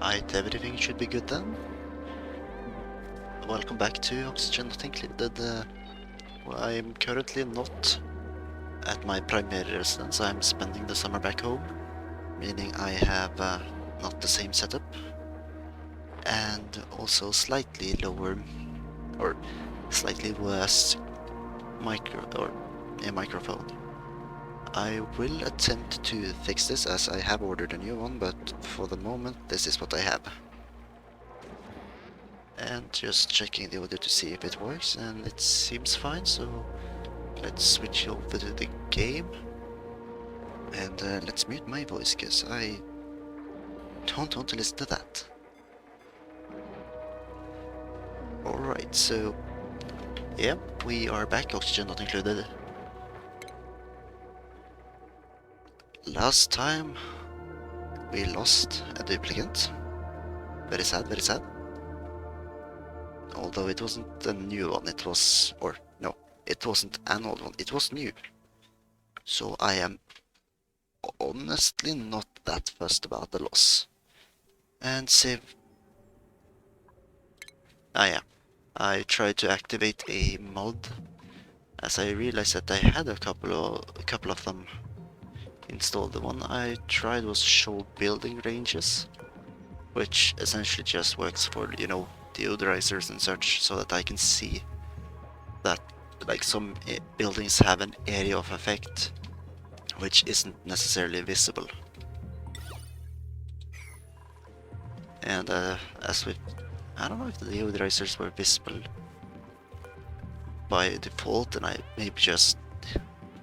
Alright, everything should be good then. Welcome back to Oxygen Not Included. I'm currently not at my primary residence. I'm spending the summer back home, meaning I have not the same setup, and also slightly lower or slightly worse microphone. I will attempt to fix this as I have ordered a new one, but for the moment this is what I have. And just checking the audio to see if it works, and it seems fine, so let's switch over to the game. And let's mute my voice, because I don't want to listen to that. Alright, so yeah, we are back, Oxygen Not Included. Last time we lost a duplicate. Very sad, very sad. Although it wasn't a new one, it was, or no, it wasn't an old one, it was new. So I am honestly not that fussed about the loss. And save. Ah yeah, I tried to activate a mod, as I realized that I had a couple of them installed. The one I tried was show building ranges, which essentially just works for, you know, deodorizers and such, so that I can see that like some buildings have an area of effect which isn't necessarily visible. And as with, I don't know if the deodorizers were visible by default and I maybe just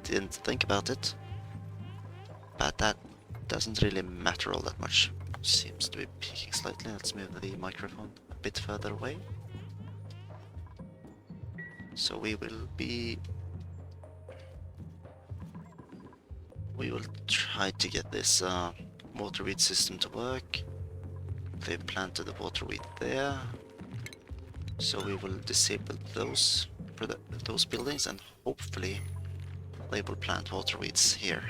didn't think about it, but that doesn't really matter all that much. Seems to be peaking slightly. Let's move the microphone a bit further away. So we will try to get this water weed system to work. They've planted the water weed there, so we will disable those buildings, and hopefully they will plant water weeds here.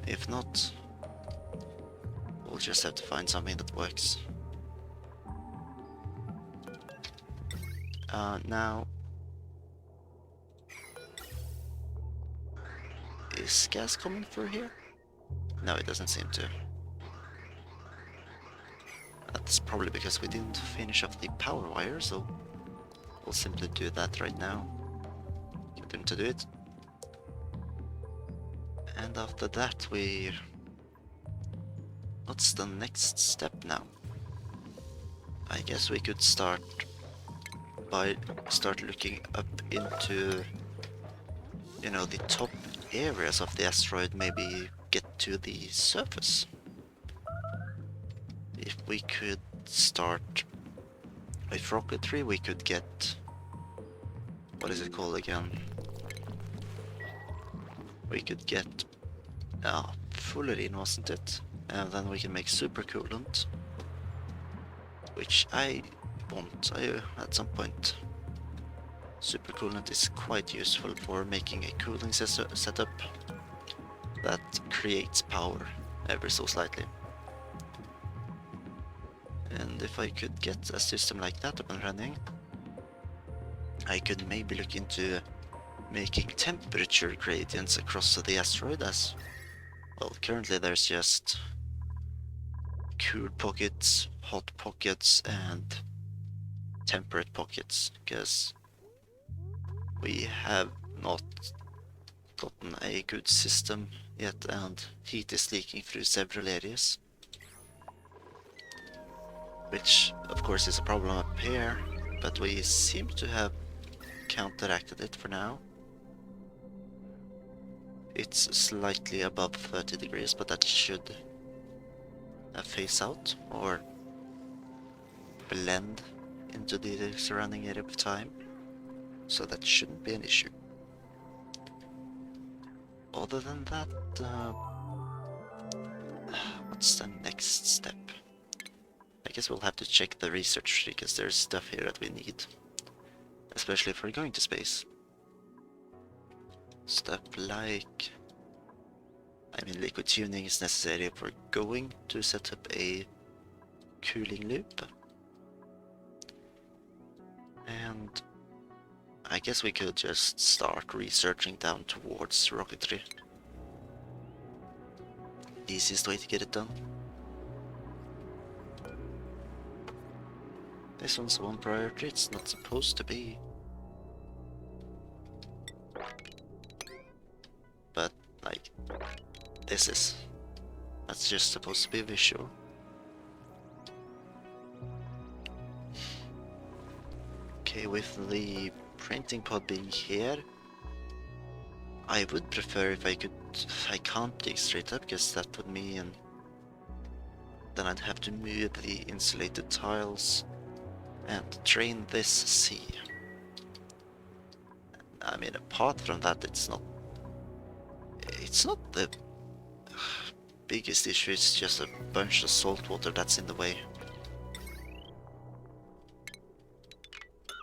If not, we'll just have to find something that works. Now, is gas coming through here? No, it doesn't seem to. That's probably because we didn't finish off the power wire, so we'll simply do that right now. Get them to do it. And after that, what's the next step now? I guess we could start looking up into, you know, the top areas of the asteroid, maybe get to the surface. If we could start with rocketry, we could get, what is it called again? We could get fullerene, wasn't it? And then we can make supercoolant, which I want at some point. Supercoolant is quite useful for making a cooling setup that creates power ever so slightly. And if I could get a system like that up and running, I could maybe look into making temperature gradients across the asteroid, as well. Currently there's just cool pockets, hot pockets, and temperate pockets, because we have not gotten a good system yet, and heat is leaking through several areas, which of course is a problem up here, but we seem to have counteracted it for now. It's slightly above 30 degrees, but that should phase out or blend into the surrounding area with time, so that shouldn't be an issue. Other than that, what's the next step? I guess we'll have to check the research tree, because there's stuff here that we need, especially if we're going to space. Stuff like, I mean, liquid tuning is necessary if we're going to set up a cooling loop. And I guess we could just start researching down towards rocketry. Easiest way to get it done. This one's one priority, it's not supposed to be. But, like, this is. That's just supposed to be visual. Okay, with the printing pod being here, I would prefer if I could. I can't dig straight up because that would mean then I'd have to move the insulated tiles and drain this sea. I mean, apart from that, it's not the biggest issue, it's just a bunch of salt water that's in the way.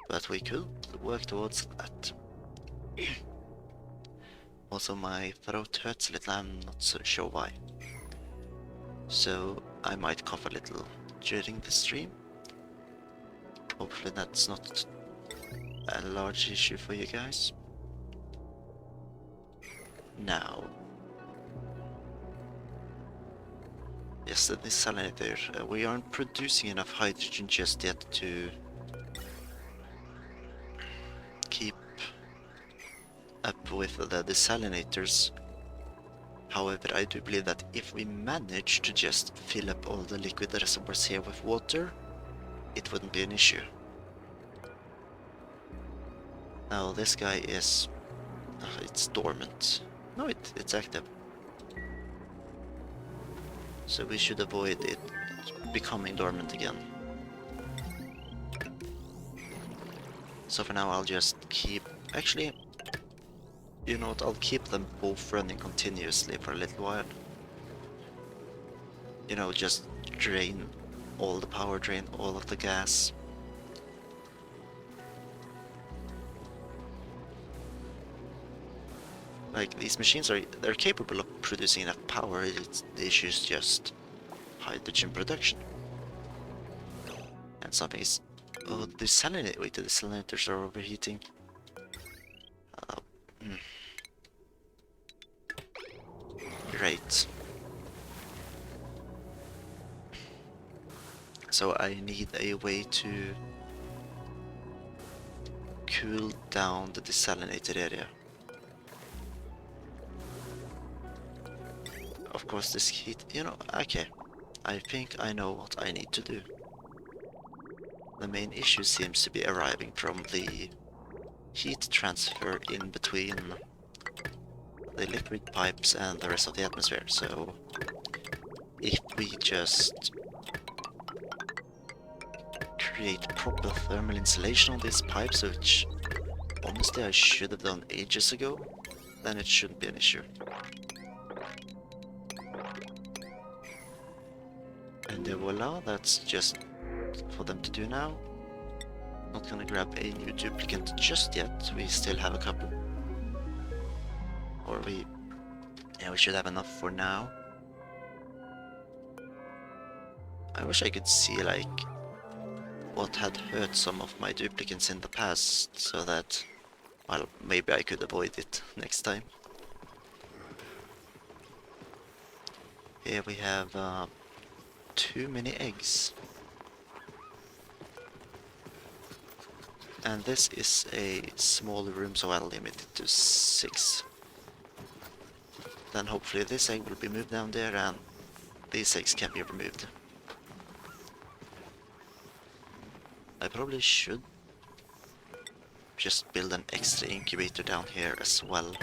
But we could work towards that. Also, my throat hurts a little, I'm not so sure why. So I might cough a little during the stream. Hopefully that's not a large issue for you guys. Now, yes, the desalinator. We aren't producing enough hydrogen just yet to keep up with the desalinators. However, I do believe that if we manage to just fill up all the liquid reservoirs here with water, it wouldn't be an issue. Now this guy is... it's dormant. No, it's active. So we should avoid it becoming dormant again. So for now I'll just keep... Actually, you know what, I'll keep them both running continuously for a little while. You know, just drain all the power, drain all of the gas. Like, these machines they're capable of producing enough power, the issue is just hydrogen production. And something is... oh, the desalinators are overheating. Great. So I need a way to cool down the desalinated area. Of course this heat, you know, okay. I think I know what I need to do. The main issue seems to be arriving from the heat transfer in between the liquid pipes and the rest of the atmosphere. So if we just create proper thermal insulation on these pipes, which honestly I should have done ages ago, then it shouldn't be an issue. And voila, that's just for them to do now. Not gonna grab a new duplicate just yet, we still have a couple. Or we should have enough for now. I wish I could see, like, what had hurt some of my duplicates in the past, so that, well, maybe I could avoid it next time. Here we have too many eggs. And this is a small room, so I'll limit it to 6. Then hopefully this egg will be moved down there and these eggs can be removed. I probably should just build an extra incubator down here as well.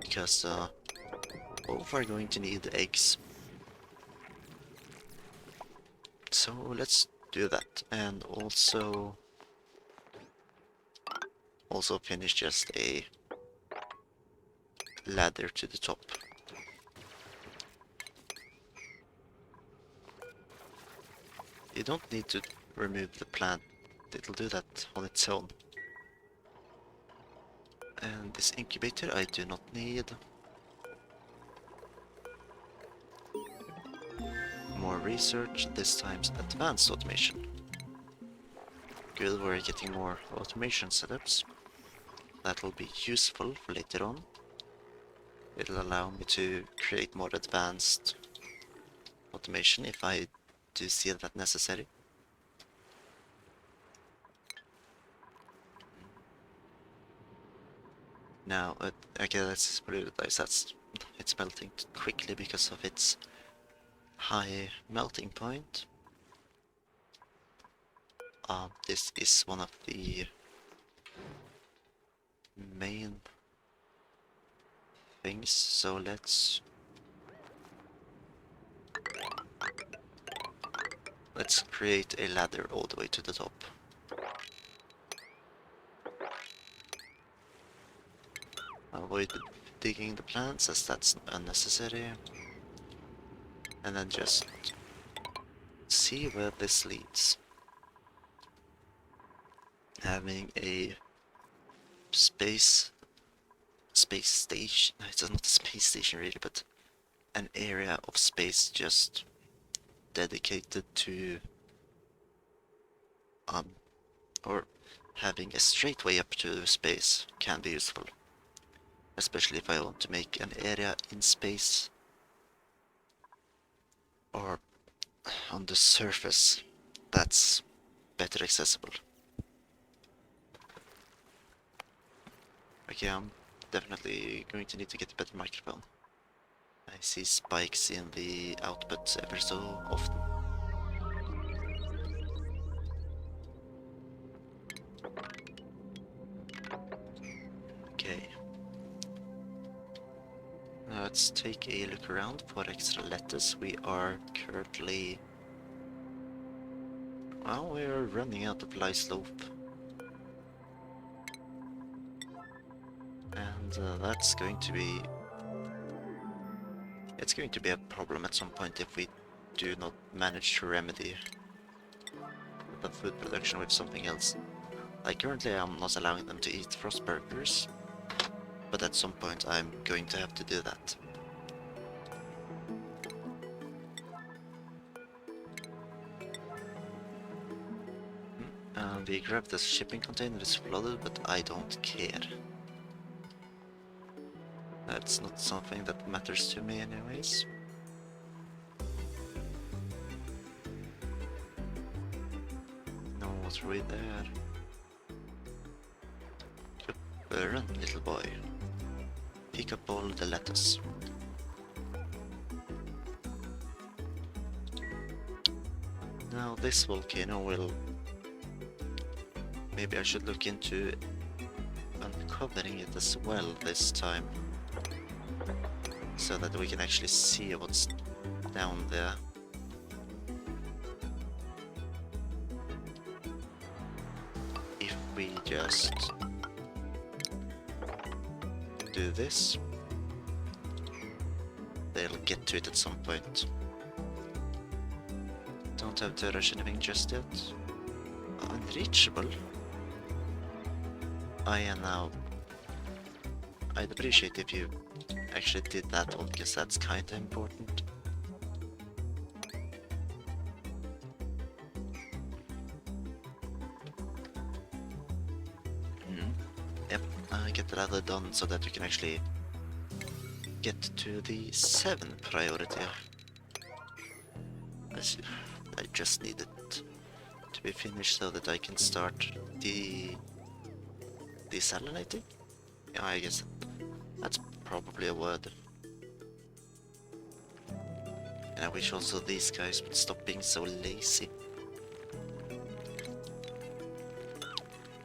Because both are going to need eggs. So let's do that, and also finish just a ladder to the top. You don't need to remove the plant, it'll do that on its own. And this incubator I do not need. research, this time's advanced automation. Good, we're getting more automation setups. That'll be useful for later on. It'll allow me to create more advanced automation if I do see that necessary. Now, okay, let's prioritize that. It's melting quickly because of its high melting point. This is one of the main things, so let's create a ladder all the way to the top. Avoid digging the plants as that's unnecessary. And then just see where this leads. Having a space station, it's not a space station really, but an area of space just dedicated to or having a straight way up to space can be useful, especially if I want to make an area in space or on the surface that's better accessible. Okay, I'm definitely going to need to get a better microphone. I see spikes in the output ever so often. Okay. Now let's take a look around for extra lettuce. We are currently... well, we're running out of lice loaf. And that's going to be... it's going to be a problem at some point if we do not manage to remedy the food production with something else. Like currently I'm not allowing them to eat frost burgers, but at some point I'm going to have to do that. The Gravitas shipping container is flooded, but I don't care. That's not something that matters to me anyways. No water way there. Run, little boy. Pick up all the lettuce. Now this volcano will... maybe I should look into uncovering it as well this time, so that we can actually see what's down there. If we just do this, they'll get to it at some point. Don't have to rush anything just yet. Unreachable. Now, I'd appreciate if you actually did that one, because that's kinda important. Yep, get the ladder done so that you can actually get to the 7th priority. I just need it to be finished so that I can start the desalinating? Yeah, I guess that's probably a word. And I wish also these guys would stop being so lazy.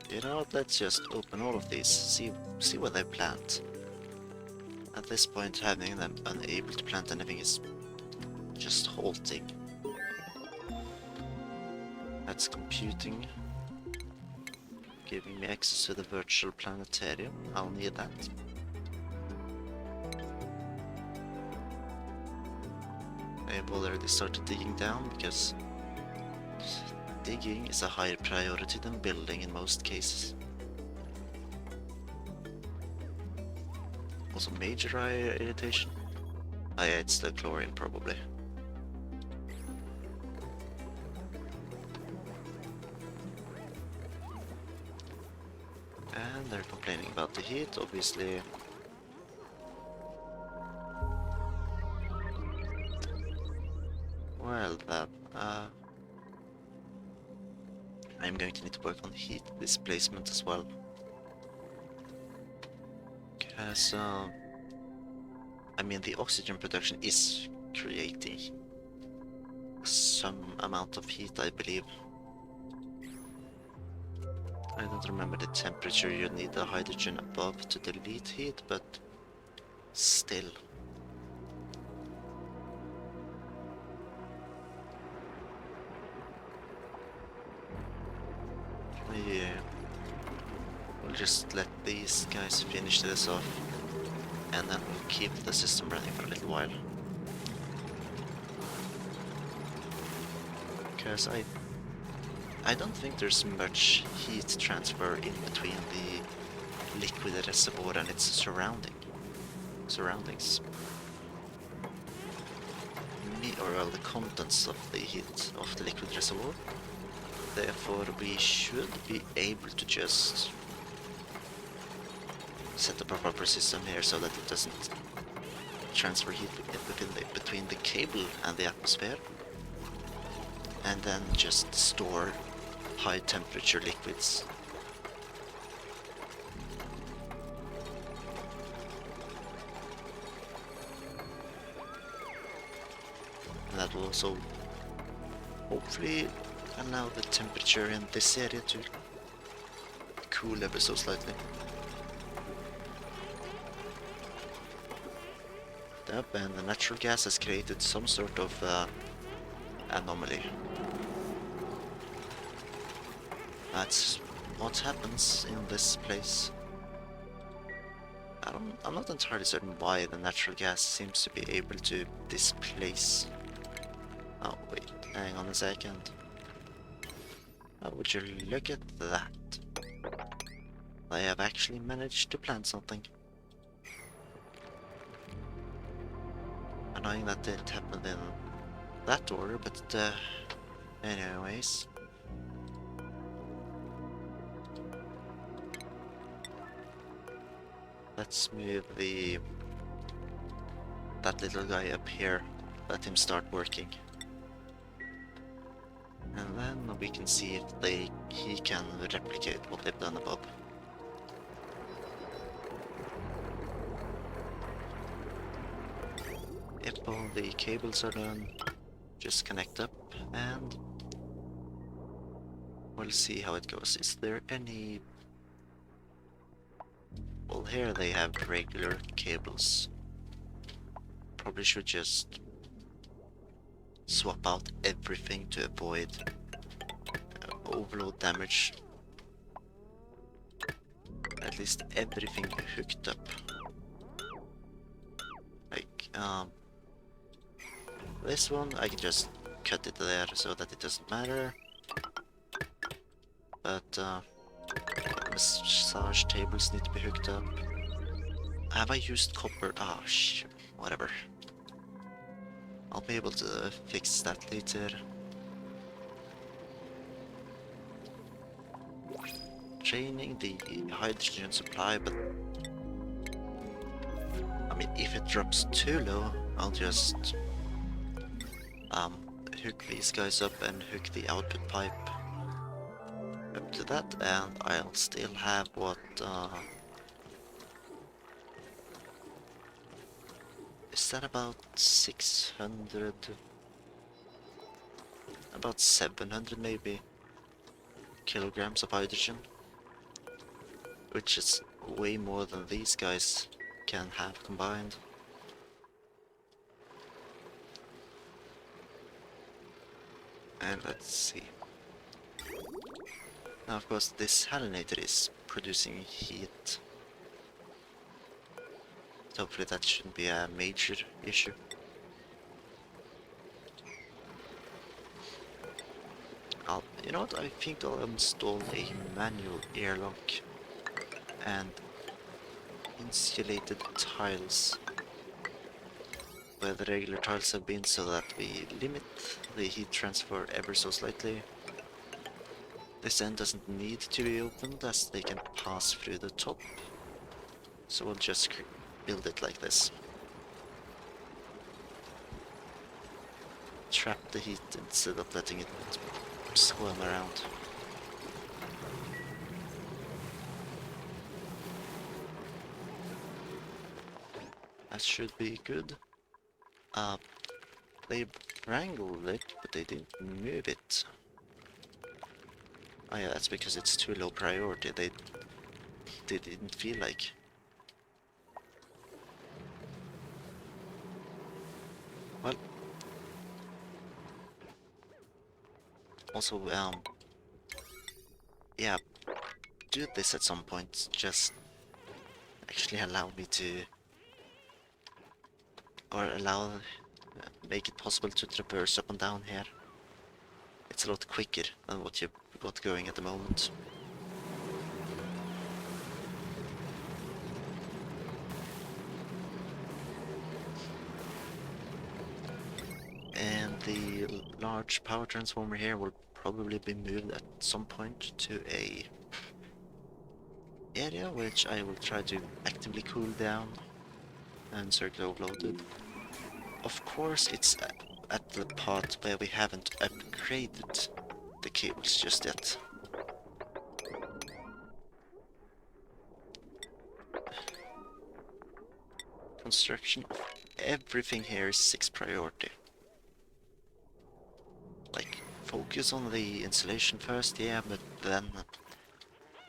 You know what, let's just open all of these, see where they plant. At this point, having them unable to plant anything is just halting. That's computing. Giving me access to the virtual planetarium. I'll need that. I've already started digging down because digging is a higher priority than building in most cases. Also major eye irritation. Oh yeah, it's the chlorine probably. they're complaining about the heat, obviously. Well, I'm going to need to work on heat displacement as well. Because, I mean, the oxygen production is creating some amount of heat, I believe. I don't remember the temperature you need the hydrogen above to delete heat, but still. Yeah. We'll just let these guys finish this off, and then we'll keep the system running for a little while. Because I don't think there's much heat transfer in between the liquid reservoir and its surroundings. Or the contents of the heat of the liquid reservoir. Therefore, we should be able to just set up a proper system here so that it doesn't transfer heat between the cable and the atmosphere, and then just store high temperature liquids. And that will also hopefully allow the temperature in this area to cool ever so slightly. Yep, and the natural gas has created some sort of anomaly. That's what happens in this place. I'm not entirely certain why the natural gas seems to be able to displace. Oh wait, hang on a second. Oh, would you look at that? They have actually managed to plant something. Annoying that didn't happen in that order, but anyways. Let's move that little guy up here. Let him start working. And then we can see if he can replicate what they've done above. If all the cables are done, just connect up and we'll see how it goes. Is there any... Well, here they have regular cables. Probably should just swap out everything to avoid overload damage. At least everything hooked up. Like, this one I can just cut it there so that it doesn't matter. But massage tables need to be hooked up. Have I used copper? Ah, whatever. I'll be able to fix that later. Draining the hydrogen supply, but I mean, if it drops too low, I'll just hook these guys up and hook the output pipe up to that, and I'll still have what is that about 600, about 700 maybe kilograms of hydrogen, which is way more than these guys can have combined. And let's see. Now, of course, this halinator is producing heat. Hopefully that shouldn't be a major issue. You know what, I think I'll install a manual airlock and insulated tiles where the regular tiles have been, so that we limit the heat transfer ever so slightly. This end doesn't need to be opened as they can pass through the top. So we'll just build it like this. Trap the heat instead of letting it swim around. That should be good. They wrangled it, but they didn't move it. Oh yeah, that's because it's too low priority. They didn't feel like. Well. Also, yeah, do this at some point. Just actually allow me to, or make it possible to traverse up and down here. It's a lot quicker than what you've got going at the moment. And the large power transformer here will probably be moved at some point to a area which I will try to actively cool down and circular overloaded. Of course, it's at the part where we haven't upgraded the cables just yet. Construction of everything here is 6 priority. Like, focus on the insulation first, yeah, but then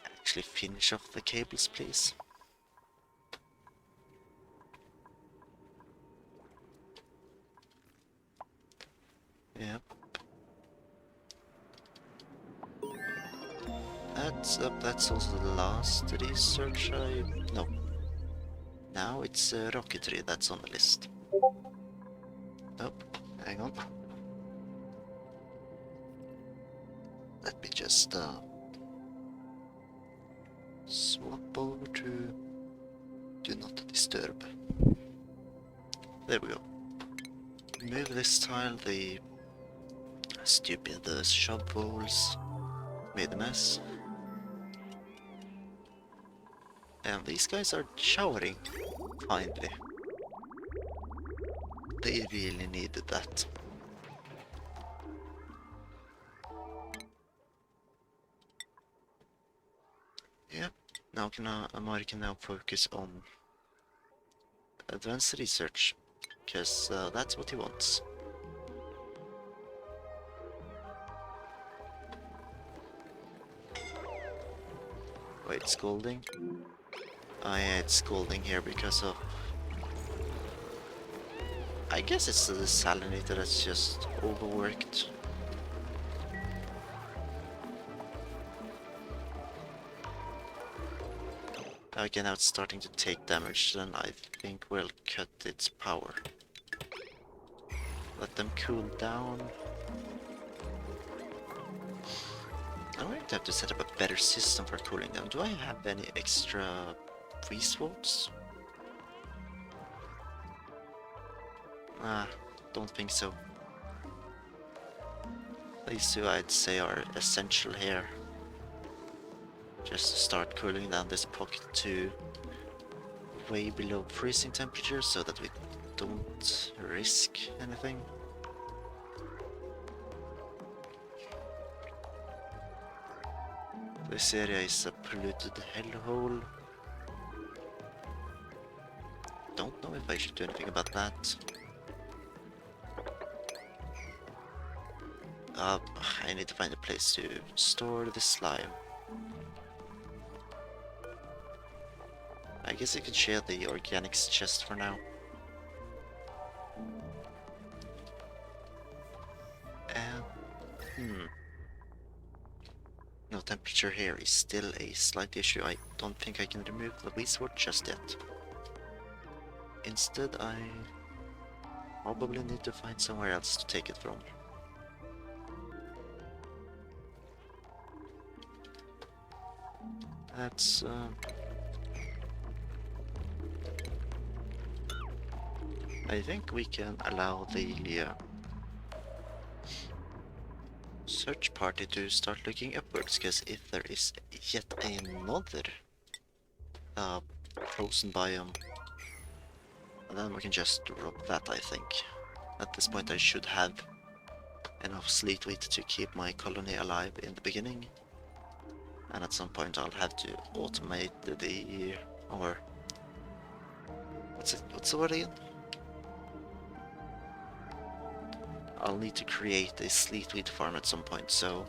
actually finish off the cables, please. Yep. That's also the last research no. Now it's rocketry that's on the list. Nope, hang on. Let me just swap over to do not disturb. There we go. Move this tile, the stupid shovels made a mess. And these guys are showering, finally. They really needed that. Yep, now Amari can now focus on advanced research, because that's what he wants. Wait, scalding? Oh yeah, it's scalding here because of... I guess it's the desalinator that's just overworked. Okay, now it's starting to take damage, then I think we'll cut its power. Let them cool down. I'm going to have to set up a better system for cooling them. Do I have any extra freeze votes? Don't think so. These two I'd say are essential here. Just to start cooling down this pocket to way below freezing temperature so that we don't risk anything. This area is a polluted hellhole. Don't know if I should do anything about that. I need to find a place to store the slime. I guess I could share the organics chest for now. And... No, temperature here is still a slight issue. I don't think I can remove the wheatwort just yet. Instead, I probably need to find somewhere else to take it from. That's... I think we can allow the search party to start looking upwards, because if there is yet another frozen biome, then we can just drop that, I think. At this point I should have enough sleet wheat to keep my colony alive in the beginning. And at some point I'll have to automate the... or... what's the word again? I'll need to create a sleet wheat farm at some point, so...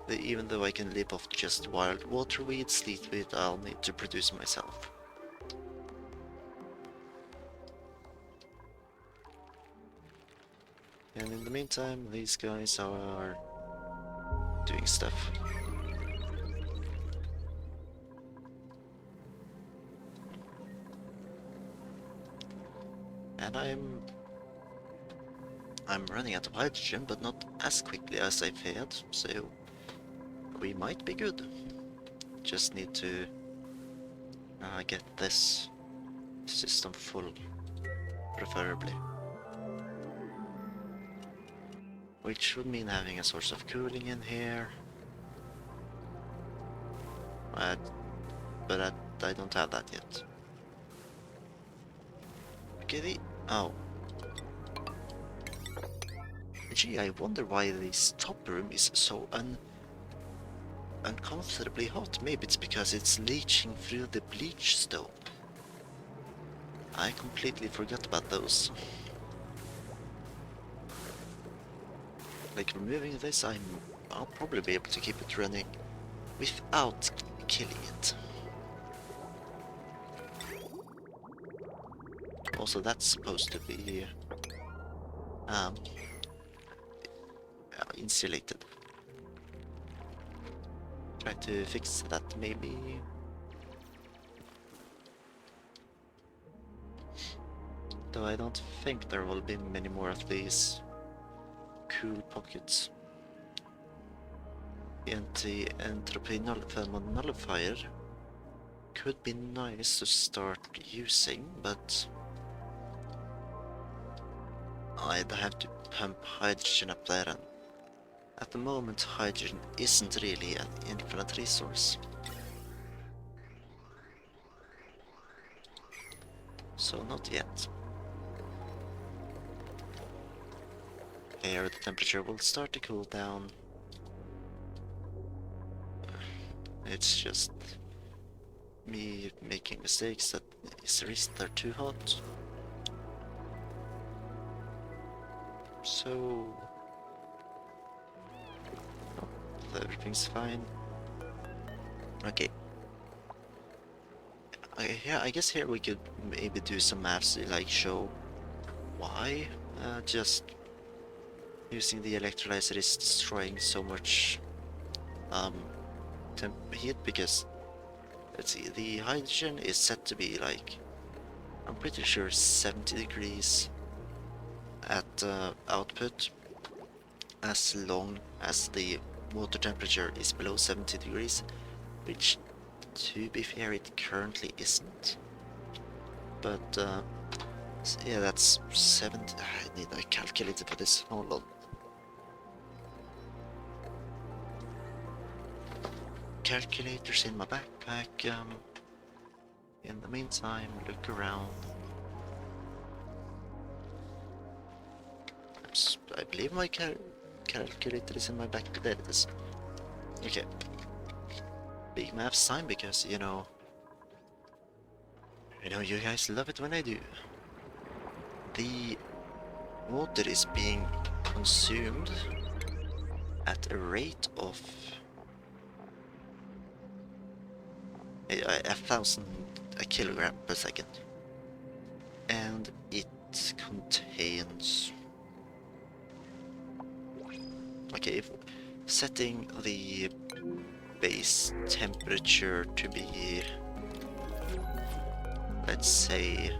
even though I can live off just wild water weed, sleet wheat I'll need to produce myself. And in the meantime, these guys are doing stuff. And I'm running out of hydrogen, but not as quickly as I feared, so we might be good. Just need to get this system full, preferably. Which would mean having a source of cooling in here. But I don't have that yet. Okay, oh. Gee, I wonder why this top room is so uncomfortably hot. Maybe it's because it's leaching through the bleach stone. I completely forgot about those. Like, removing this, I'll probably be able to keep it running without killing it. Also, that's supposed to be insulated. Try to fix that, maybe. Though I don't think there will be many more of these cool pockets. The anti-entropy thermal nullifier could be nice to start using, but I'd have to pump hydrogen up there, and at the moment hydrogen isn't really an infinite resource. So not yet. Here the temperature will start to cool down. It's just me making mistakes. That is the reason they're too hot. So everything's fine. Okay. Yeah, I guess here we could maybe do some maths to like show why just using the electrolyzer is destroying so much heat, because let's see, the hydrogen is set to be like, I'm pretty sure 70 degrees at output, as long as the water temperature is below 70 degrees, which to be fair it currently isn't. But yeah, that's 70. I need a calculator for this, hold on. Calculators in my backpack. In the meantime, look around. I believe my calculator is in my backpack. There it is. Okay. Big maths time, because you know you guys love it when I do. The water is being consumed at a rate of 1,000 kilogram per second, and it contains, okay, if setting the base temperature to be, let's say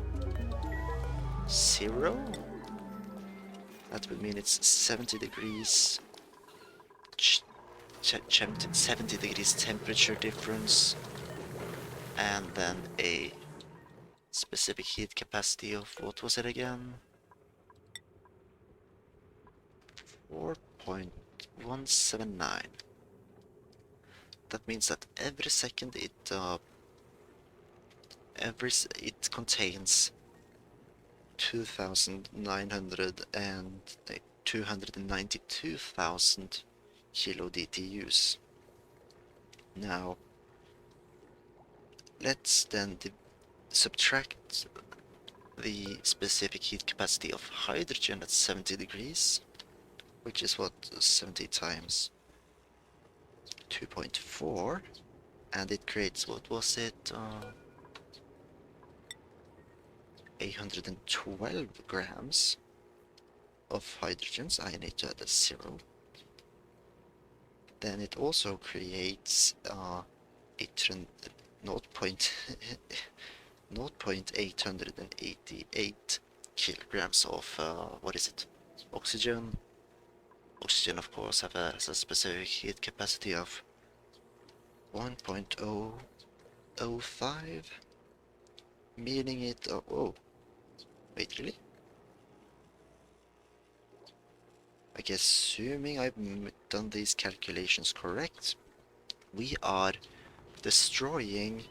0, that would mean it's 70 degrees 70 degrees temperature difference, and then a specific heat capacity of, what was it again? 4.179. That means that every second it contains 292,000 kilo DTUs. Now, let's then subtract the specific heat capacity of hydrogen at 70 degrees, which is what, 70 times 2.4, and it creates, what was it, 812 grams of hydrogens. I need to add a 0. Then it also creates 0.888 kilograms of what is it? Oxygen. Oxygen, of course, has a specific heat capacity of 1.005, meaning it. Oh, wait, really? I guess, assuming I've done these calculations correct, we are destroying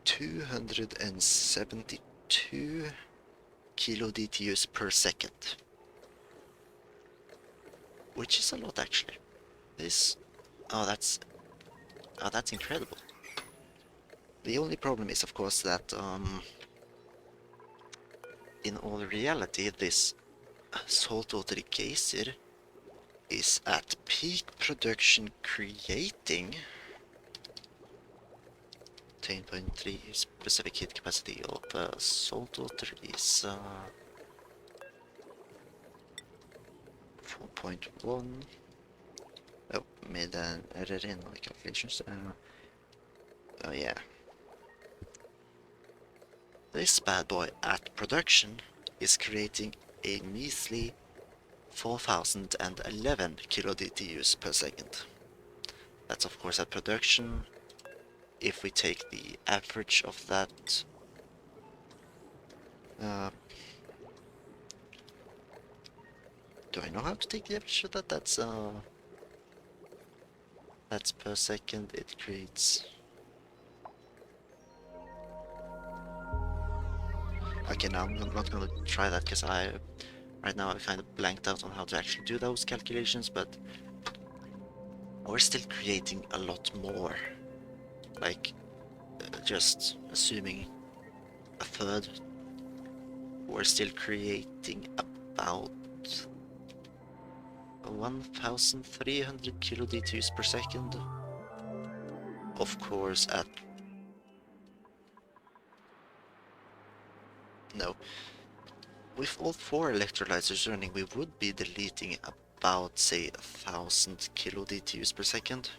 272 kilo DTUs per second, which is a lot actually. That's incredible. The only problem is, of course, that in all reality, this saltwater geyser is at peak production, creating 10.3 specific heat capacity of saltwater is 4.1. Oh, made an error in my calculations. Oh yeah. This bad boy at production is creating a measly 4011 kilo DTUs per second. That's of course at production. If we take the average of that, do I know how to take the average of that? That's per second. It creates. Okay, now I'm not gonna try that because right now I kind of blanked out on how to actually do those calculations, but we're still creating a lot more. Like, just assuming a third, we're still creating about 1,300 kilo DTUs per second. Of course, with all 4 electrolyzers running, we would be deleting about, say, 1,000 kilo DTUs per second.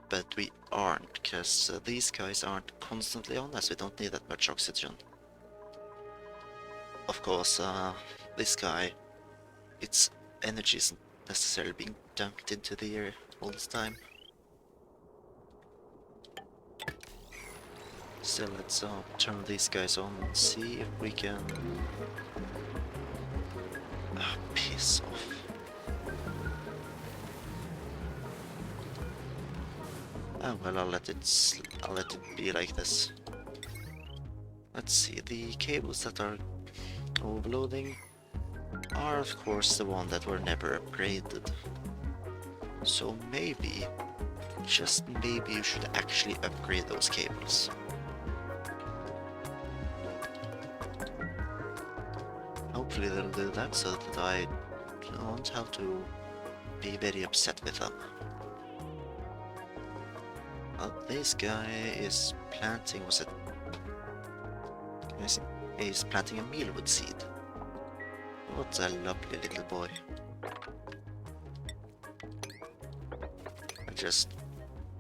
But we aren't, because these guys aren't constantly on, as we don't need that much oxygen. Of course, this guy, its energy isn't necessarily being dumped into the air all the time. So let's turn these guys on and see if we can... piss off. Oh well, I'll let it be like this. Let's see, the cables that are overloading are of course the one that were never upgraded. So maybe, just maybe, you should actually upgrade those cables. Hopefully they'll do that so that I don't have to be very upset with them. Well, this guy is planting, he's planting a mealwood seed. What a lovely little boy. I just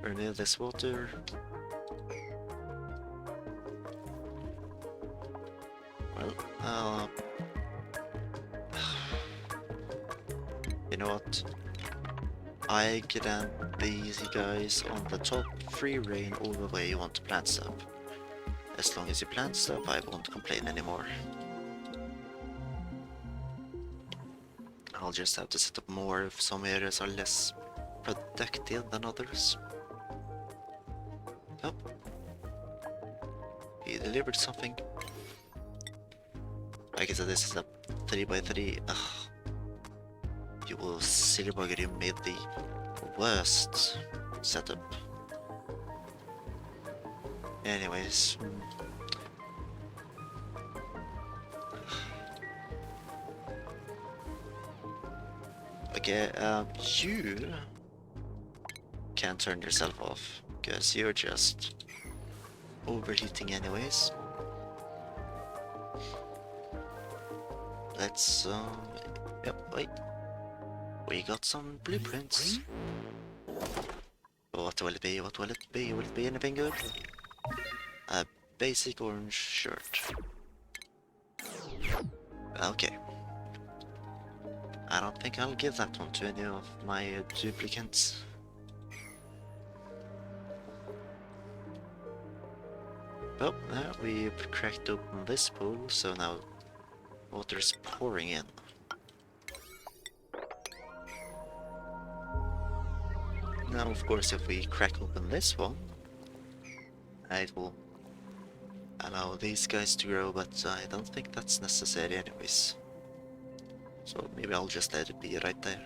remove this water. Well, you know what? I grant these guys on the top free reign over where you want to plant stuff. As long as you plant stuff, I won't complain anymore. I'll just have to set up more if some areas are less productive than others. Oh. He delivered something. I guess this is a 3x3. Ugh. You will silly bugger, you made the worst setup. Anyways. Okay, you can't turn yourself off, because you're just overheating anyways. Let's, yep, wait. We got some blueprints. What will it be? What will it be? Will it be anything good? A basic orange shirt. Okay. I don't think I'll give that one to any of my duplicates. Well, there we've cracked open this pool, so now water is pouring in. Now, of course, if we crack open this one, it will allow these guys to grow, but I don't think that's necessary anyways. So maybe I'll just let it be right there.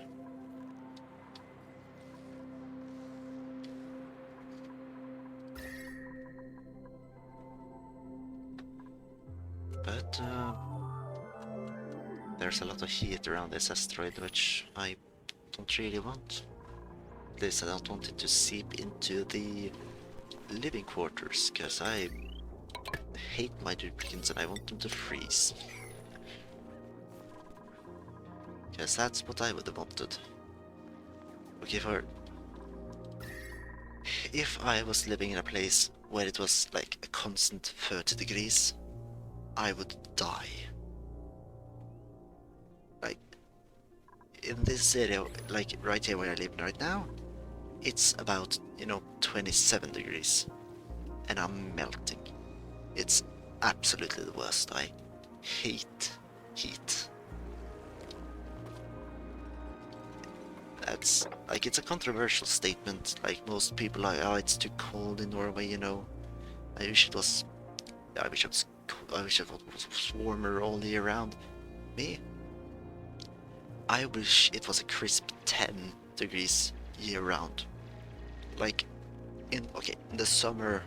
But there's a lot of heat around this asteroid, which I don't really want. At least I don't want it to seep into the living quarters, because I hate my duplicates and I want them to freeze. Because that's what I would have wanted. Okay, if I was living in a place where it was like a constant 30 degrees, I would die. Like, in this area, like right here where I live right now, it's about, 27 degrees. And I'm melting. It's absolutely the worst. I hate heat. That's, like, it's a controversial statement. Like, most people are, oh, it's too cold in Norway, I wish it was, I wish it was warmer all year round. Me? I wish it was a crisp 10 degrees year round. Like, in the summer,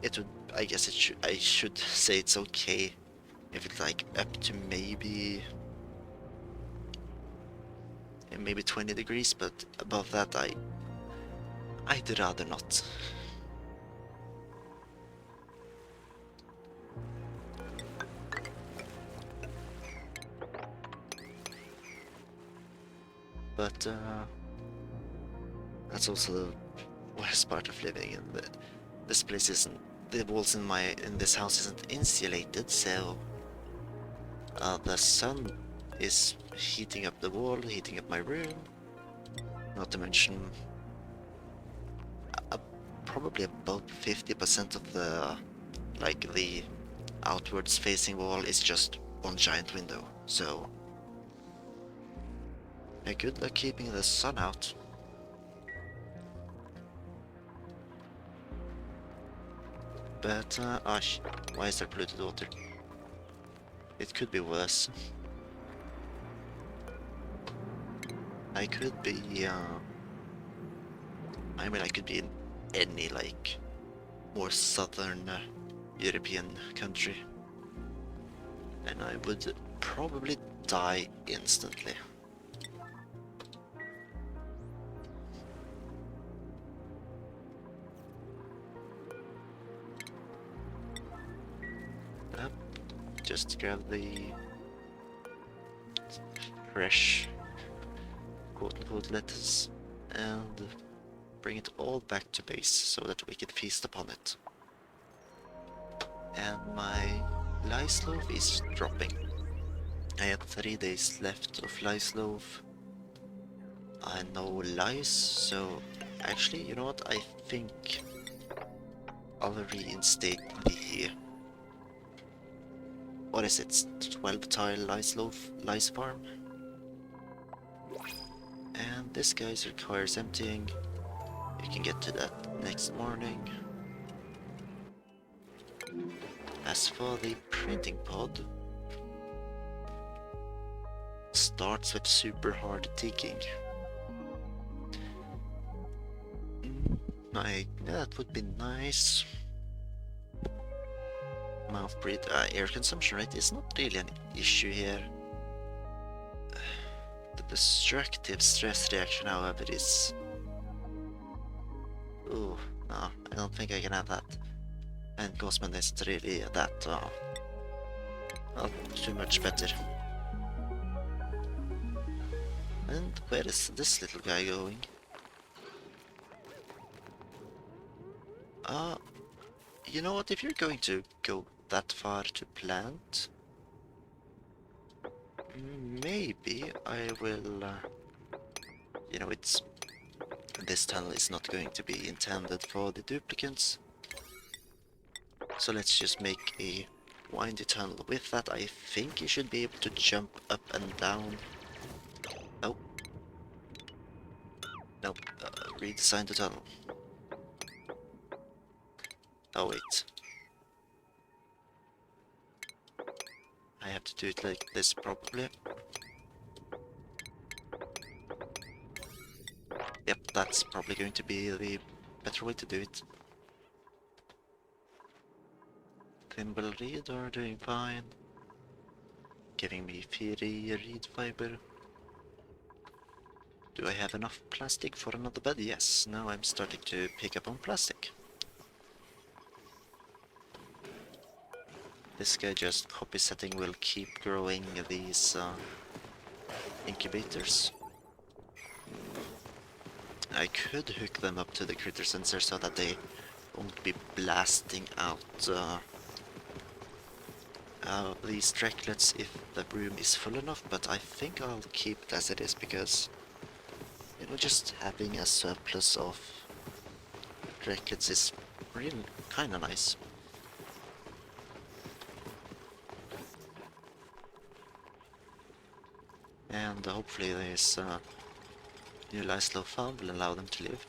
it would, I guess I should say it's okay if it's like up to maybe 20 degrees, but above that I'd rather not. But that's also the worst part of living in this place isn't, the walls in this house isn't insulated, so the sun is heating up the wall, heating up my room. Not to mention probably about 50% of the outwards facing wall is just one giant window, so good luck keeping the sun out. But why is there polluted water? It could be worse. I could be I could be in any more southern European country, and I would probably die instantly. Just grab the fresh quote-unquote lettuce and bring it all back to base so that we can feast upon it. And my lice loaf is dropping. I have 3 days left of lice loaf. No lice, so actually, you know what? I think I'll reinstate the, what is it, 12 tile lice farm? And this guy requires emptying. You can get to that next morning. As for the printing pod, starts with super hard digging. That would be nice. Mouth breathe, air consumption rate is not really an issue here. The destructive stress reaction, however, is... Oh, no, I don't think I can have that. And Gosman isn't really that, not too much better. And where is this little guy going? You know what, if you're going to go that far to plant, maybe I will, you know, this tunnel is not going to be intended for the duplicants. So let's just make a windy tunnel. With that, I think you should be able to jump up and down. Oh. Nope, redesign the tunnel. Oh wait. I have to do it like this probably. Yep, that's probably going to be the better way to do it. Thimble reed are doing fine. Giving me free reed fiber. Do I have enough plastic for another bed? Yes, now I'm starting to pick up on plastic. This guy just copy setting will keep growing these incubators. I could hook them up to the critter sensor so that they won't be blasting out these tracklets if the room is full enough, but I think I'll keep it as it is because, you know, just having a surplus of tracklets is really kinda nice. And hopefully this new Lyslow farm will allow them to live.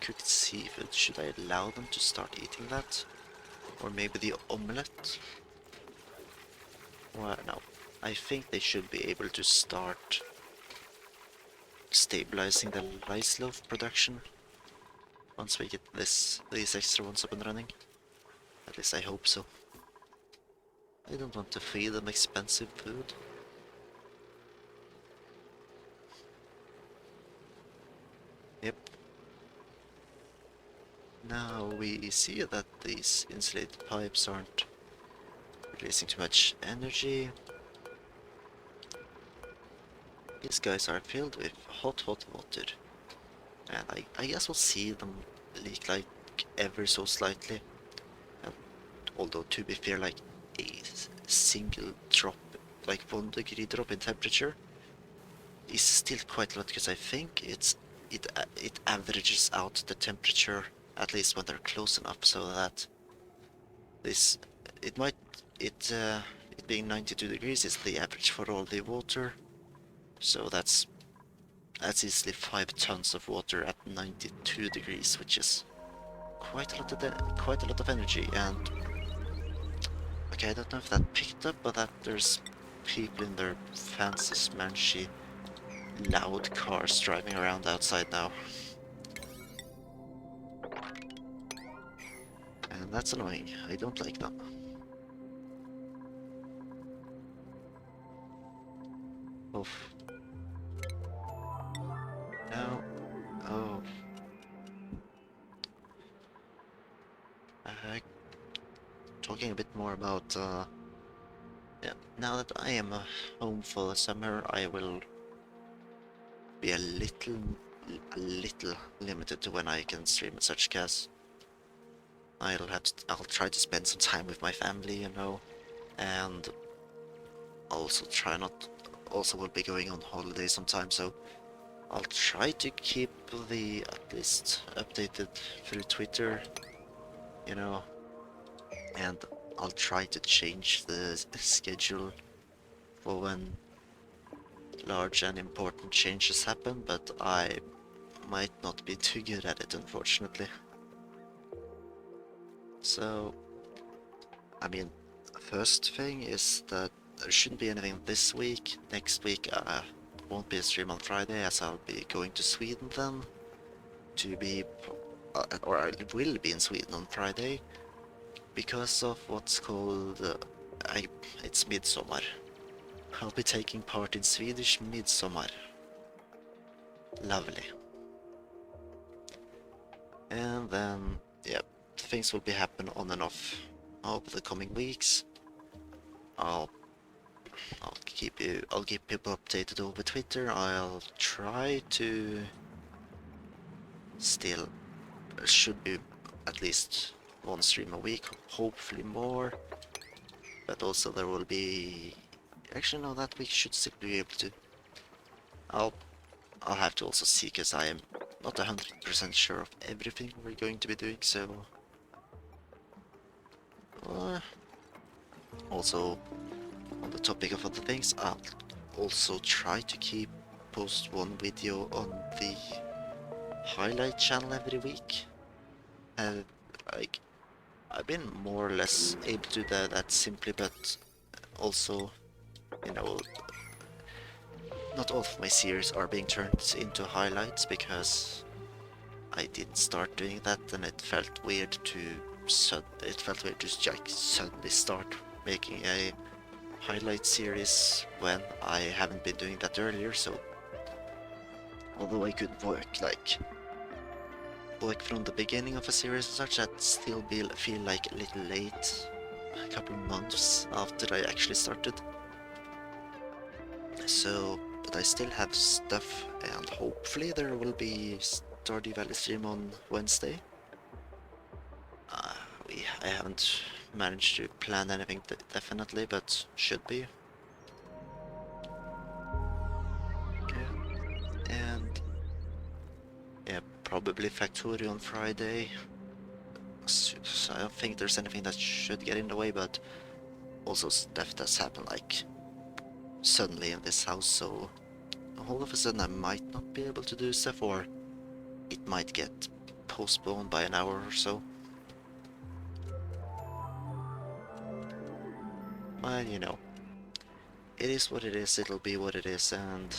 Cooked seafood, should I allow them to start eating that? Or maybe the omelette? Well, no. I think they should be able to start stabilizing the Lyslow production once we get these extra ones up and running. At least I hope so. I don't want to feed them expensive food. Yep. Now we see that these insulated pipes aren't releasing too much energy. These guys are filled with hot water. And I guess we'll see them leak like ever so slightly. And although to be fair, like a single drop, like 1 degree drop in temperature is still quite a lot, because I think it averages out the temperature at least when they're close enough, so that it being 92 degrees is the average for all the water, so that's easily 5 tons of water at 92 degrees, which is quite a lot of energy. And okay, I don't know if that picked up, but that there's people in their fancy smanchy loud cars driving around outside now. And that's annoying. I don't like them. Oof. No. Oh. Talking a bit more about, yeah, now that I am home for the summer, I will be a little limited to when I can stream at such casts. I'll try to spend some time with my family, you know, and also will be going on holiday sometime, so I'll try to keep at least updated through Twitter, you know, and I'll try to change the schedule for when large and important changes happen, but I might not be too good at it, unfortunately. So, I mean, first thing is that there shouldn't be anything this week. Next week won't be a stream on Friday, as I'll be going to Sweden then to be, or I will be in Sweden on Friday because of what's called, it's Midsummer. I'll be taking part in Swedish Midsummer. Lovely. And then, yeah, things will be happening on and off over the coming weeks. I'll keep people updated over Twitter. I'll try to still, should be at least one stream a week, hopefully more. But also there will be, actually no, that week should still be able to. I'll have to also see, because I am not 100% sure of everything we're going to be doing, so also on the topic of other things, I'll also try to post one video on the highlight channel every week. And like, I've been more or less able to do that simply, but also, you know, not all of my series are being turned into highlights, because I didn't start doing that, and it felt weird to just like suddenly start making a highlight series when I haven't been doing that earlier. So although I could work from the beginning of a series and such, that still feel like a little late, a couple of months after I actually started. So, but I still have stuff, and hopefully there will be Stardew Valley stream on Wednesday. I haven't managed to plan anything definitely, but should be. Yeah. And yeah, probably Factorio on Friday. So I don't think there's anything that should get in the way, but also stuff that's happened like suddenly in this house, so all of a sudden I might not be able to do stuff, or it might get postponed by an hour or so. Well, you know, it is what it is, it'll be what it is, and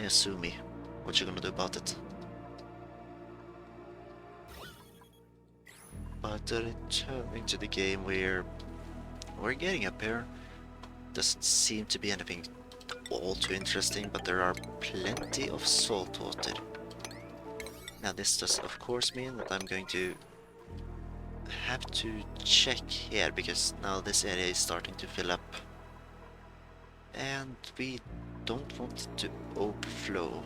sue me. What you gonna do about it? But returning to the game, we're getting up here. Doesn't seem to be anything all too interesting, but there are plenty of salt water. Now this does of course mean that I'm going to have to check here, because now this area is starting to fill up. And we don't want it to overflow.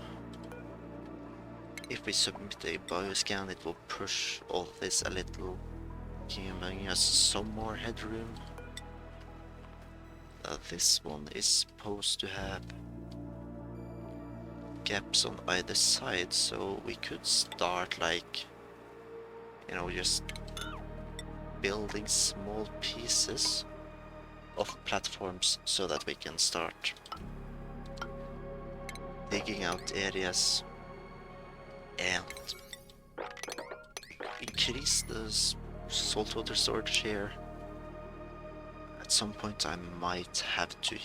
If we submit a bioscan, it will push all this a little, giving us some more headroom. This one is supposed to have gaps on either side, so we could start like, you know, just building small pieces of platforms so that we can start digging out areas and increase the saltwater storage here. At some point I might have to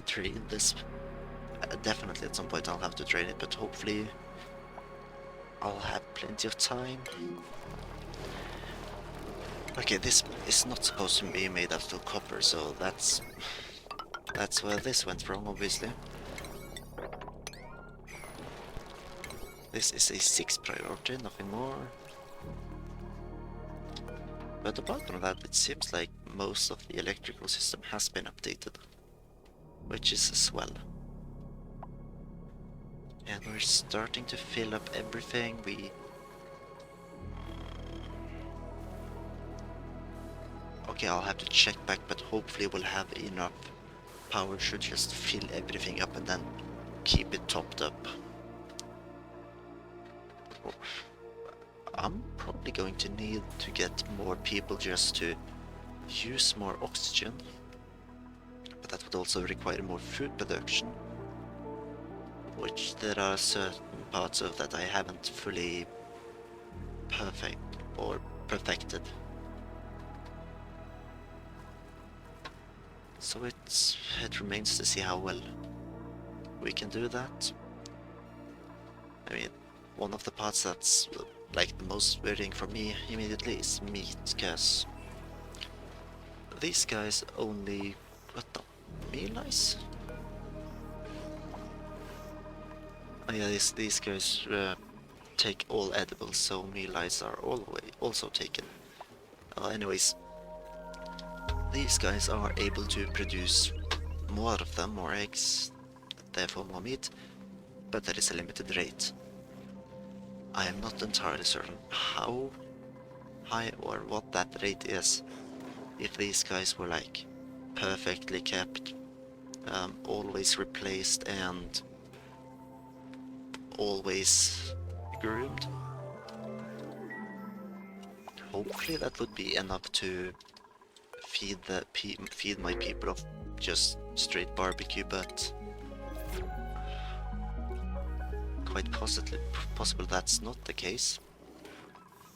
drain this. Definitely at some point I'll have to drain it, but hopefully I'll have plenty of time. Okay, this is not supposed to be made out of copper, so that's where this went wrong, obviously. This is a 6 priority, nothing more. But apart from that, it seems like most of the electrical system has been updated, which is swell. And we're starting to fill up everything. Okay, I'll have to check back, but hopefully we'll have enough power to just fill everything up and then keep it topped up. I'm probably going to need to get more people just to use more oxygen, but that would also require more food production, which there are certain parts of that I haven't fully perfected. So it remains to see how well we can do that. I mean, one of the parts that's like the most worrying for me immediately is meat, because these guys only... what the... meal ice? Oh yeah, these guys take all edibles, so meal ice are also taken. Anyways, these guys are able to produce more of them, more eggs, therefore more meat, but there is a limited rate. I am not entirely certain how high or what that rate is. If these guys were like perfectly kept, always replaced and always groomed. Hopefully that would be enough to feed my people of just straight barbecue, but quite possible that's not the case.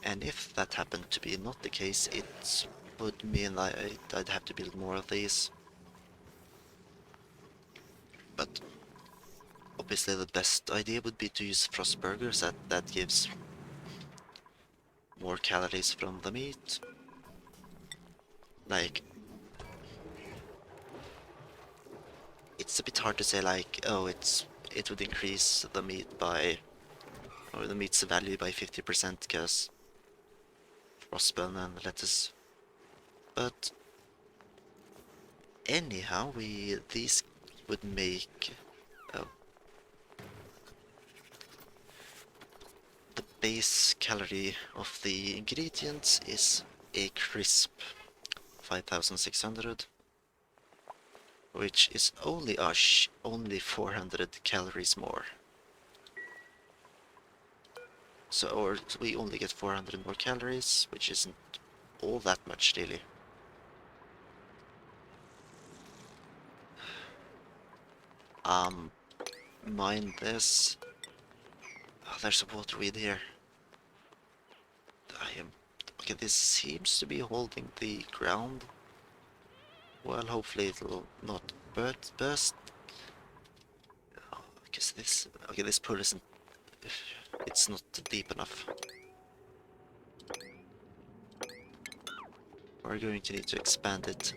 And if that happened to be not the case, it would mean I'd have to build more of these. But obviously the best idea would be to use frost burgers, that gives more calories from the meat. Like, it's a bit hard to say like, oh, it would increase the meat by, or the meat's value by 50% because frostbun and lettuce. But anyhow, these would make the base calorie of the ingredients is a crisp 5600, which is only 400 calories more. So we only get 400 more calories, which isn't all that much really. Mind this. Oh, there's a water weed here. Okay, this seems to be holding the ground. Well, hopefully it'll not burst. Oh, because this pool isn't... it's not deep enough. We're going to need to expand it.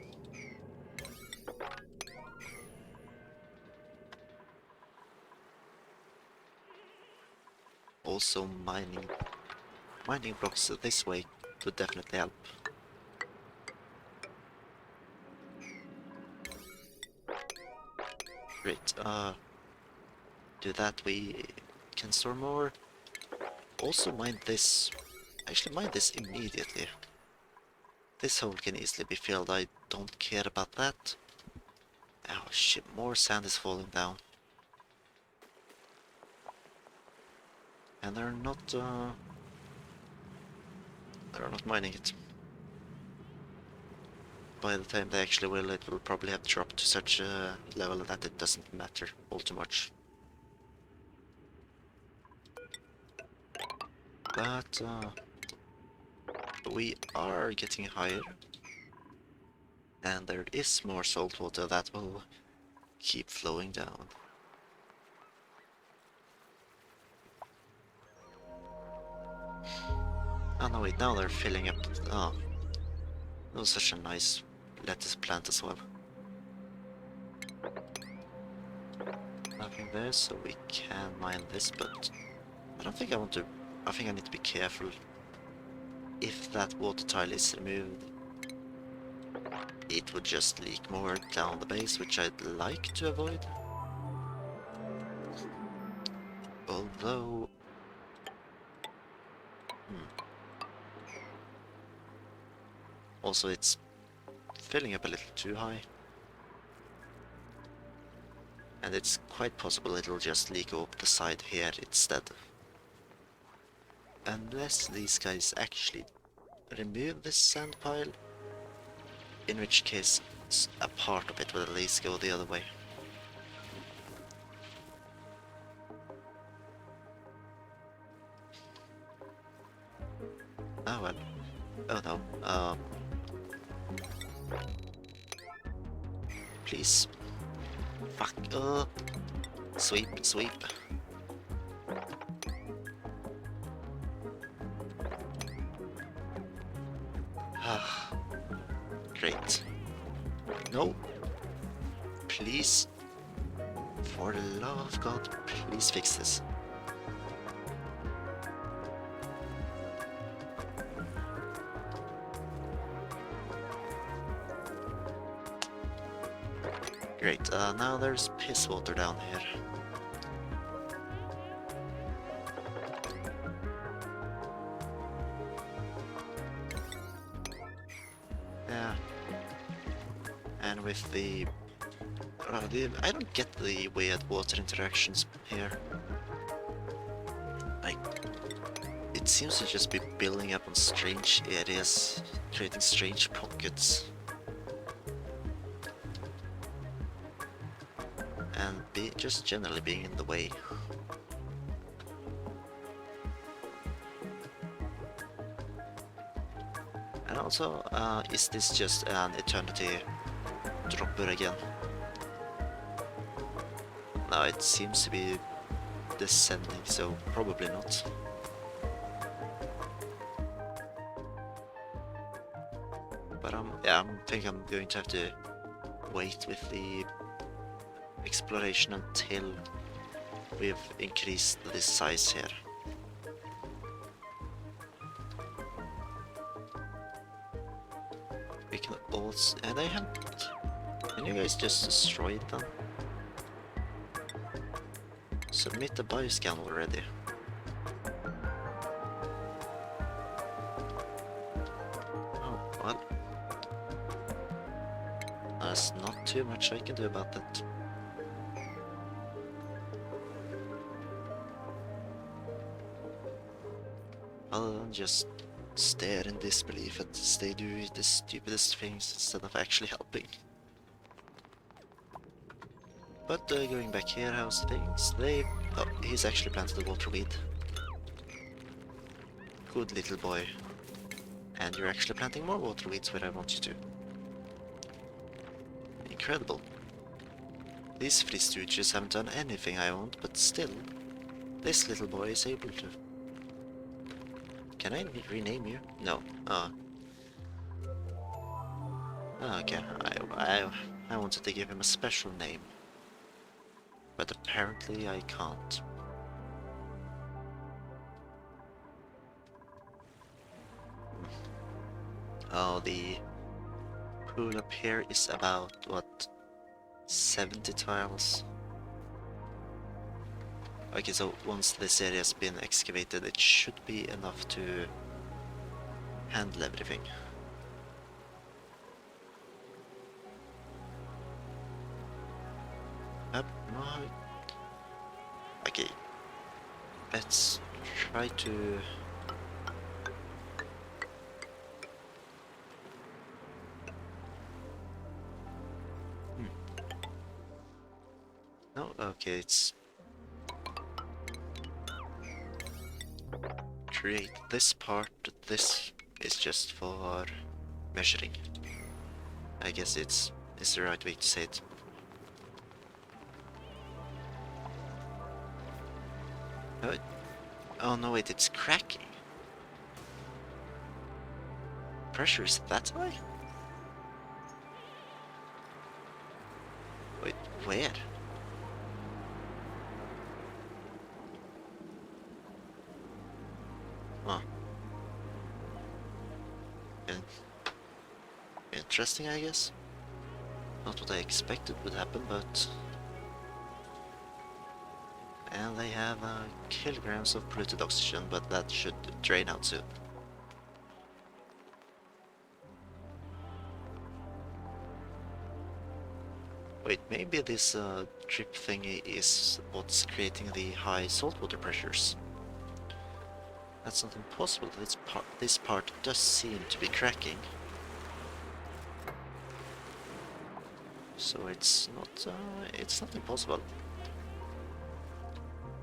Also mining blocks this way would definitely help. Great, do that, we can store more. Also mine this, actually mine this immediately. This hole can easily be filled, I don't care about that. Oh shit, more sand is falling down. And they're not mining it. By the time they actually will, it will probably have dropped to such a level that it doesn't matter all too much. But we are getting higher, and there is more salt water that will keep flowing down. Oh no wait, now they're filling up. Oh, that was such a nice lettuce plant as well. Nothing there, so we can mine this, but I don't think I want to. I think I need to be careful. If that water tile is removed, it would just leak more down the base, which I'd like to avoid. Although... also it's filling up a little too high. And it's quite possible it'll just leak up the side here instead. Unless these guys actually remove this sand pile. in which case a part of it will at least go the other way. Oh well. Oh no. Please. Fuck. Sweep, sweep. Ah. Great. No. Please. For the love of God, please fix this. Great, now there's piss water down here. Yeah. And with the I don't get the weird water interactions here. Like, it seems to just be building up on strange areas, creating strange pockets. And just generally being in the way. And also, is this just an eternity dropper again? No, it seems to be descending, so probably not. But yeah, I think I'm going to have to wait with the exploration until we've increased the size here. We can also... and I haven't... Can you guys just destroy them? Submit the bioscan already. Oh, well. There's not too much I can do about that. Other than just stare in disbelief as they do the stupidest things instead of actually helping. But going back here, how's things? Oh, he's actually planted the water weed. Good little boy. And you're actually planting more water weeds where I want you to. Incredible. These three stooges haven't done anything I want, but still, this little boy is able to. Can I rename you? No. Okay, I wanted to give him a special name. But apparently I can't. Oh, the pool up here is about, what, 70 tiles? Okay, so once this area has been excavated, it should be enough to handle everything. No. Okay, let's try to... No, okay, it's... create this part, this is just for measuring. I guess it's the right way to say it. Oh no, wait, it's cracking. Pressure is that high? Wait, where? Huh. Interesting, I guess. Not what I expected would happen, but... And they have kilograms of polluted oxygen, but that should drain out soon. Wait, maybe this drip thingy is what's creating the high saltwater pressures. That's not impossible. This part does seem to be cracking. So it's not impossible.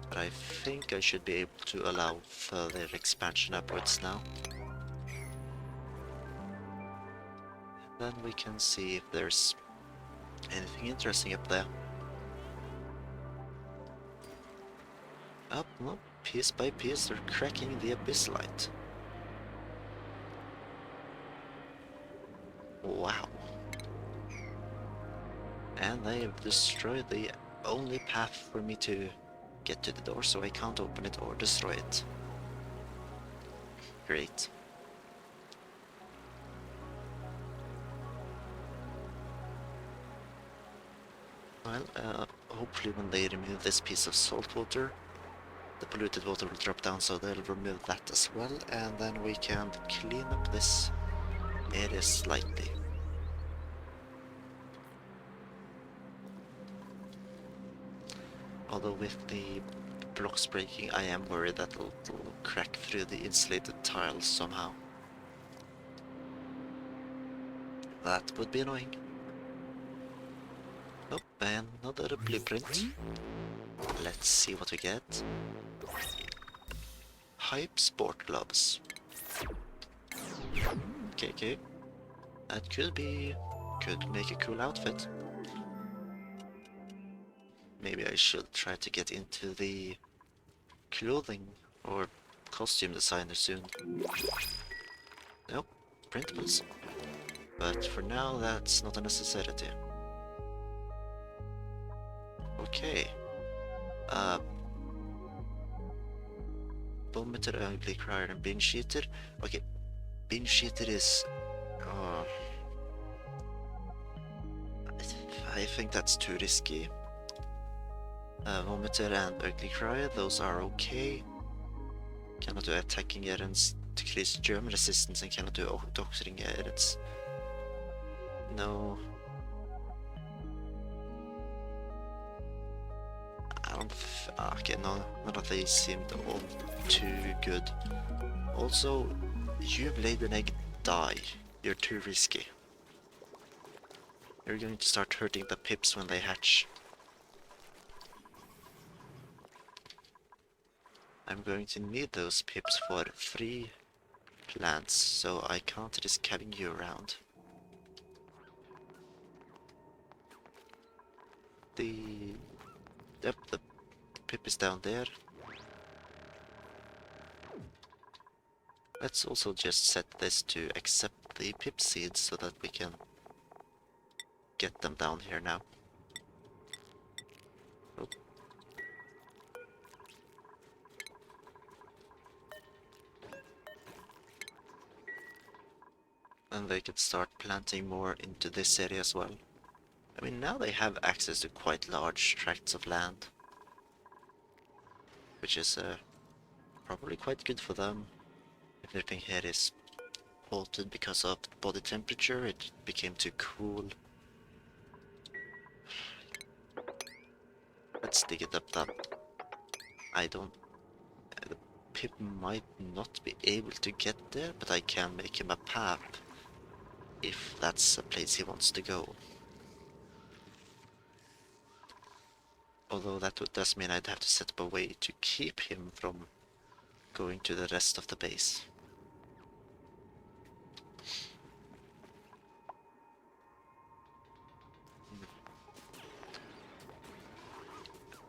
But I think I should be able to allow further expansion upwards now. Then we can see if there's anything interesting up there. Up, no, piece by piece they're cracking the abyss light. Wow. And they have destroyed the only path for me to get to the door, so I can't open it or destroy it. Great. Well, hopefully when they remove this piece of salt water, the polluted water will drop down, so they'll remove that as well, and then we can clean up this area slightly. Although with the blocks breaking, I am worried that it'll crack through the insulated tiles somehow. That would be annoying. Oh, and another blueprint. Let's see what we get. Hype sport gloves. Okay. That could make a cool outfit. Maybe I should try to get into the clothing or costume designer soon. Nope, printables. But for now, that's not a necessity. Okay. Vomiter, ugly crier, and binge eater. Okay, binge eater is... I think that's too risky. Vomiter and ugly crier, those are okay. Cannot do attacking errands, decrease germ resistance, and cannot do doctoring errands. No. Okay, none of these seemed all too good. Also, you've laid an egg, die. You're too risky. You're going to start hurting the pips when they hatch. I'm going to need those pips for 3 plants, so I can't risk having you around. Yep, the pip is down there. Let's also just set this to accept the pip seeds so that we can get them down here now. Oh. And they could start planting more into this area as well. I mean, now they have access to quite large tracts of land, which is probably quite good for them. If everything here is halted because of body temperature, it became too cool. Let's dig it up then. The pip might not be able to get there, but I can make him a path if that's a place he wants to go. Although that does mean I'd have to set up a way to keep him from going to the rest of the base.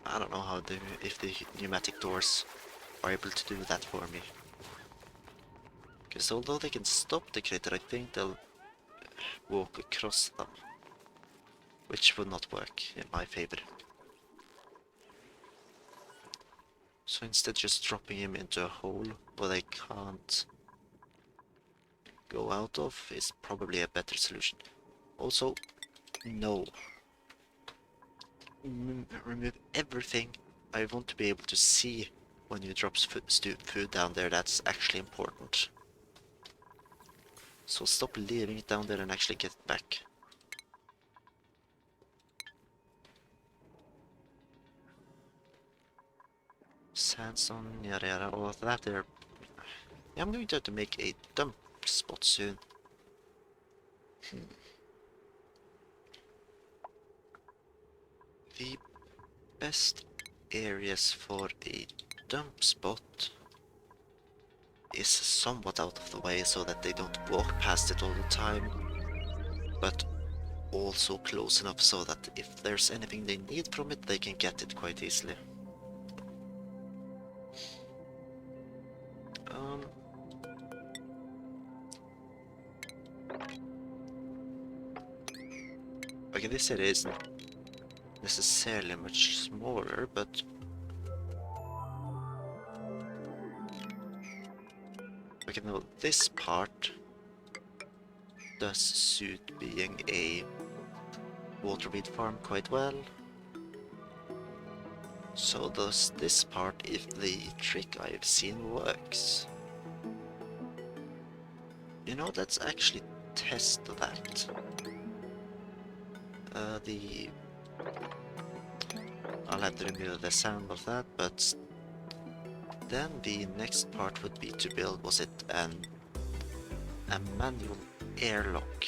I don't know if the pneumatic doors are able to do that for me. Because although they can stop the critter, I think they'll walk across them, which would not work in my favor. So instead just dropping him into a hole where they can't go out of is probably a better solution. Also, no. Remove everything. I want to be able to see when you drop food down there. That's actually important. So stop leaving it down there and actually get it back. Sandstone, yada, all of that there. Yeah, I'm going to have to make a dump spot soon. The best areas for a dump spot is somewhat out of the way so that they don't walk past it all the time, but also close enough so that if there's anything they need from it, they can get it quite easily. Okay, this area isn't necessarily much smaller, but okay, now this part does suit being a water weed farm quite well. So does this part if the trick I've seen works. You know, let's actually test that. I'll have to remove the sound of that, but then the next part would be to build, was it a manual airlock?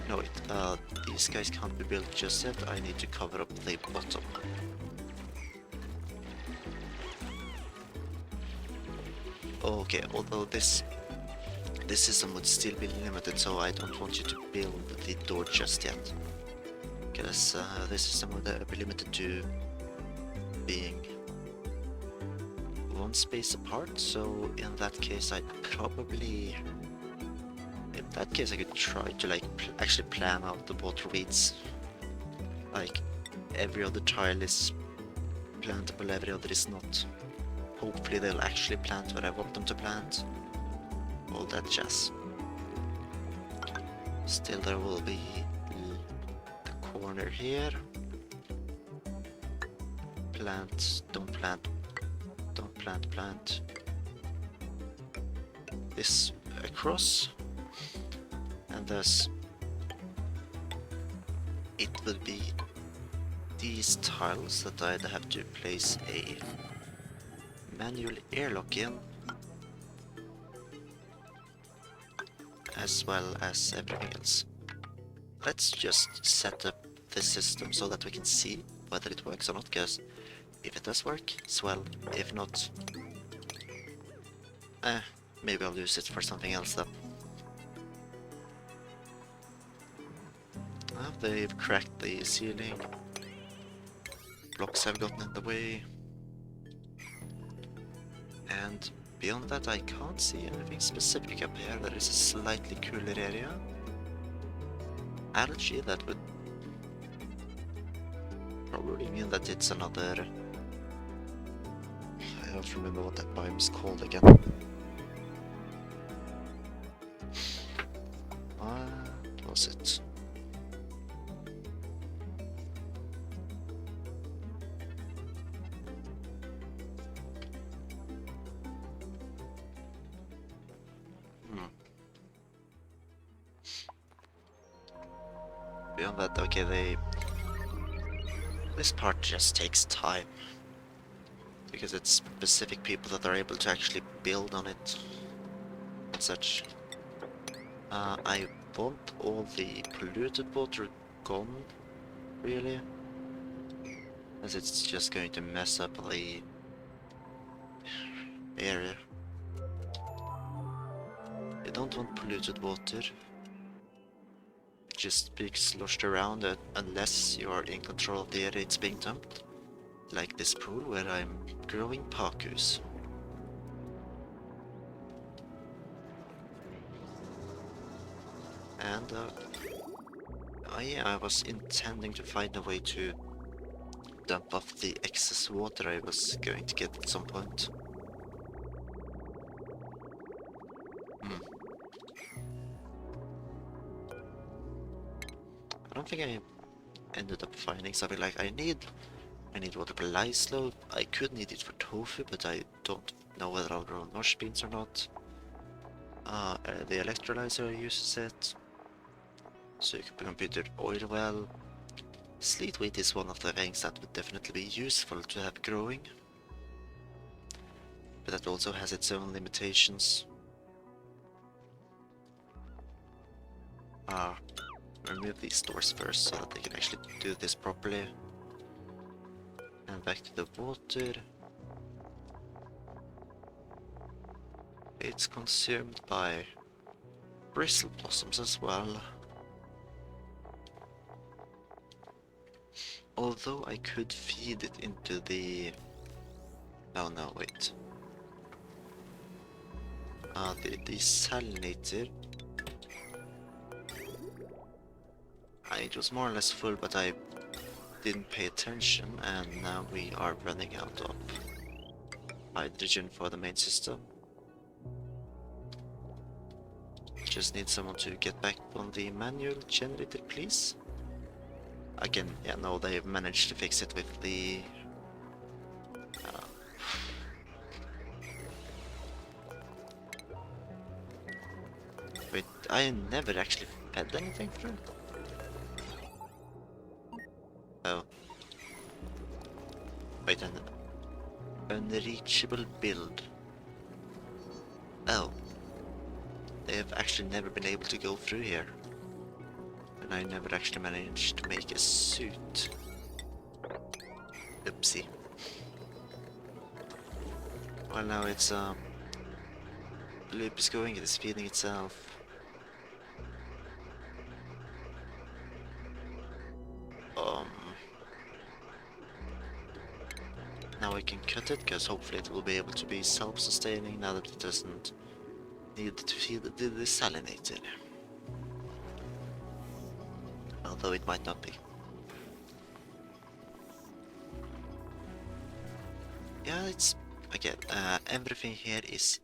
No, these guys can't be built just yet. I need to cover up the bottom. Okay, although this system would still be limited, so I don't want you to build the door just yet. Because this system would be limited to being one space apart, so in that case I could try to like actually plan out the water weeds. Like every other tile is plantable, every other is not. Hopefully they'll actually plant what I want them to plant. All that jazz. Still there will be the corner here. Plant, don't plant, don't plant, plant. This across. And thus it would be these tiles that I'd have to place a manual airlock in, as well as everything else. Let's just set up the system so that we can see whether it works or not, because if it does work, swell. If not, maybe I'll use it for something else then. They've cracked the ceiling. Blocks have gotten in the way. And beyond that I can't see anything specific up here. There is a slightly cooler area. Algae, that would probably mean that it's another... I don't remember what that biome is called again. What was it? Beyond that, okay, this part just takes time. Because it's specific people that are able to actually build on it and such. I want all the polluted water gone, really. As it's just going to mess up the area. You don't want polluted water. Just being sloshed around unless you are in control of the area it's being dumped. Like this pool where I'm growing pacus. And yeah, I was intending to find a way to dump off the excess water I was going to get at some point. I don't think I ended up finding something like I need water for Lyslo. I could need it for tofu, but I don't know whether I'll grow nosh beans or not. The electrolyzer uses it. So computed oil well. Sleet wheat is one of the things that would definitely be useful to have growing. But that also has its own limitations. remove these doors first so that they can actually do this properly. And back to the water. It's consumed by bristle blossoms as well. Although I could feed it into the... Oh no, wait. The desalinator. It was more or less full, but I didn't pay attention, and now we are running out of hydrogen for the main system. Just need someone to get back on the manual generator, please. Again, yeah, no, they've managed to fix it with the... Wait, I never actually fed anything through? Oh. Wait, an unreachable build. Oh. They have actually never been able to go through here. And I never actually managed to make a suit. Oopsie. Well, now it's, the loop is going, it is feeding itself. Now I can cut it, because hopefully it will be able to be self-sustaining now that it doesn't need to feed the desalinator. Although it might not be. Yeah, it's... Again, everything here is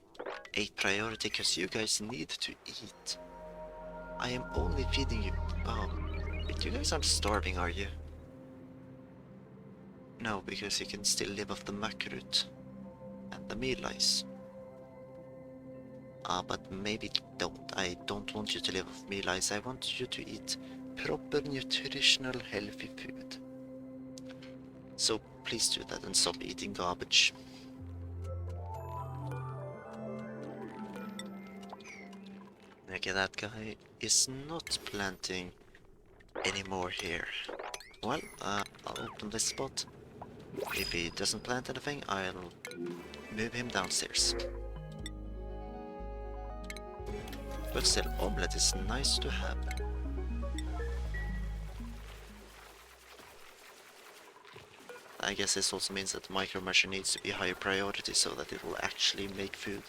a priority, because you guys need to eat. I am only feeding you... Oh, but you guys aren't starving, are you? No, because you can still live off the muck root and the meal lice. But maybe don't. I don't want you to live off meal lice. I want you to eat proper, nutritional, healthy food. So please do that and stop eating garbage. Okay, that guy is not planting anymore here. Well, I'll open this spot. If he doesn't plant anything, I'll move him downstairs. But still, omelette is nice to have. I guess this also means that the micro masher needs to be higher priority so that it will actually make food.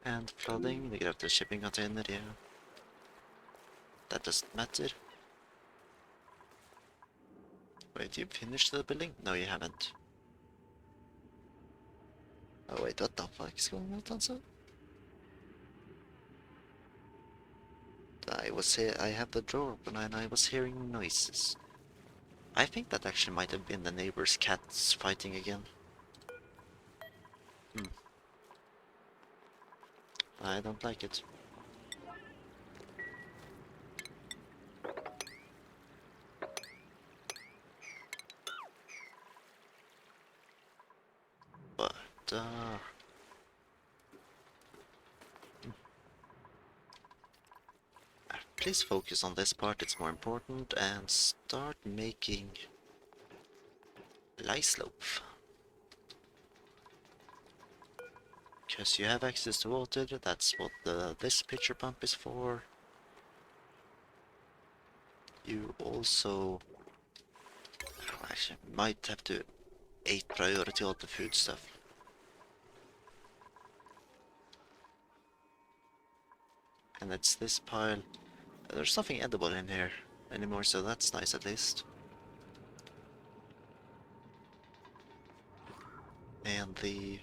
And flooding, they get out the shipping container, yeah. That doesn't matter. Wait, you finished the building? No, you haven't. Oh wait, what the fuck is going on outside? I had the door open and I was hearing noises. I think that actually might have been the neighbor's cats fighting again. I don't like it. But, please focus on this part, it's more important, and start making lice loaf. Because you have access to water, that's what this pitcher pump is for. You also actually might have to 8 priority all the food stuff. And it's this pile. There's nothing edible in here anymore, so that's nice at least. And the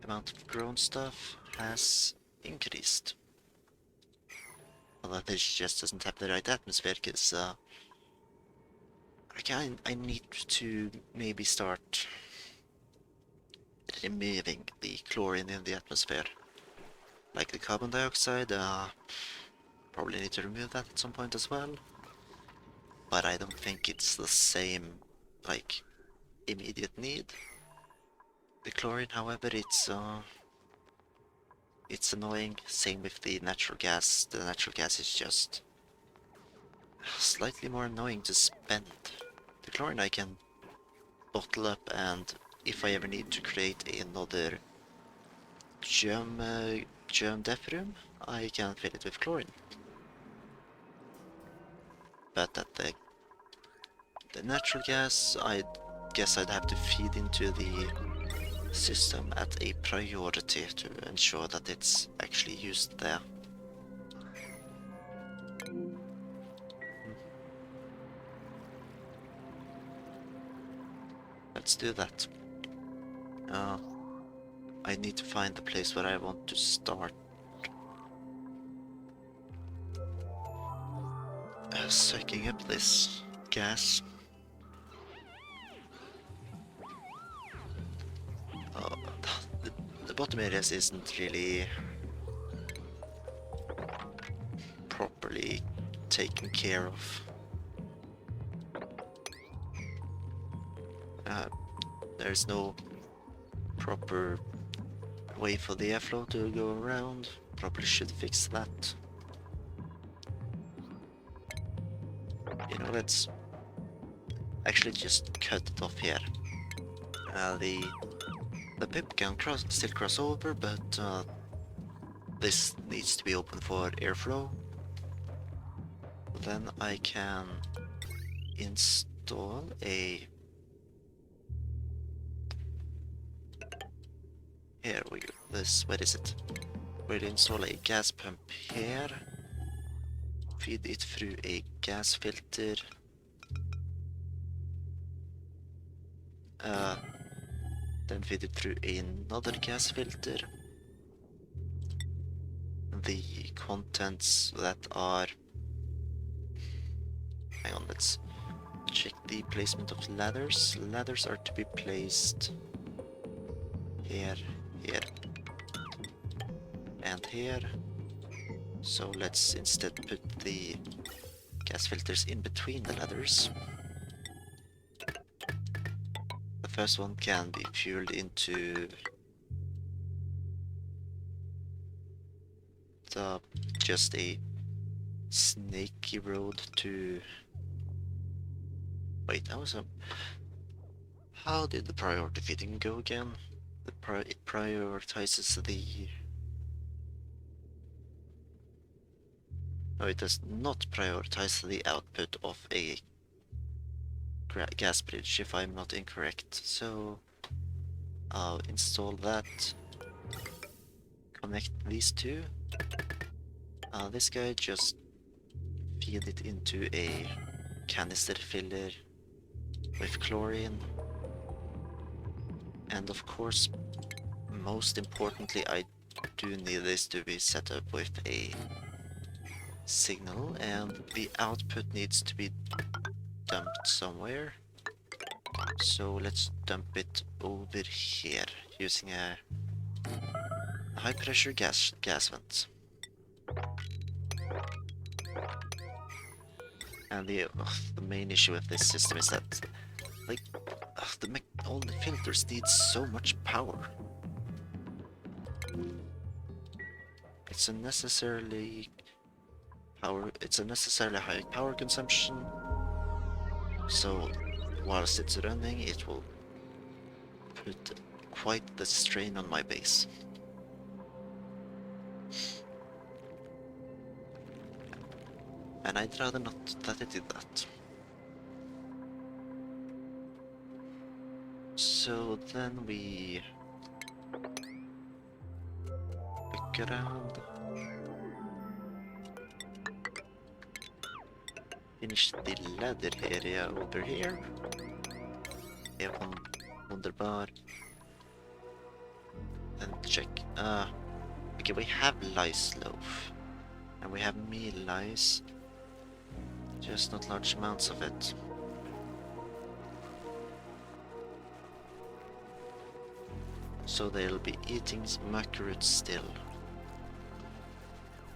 amount of grown stuff has increased. Although this just doesn't have the right atmosphere, because I need to maybe start removing the chlorine in the atmosphere. Like the carbon dioxide, probably need to remove that at some point as well. But I don't think it's the same, like, immediate need. The chlorine, however, it's it's annoying. Same with the natural gas. The natural gas is just slightly more annoying to spend. The chlorine I can bottle up, and if I ever need to create another germ death room, I can fill it with chlorine. But at the natural gas, I guess I'd have to feed into the system at a priority to ensure that it's actually used there. Let's do that. I need to find the place where I want to start. Sucking up this gas. Uh, the bottom areas isn't really properly taken care of. There's no proper way for the airflow to go around. Probably should fix that. You know, let's actually just cut it off here. The pip can still cross over, but this needs to be open for airflow. Then I can install a... Here we go. Where is it? We'll install a gas pump here. Feed it through a gas filter. Then feed it through another gas filter. The contents that are... Hang on, let's check the placement of ladders. Ladders are to be placed here, here, and here. So let's instead put the gas filters in between the ladders. The first one can be fueled into just a snaky road to... Wait, how did the priority feeding go again? It prioritizes the... No, it does not prioritize the output of a gas bridge, if I'm not incorrect. So I'll install that. Connect these two. This guy, just feed it into a canister filler with chlorine. And of course, most importantly, I do need this to be set up with a signal, and the output needs to be dumped somewhere. So let's dump it over here using a high pressure gas vent. And the main issue with this system is that, like, all the filters need so much power. It's a necessarily high power consumption. So whilst it's running, it will put quite the strain on my base. And I'd rather not that it did that. So then we look around. Finish the ladder area over here. Även wunderbar. Then check. Okay, we have lice loaf. And we have meal lice. Just not large amounts of it. So they'll be eating macaroons still.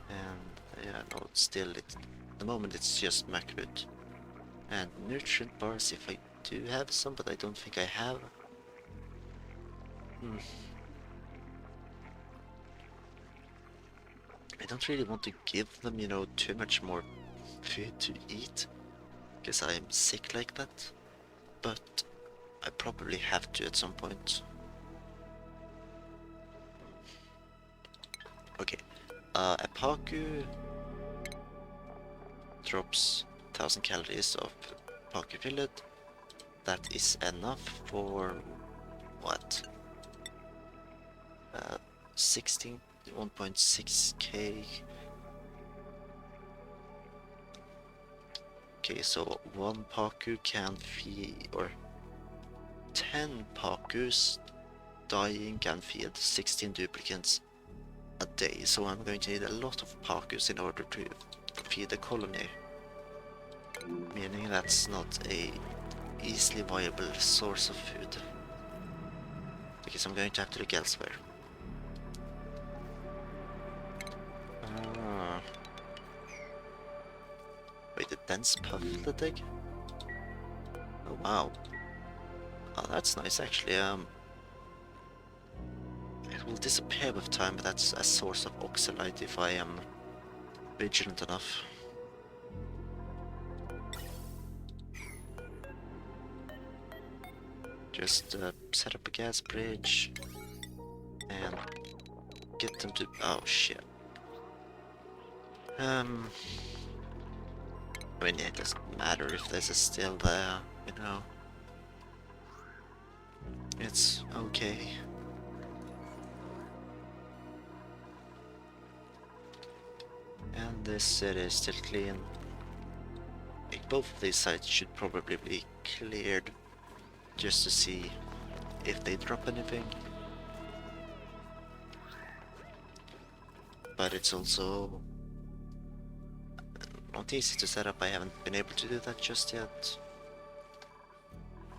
And yeah, no, still at the moment it's just macaroon. And nutrient bars, if I do have some, but I don't think I have. I don't really want to give them, you know, too much more food to eat, because I'm sick like that, but I probably have to at some point. Okay, a Paku drops 1000 calories of Paku fillet. That is enough for what? 1.6k. Okay, so one Paku can feed, or 10 Pakus dying can feed 16 duplicates a day, so I'm going to need a lot of Pakus in order to feed the colony. Meaning that's not a easily viable source of food. Because I'm going to have to look elsewhere. Wait, the dense pufflet egg? Oh wow. Oh, that's nice actually. It will disappear with time, but that's a source of oxalite if I am vigilant enough. Just set up a gas bridge and get them to... Oh shit. I mean, yeah, it doesn't matter if this is still there, you know. It's okay. And this city is still clean. Like, both of these sites should probably be cleared just to see if they drop anything. But it's also not easy to set up. I haven't been able to do that just yet.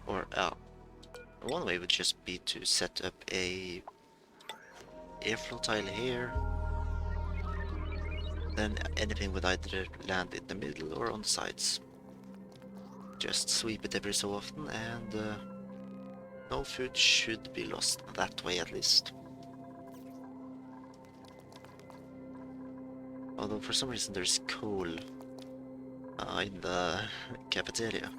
Or one way would just be to set up a airflow tile here. Then anything would either land in the middle or on the sides. Just sweep it every so often, and no food should be lost that way at least. Although for some reason there's coal in the cafeteria.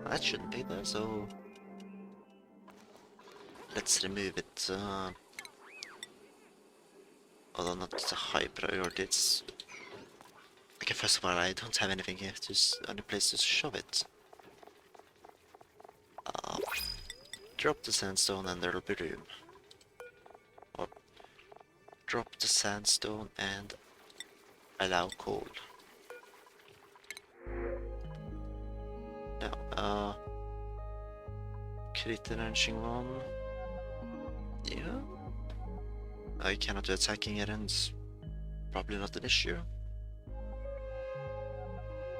That shouldn't be there, so let's remove it. Although not a high priority, it's... Okay, first of all, I don't have anything here, any place to shove it. Drop the sandstone and there'll be room. Or drop the sandstone and allow coal. Now, crit ranching one. Yeah. I cannot do attacking errands. Probably not an issue.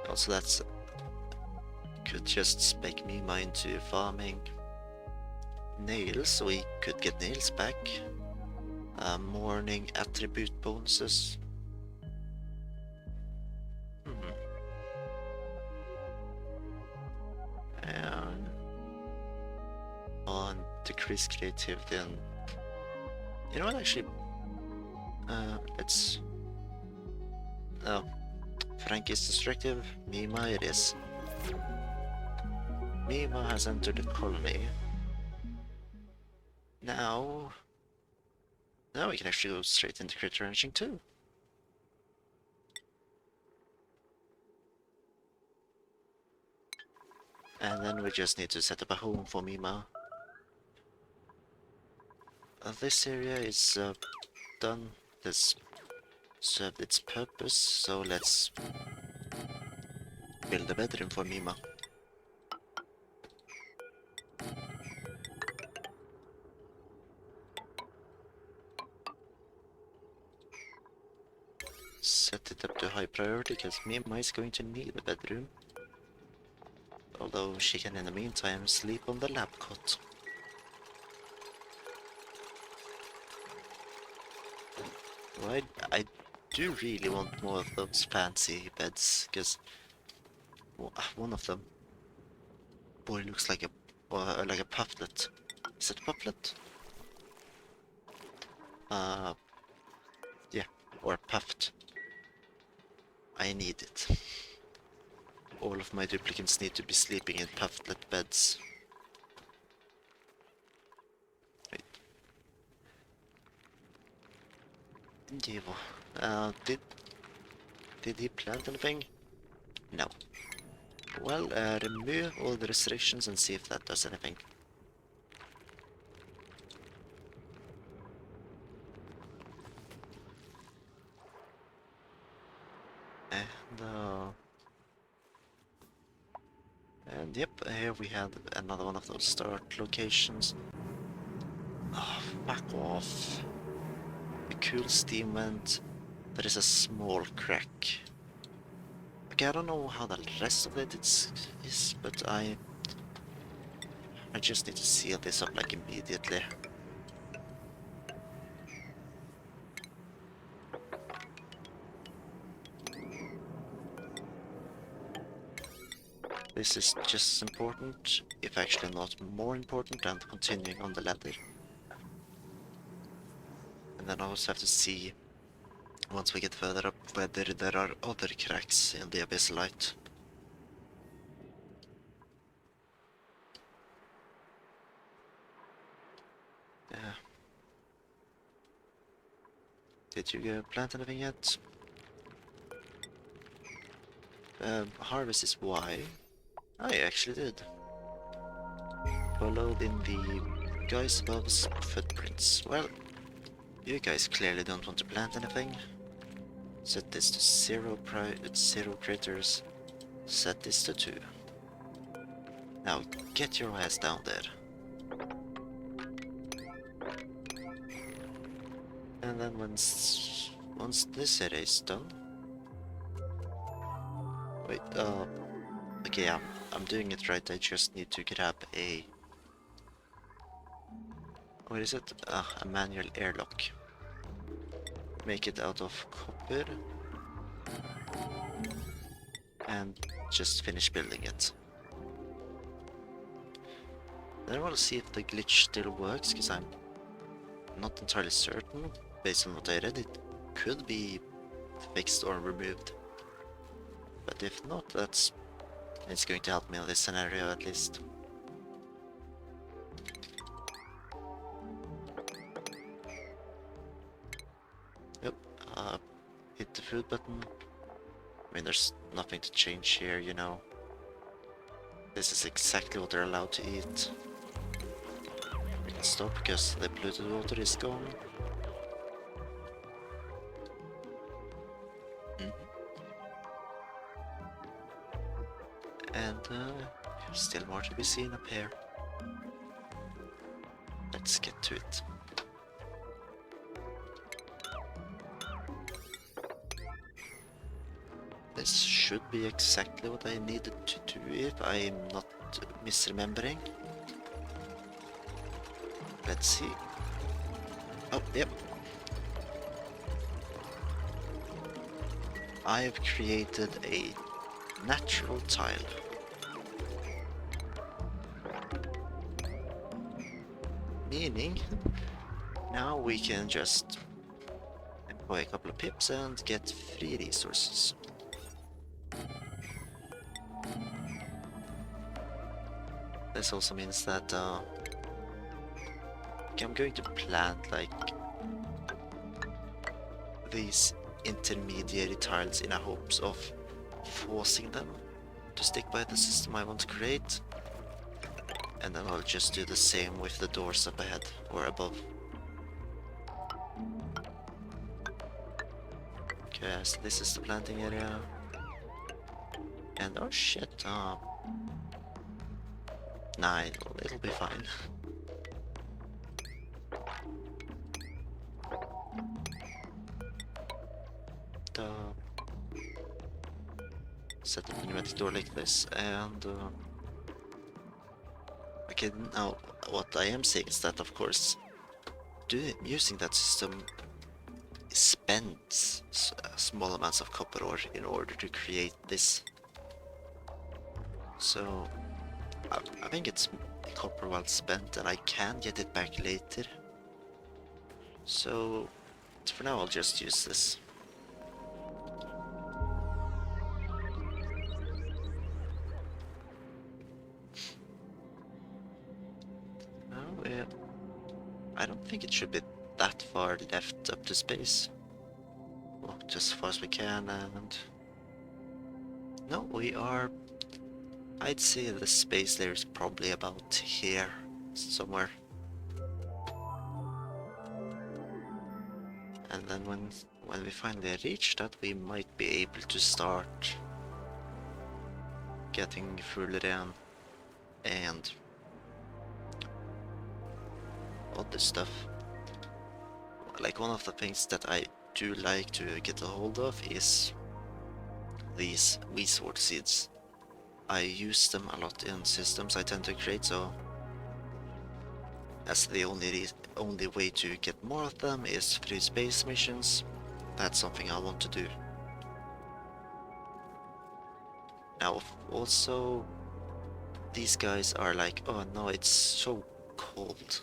Also, that's... Could just spec Mima into farming nails, so we could get nails back. Morning attribute bonuses. And on decrease creativity and... You know what, actually... let's... Oh. Frank is destructive. Mima it is. Mima has entered the colony. Now we can actually go straight into crit ranching too. And then we just need to set up a home for Mima. This area is done. This served its purpose, so let's build a bedroom for Mima. Set it up to high priority because Mima is going to need a bedroom. Although she can in the meantime sleep on the lab cot. Right, I do really want more of those fancy beds, because one of them, boy, looks like a pufflet. Is it a pufflet? Yeah, or puffed. I need it. All of my duplicates need to be sleeping in pufflet beds. Wait. Divo. Did he plant anything? No. Well, remove all the restrictions and see if that does anything. And yep, here we have another one of those start locations. Oh, fuck off. A cool steam vent. There is a small crack. Okay, I don't know how the rest of it is, but I just need to seal this up like immediately. This is just as important, if actually not more important, than continuing on the ladder. And then I also have to see, once we get further up, whether there are other cracks in the abyss light. Yeah. Did you plant anything yet? Harvest is Y. I actually did. Followed in the guys above's footprints. Well, you guys clearly don't want to plant anything. Set this to 0 critters. Set this to 2. Now get your ass down there. And then once this area is done. Wait, okay, yeah, I'm doing it right. I just need to grab a... What is it? A manual airlock. Make it out of copper. And just finish building it. Then we'll see if the glitch still works, because I'm not entirely certain. Based on what I read, it could be fixed or removed. But if not, it's going to help me in this scenario at least. Yep, hit the food button. I mean, there's nothing to change here, you know. This is exactly what they're allowed to eat. We can stop because the polluted water is gone. And still more to be seen up here. Let's get to it. This should be exactly what I needed to do if I'm not misremembering. Let's see. Oh, yep. I've created a natural tile. Meaning, now we can just employ a couple of pips and get free resources. This also means that I'm going to plant like these intermediary tiles in a hopes of forcing them to stick by the system I want to create. And then I'll just do the same with the doors up ahead or above. Okay, so this is the planting area. And oh shit, nah, it'll be fine. Set up a pneumatic door like this, and okay, now what I am saying is that, of course, using that system spends small amounts of copper ore in order to create this. So I think it's copper well spent, and I can get it back later. So for now I'll just use this. Oh, yeah. I don't think it should be that far left up to space. Well, just as far as we can, and... No, we are... I'd say the space layer is probably about here, somewhere. And then when we finally reach that, we might be able to start getting further in and other stuff. Like, one of the things that I do like to get a hold of is these Sword seeds. I use them a lot in systems I tend to create, so as the only way to get more of them is through space missions. That's something I want to do. Now, also, these guys are like, oh no, it's so cold.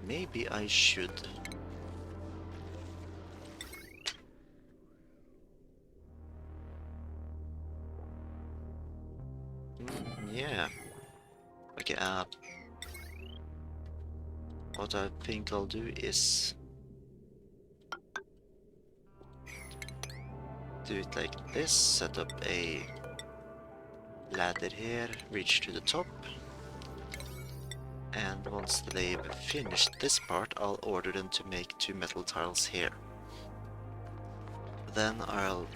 Maybe I should. Yeah. Okay, what I think I'll do is do it like this, set up a ladder here, reach to the top, and once they've finished this part, I'll order them to make 2 metal tiles here. Then I'll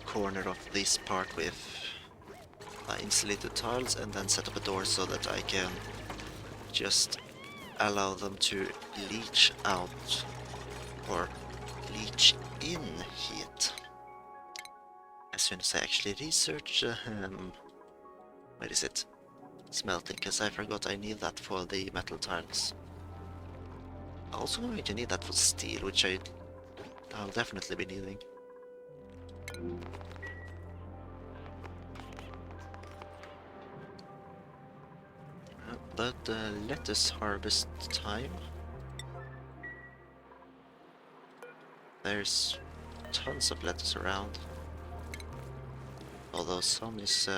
corner off this part with insulated tiles and then set up a door so that I can just allow them to leach out or leach in heat. As soon as I actually research, where is it? Smelting, because I forgot I need that for the metal tiles. I'm also going to need that for steel, which I'll definitely be needing. But lettuce harvest time. There's tons of lettuce around. Although some is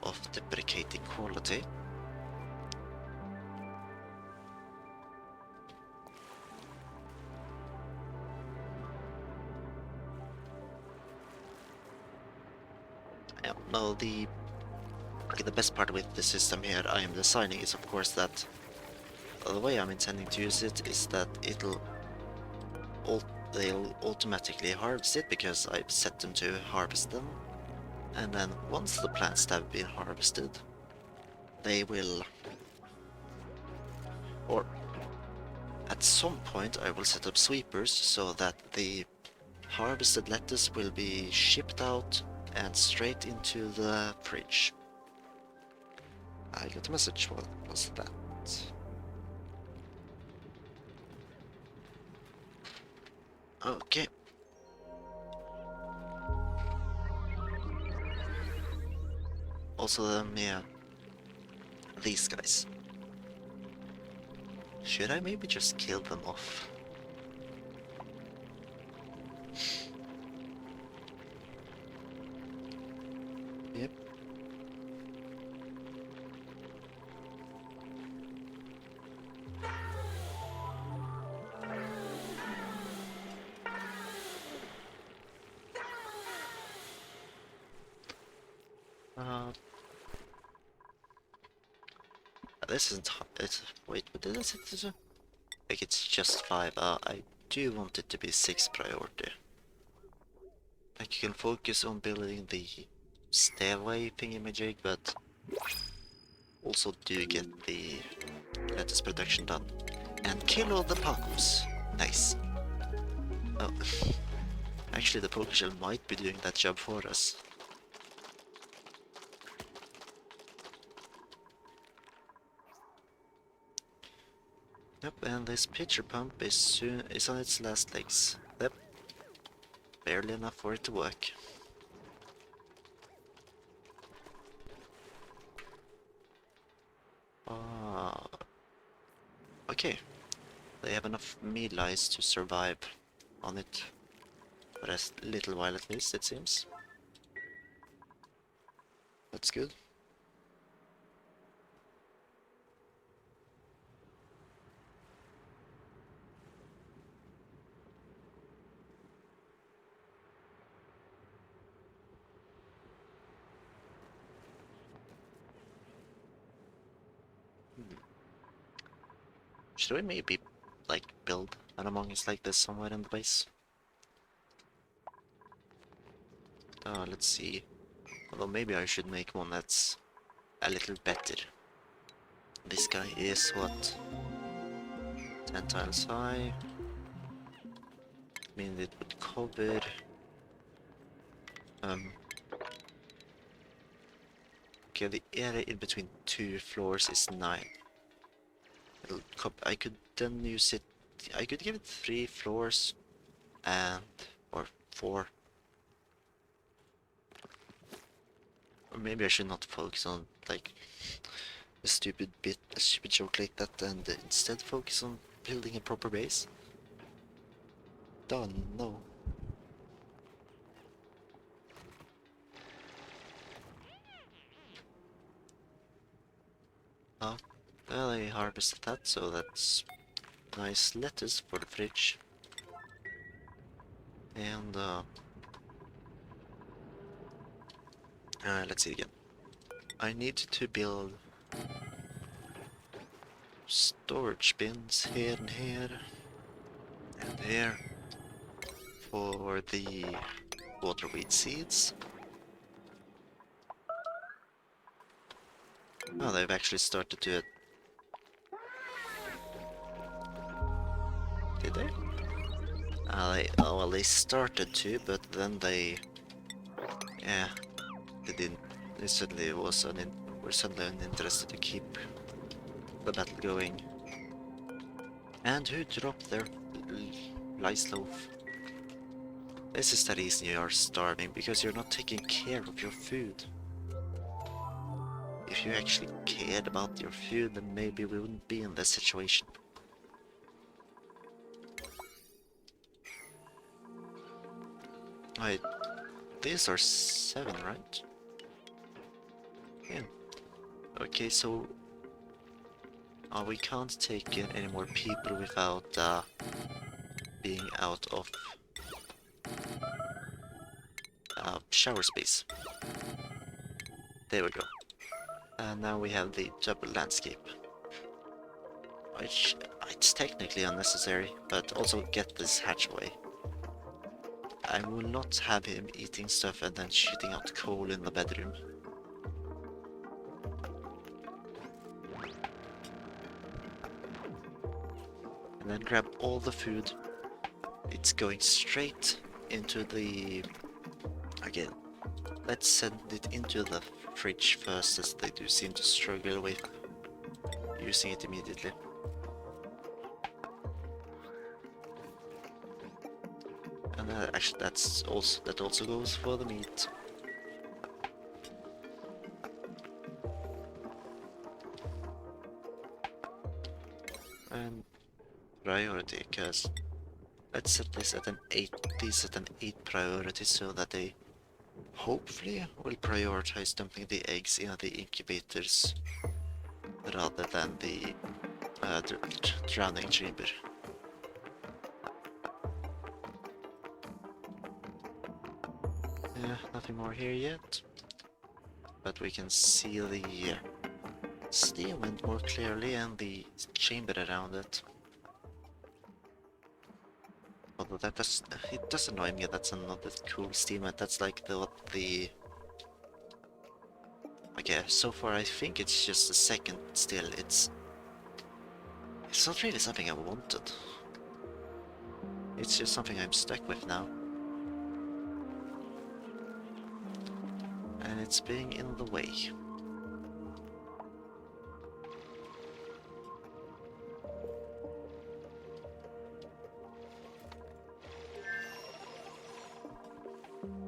of deprecating quality. Yeah, no, the best part with the system here I am designing is, of course, that the way I'm intending to use it is that they'll automatically harvest it because I've set them to harvest them, and then once the plants have been harvested, they will, or at some point I will set up sweepers so that the harvested lettuce will be shipped out and straight into the fridge. I got a message. What was that? Okay. Also, yeah, these guys. Should I maybe just kill them off? Yep. This isn't. Wait, what did I set this? Like, it's just 5. I do want it to be 6 priority. Like, you can focus on building the stairway thingamajig, but also do get the lettuce production done. And kill all the Pacos. Nice. Oh, actually the Pokeshell might be doing that job for us. Yep, and this pitcher pump is on its last legs. Yep. Barely enough for it to work. Okay. they have enough meat lice to survive on it for a little while at least, it seems. That's good. Should we maybe, like, build an Among Us like this somewhere in the base? Let's see. Although maybe I should make one that's a little better. This guy is, what, 10 tiles high? I mean, it would cover... Okay, the area in between 2 floors is 9. I could then use it... I could give it 3 floors and... or 4. Or maybe I should not focus on, like, a stupid joke like that, and instead focus on building a proper base. Don't know. Oh, well, I harvested that, so that's nice lettuce for the fridge. And let's see again. I need to build storage bins here and here and here for the waterweed seeds. Oh, they've actually started to... Did they? Well, they started to, but then they... Yeah, they didn't. They suddenly were suddenly uninterested to keep the battle going. And who dropped their lice loaf? This is the reason you are starving, because you're not taking care of your food. If you actually cared about your food, then maybe we wouldn't be in this situation. Wait, these are 7, right? Yeah. Okay, so... we can't take in any more people without being out of shower space. There we go. And now we have the double landscape. Which, it's technically unnecessary, but also get this hatch away. I will not have him eating stuff and then shooting out coal in the bedroom. And then grab all the food. It's going straight into the... Again, let's send it into the fridge first, as they do seem to struggle with using it immediately. And actually that also goes for the meat. And priority, because let's set this at an 8, these at an 8 priority, so that they hopefully will prioritize dumping the eggs in the incubators rather than the drowning chamber. Yeah, nothing more here yet, but we can see the steam wind more clearly and the chamber around it. Although that does, it does annoy me, that's another cool steam vent. That's like the okay, so far I think it's just a second still. It's not really something I wanted. It's just something I'm stuck with now. And it's being in the way.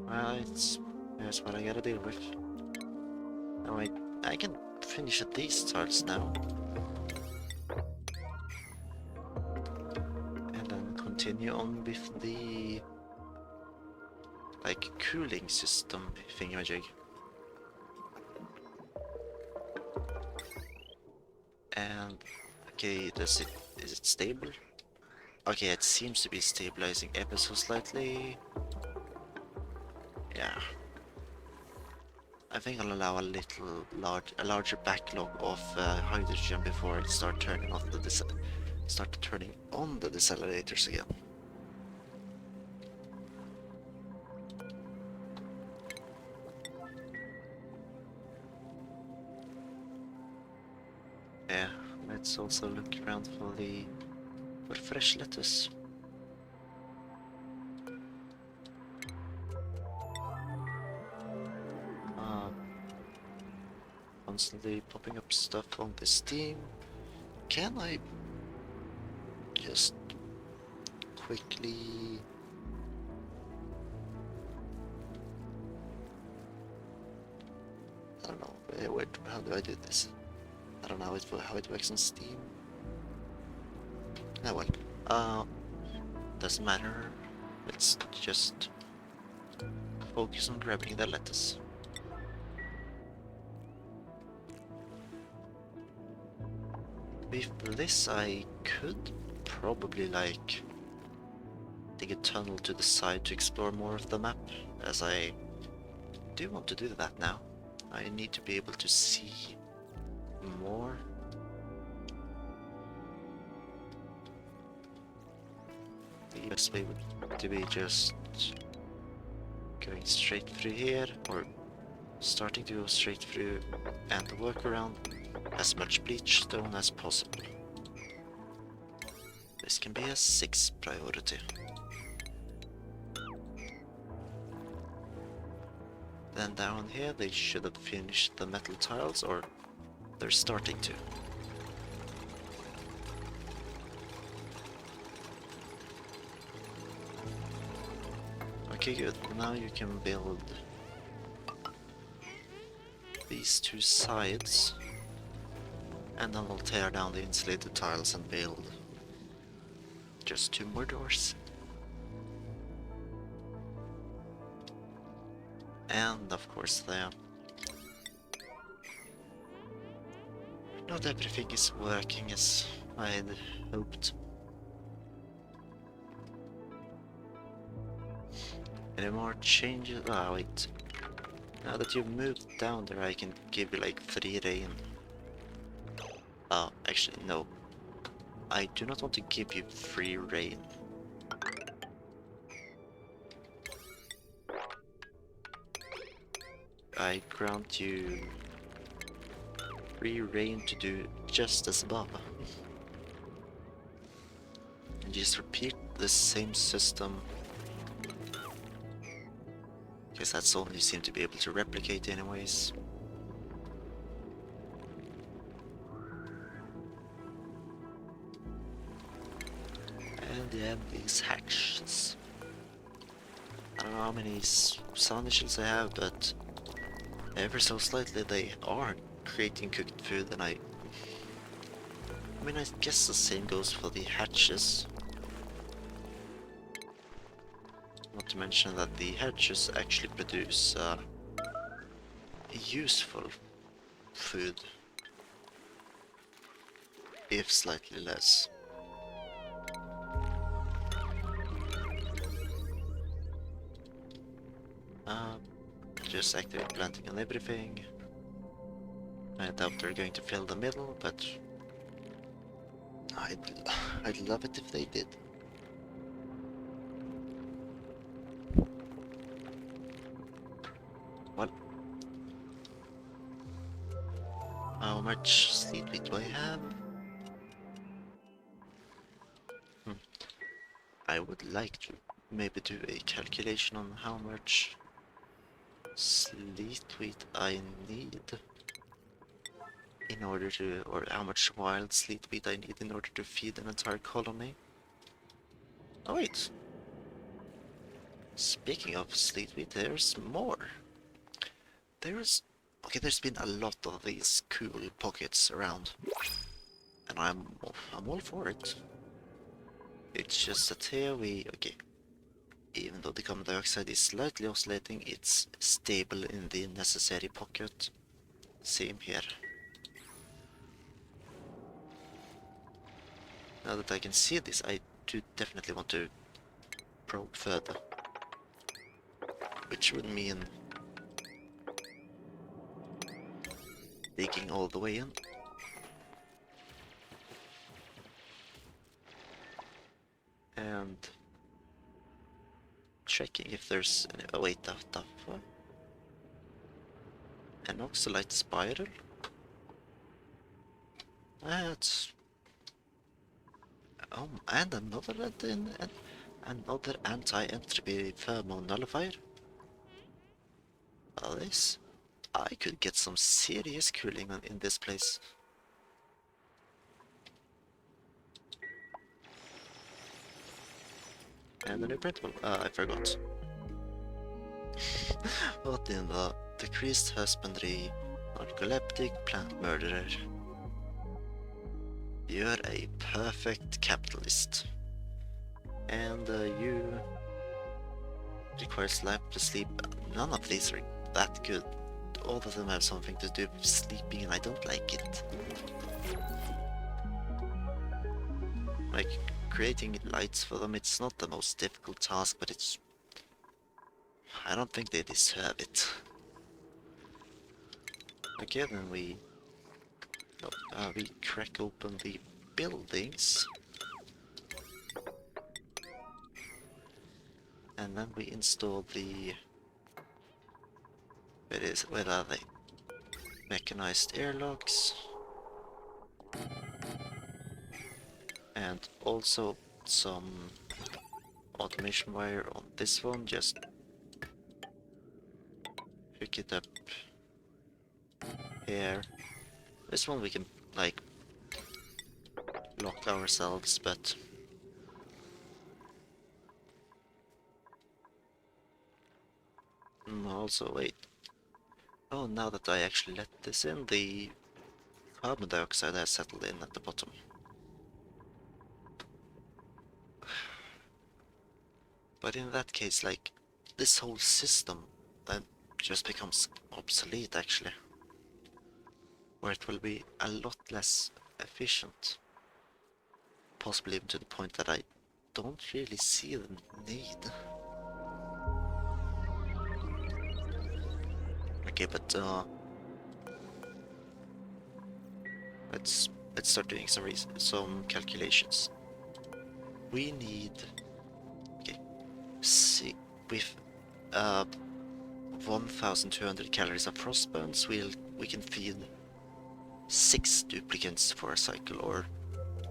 Well, that's what I gotta deal with. Now I can finish at these tiles now. continue on with the like cooling system thingamajig. And okay, is it stable? Okay, it seems to be stabilizing ever so slightly. Yeah. I think I'll allow a larger backlog of hydrogen before I start turning on the decelerators again. Yeah, let's also look around for fresh lettuce. Constantly popping up stuff on the Steam. Can I just quickly... I don't know, how do I do this? I don't know how it works on Steam. Oh well, doesn't matter. Let's just focus on grabbing the lettuce. With this I could probably like dig a tunnel to the side to explore more of the map, as I do want to do that now. I need to be able to see more. The best way would to be just going straight through here, or starting to go straight through and work around as much bleach stone as possible. This can be a 6th priority. Then down here they should have finished the metal tiles, or they're starting to. Okay, good. Now you can build these 2 sides, and then we'll tear down the insulated tiles and build just 2 more doors. And of course not everything is working as I'd hoped. Any more changes? Ah, wait. Now that you've moved down there, I can give you like 3 rain. Oh, actually, no. I do not want to give you 3 rain. I grant you 3 rain to do just as above. And just repeat the same system, because that's all you seem to be able to replicate anyways. And you have these hatches. I don't know how many sound initials I have, but ever so slightly they are creating cooked food, and I mean, I guess the same goes for the hatches. Not to mention that the hatches actually produce useful food, if slightly less. Just activate planting and everything. I doubt they're going to fill the middle, but I'd love it if they did. Well, how much sleet wheat do I have? I would like to maybe do a calculation on how much sleet wheat I need in order to, or how much wild sleet wheat I need in order to feed an entire colony. Oh wait, speaking of sleet wheat, there's more. Okay, there's been a lot of these cool pockets around, and I'm all for it. It's just that here okay, even though the carbon dioxide is slightly oscillating, it's stable in the necessary pocket. Same here. Now that I can see this, I do definitely want to probe further. Which would mean digging all the way in. And checking if there's any... Oh wait, that an oxalite spiral? That's... Oh, and another anti-entropy pheromone nullifier. Well, this... I could get some serious cooling in this place. And a new printable. I forgot. What in the decreased husbandry, narcoleptic plant murderer? You're a perfect capitalist. And you require sleep. None of these are that good. All of them have something to do with sleeping, and I don't like it. Like, creating lights for them, it's not the most difficult task, but it's... I don't think they deserve it. Okay, then we crack open the buildings. And then we install the... Where are they? Mechanized airlocks. And also some automation wire on this one, just hook it up here. This one we can, like, lock ourselves, but... Also, wait. Oh, now that I actually let this in, the carbon dioxide has settled in at the bottom. But in that case, like, this whole system then just becomes obsolete, actually. Where it will be a lot less efficient. Possibly even to the point that I don't really see the need. Okay, but let's start doing some calculations. We need... Okay, see, with 1,200 calories of frostbones, we can feed 6 duplicants for a cycle, or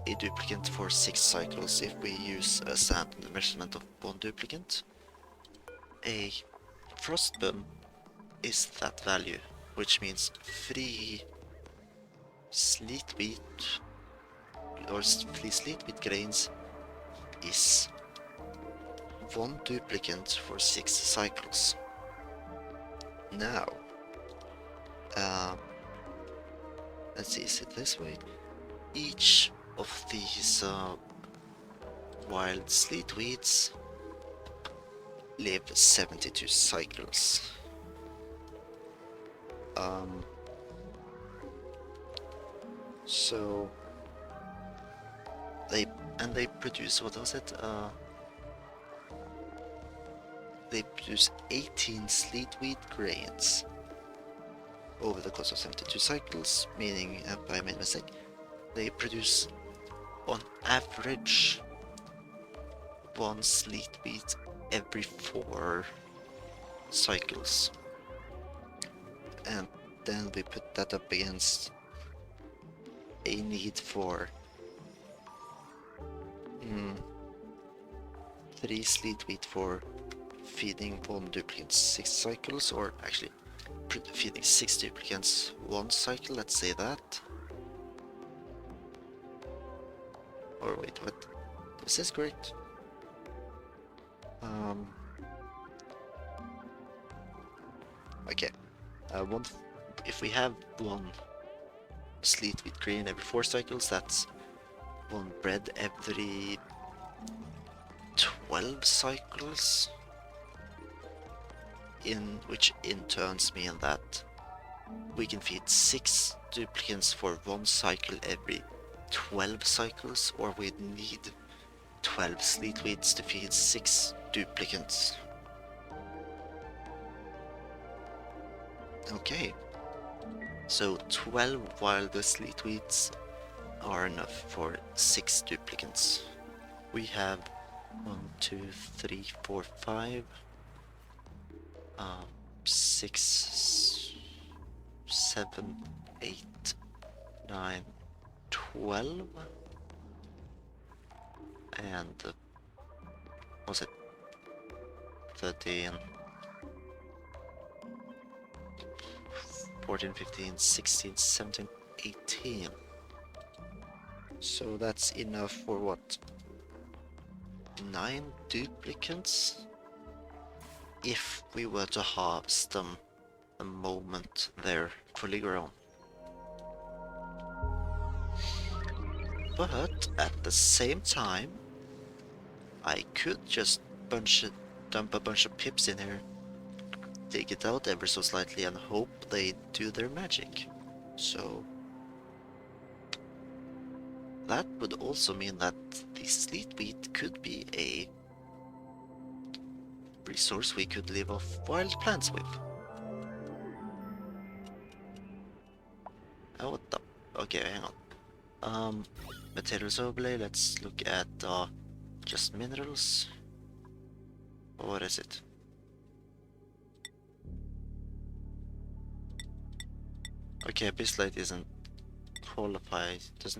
a duplicant for 6 cycles if we use a standard measurement of 1 duplicant. A frostbone is that value, which means 3 sleet wheat or 3 sleet wheat grains is 1 duplicant for 6 cycles. Now, let's see, is it this way? Each of these wild sleet wheats live 72 cycles. So they produce, what was it? They produce 18 sleet wheat grains over the course of 72 cycles, meaning, if I made a mistake, they produce on average 1 sleet wheat every 4 cycles. And then we put that up against a need for 3 sleet wheat for feeding 1 duplicant 6 cycles, or actually feeding 6 duplicants 1 cycle, let's say that. Or wait, what? Is this correct? Okay. If we have 1 sleet wheat grain every 4 cycles, that's 1 bread every 12 cycles, which in turns mean that we can feed 6 duplicates for 1 cycle every 12 cycles, or we need 12 sleet weeds to feed 6 duplicates. Okay, so 12 while the sleet weeds are enough for 6 duplicates. We have 1, 2, 3, 4, 5, 6, 7, 8, 9, 12, and was it 13, 14, 15, 16, 17, 18. So that's enough for what? 9 duplicates? If we were to harvest them the moment they're fully grown. But at the same time, I could just dump a bunch of pips in here, take it out ever so slightly, and hope they do their magic. So that would also mean that the sleet wheat could be a resource we could live off wild plants with. Oh, what the? Okay, hang on. Materials overlay, let's look at just minerals. What is it? Okay, Abysslight doesn't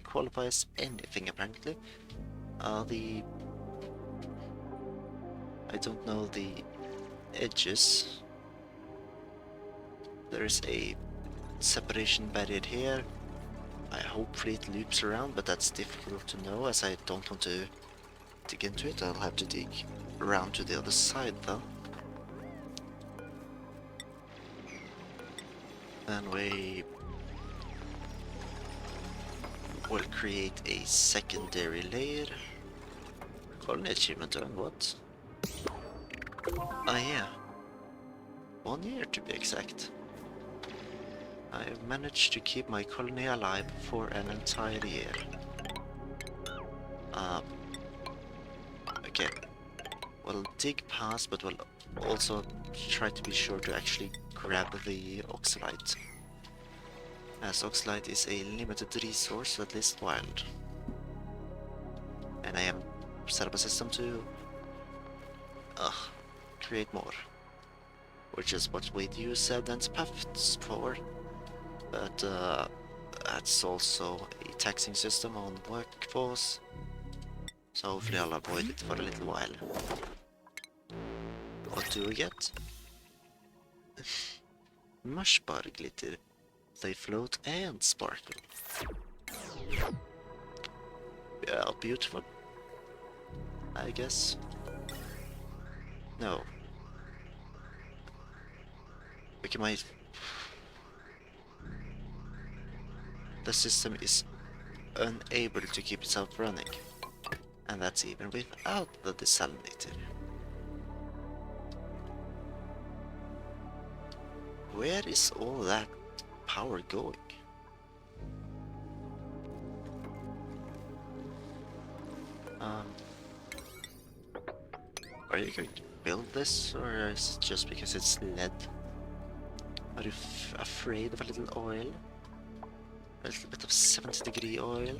qualify as anything apparently. I don't know the edges. There is a separation barrier here. Hopefully it loops around, but that's difficult to know as I don't want to dig into it. I'll have to dig around to the other side though. Then we will create a secondary layer. Colony achievement on what? Ah yeah. 1 year to be exact. I have managed to keep my colony alive for an entire year. Okay. We'll dig past, but we'll also try to be sure to actually grab the oxalite, as oxalite is a limited resource, at least wild. And I am set up a system to create more, which is what we'd use dense paths for, but that's also a taxing system on workforce, so hopefully I'll avoid it for a little while. What do we get? Mush bar glitter. They float and sparkle. Yeah, beautiful, I guess. No. Okay, the system is unable to keep itself running, and that's even without the desalinator. Where is all that power going? Are you going to build this, or is it just because it's lead? Are you afraid of a little oil? A little bit of 70-degree oil?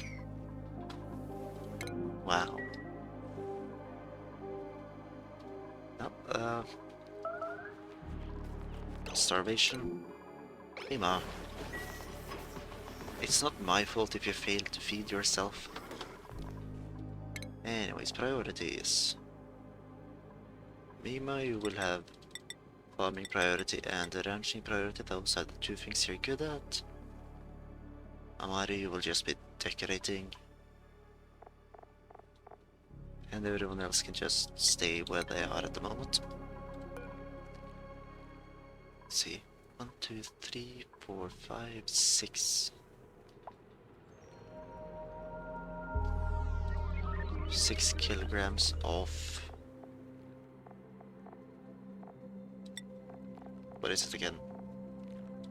Wow. No, starvation? Hey ma. It's not my fault if you fail to feed yourself. Anyways, priorities. Mima, you will have farming priority and ranching priority. Those are the 2 things you're good at. Amari, you will just be decorating. And everyone else can just stay where they are at the moment. Let's see. 1, 2, 3, 4, 5, 6. 6 kilograms of... what is it again?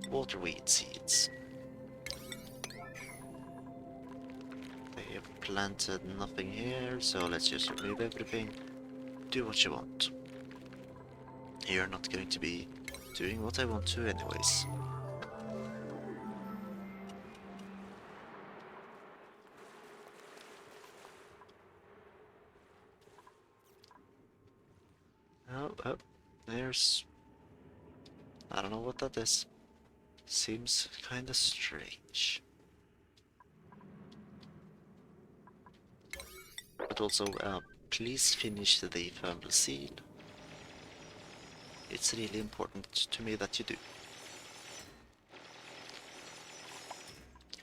Waterweed seeds. They have planted nothing here, so let's just remove everything. Do what you want. You're not going to be doing what I want to anyways. Oh, there's... I don't know what that is. Seems kinda strange. But also, please finish the thermal seal. It's really important to me that you do.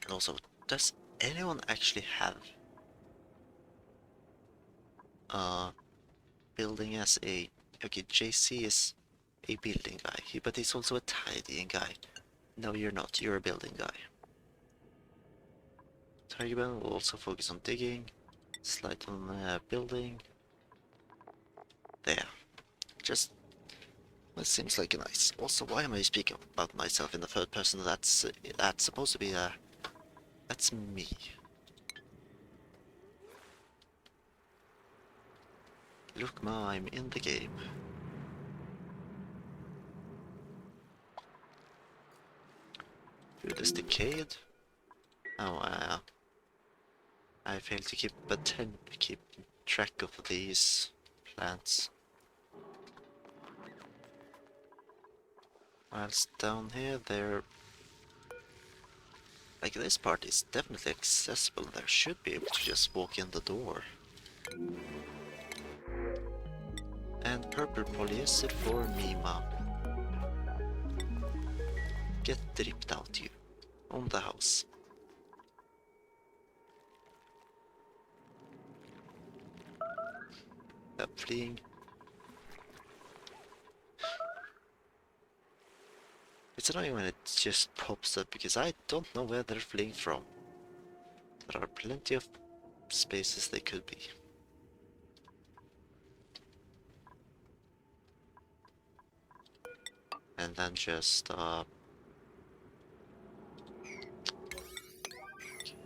And also, does anyone actually have building as a... Okay, JC is a building guy, but he's also a tidying guy. No, you're not. You're a building guy. Tigerman will also focus on digging. Slide on building. There. Just... that seems like a nice... Also, why am I speaking about myself in the third person? That's supposed to be that's me. Look, Ma, I'm in the game. Food is decayed. Oh, I failed to keep track of these plants. Whilst down here, they're... like, this part is definitely accessible. There should be able to just walk in the door. And purple polyester for Mima. Get dripped out, you. On the house. Fleeing. It's annoying when it just pops up because I don't know where they're fleeing from. There are plenty of spaces they could be. And then just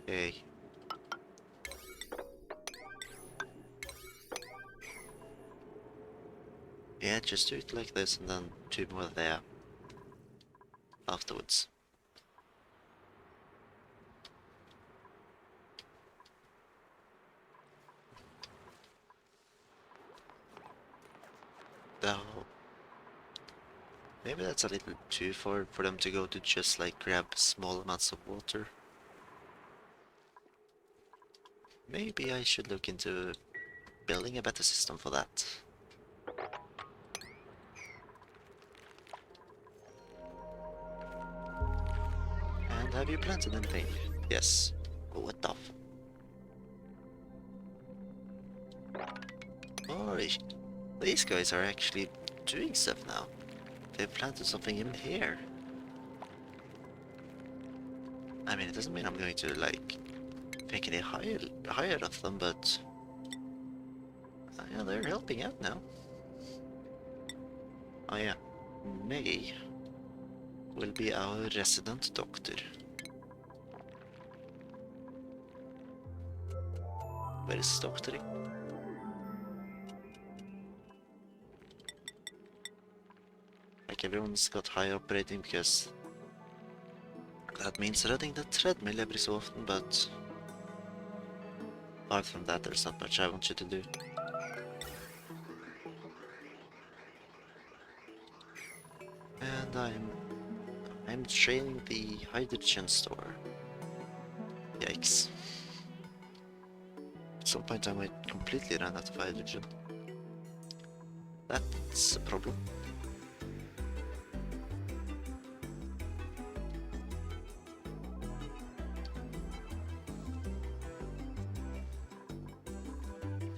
okay. Yeah, just do it like this and then 2 more there afterwards. Now, maybe that's a little too far for them to go to just like grab small amounts of water. Maybe I should look into building a better system for that. And have you planted anything? Yes. Oh, what the f... oh, these guys are actually doing stuff now. They've planted something even here. I mean, it doesn't mean I'm going to, like, think any higher of them, but... yeah, they're helping out now. Oh yeah, May will be our resident doctor. Where is doctoring? Like, everyone's got high operating because that means running the treadmill every so often, but apart from that, there's not much I want you to do. And I'm training the hydrogen store. Yikes. At some point I might completely run out of hydrogen. That's a problem.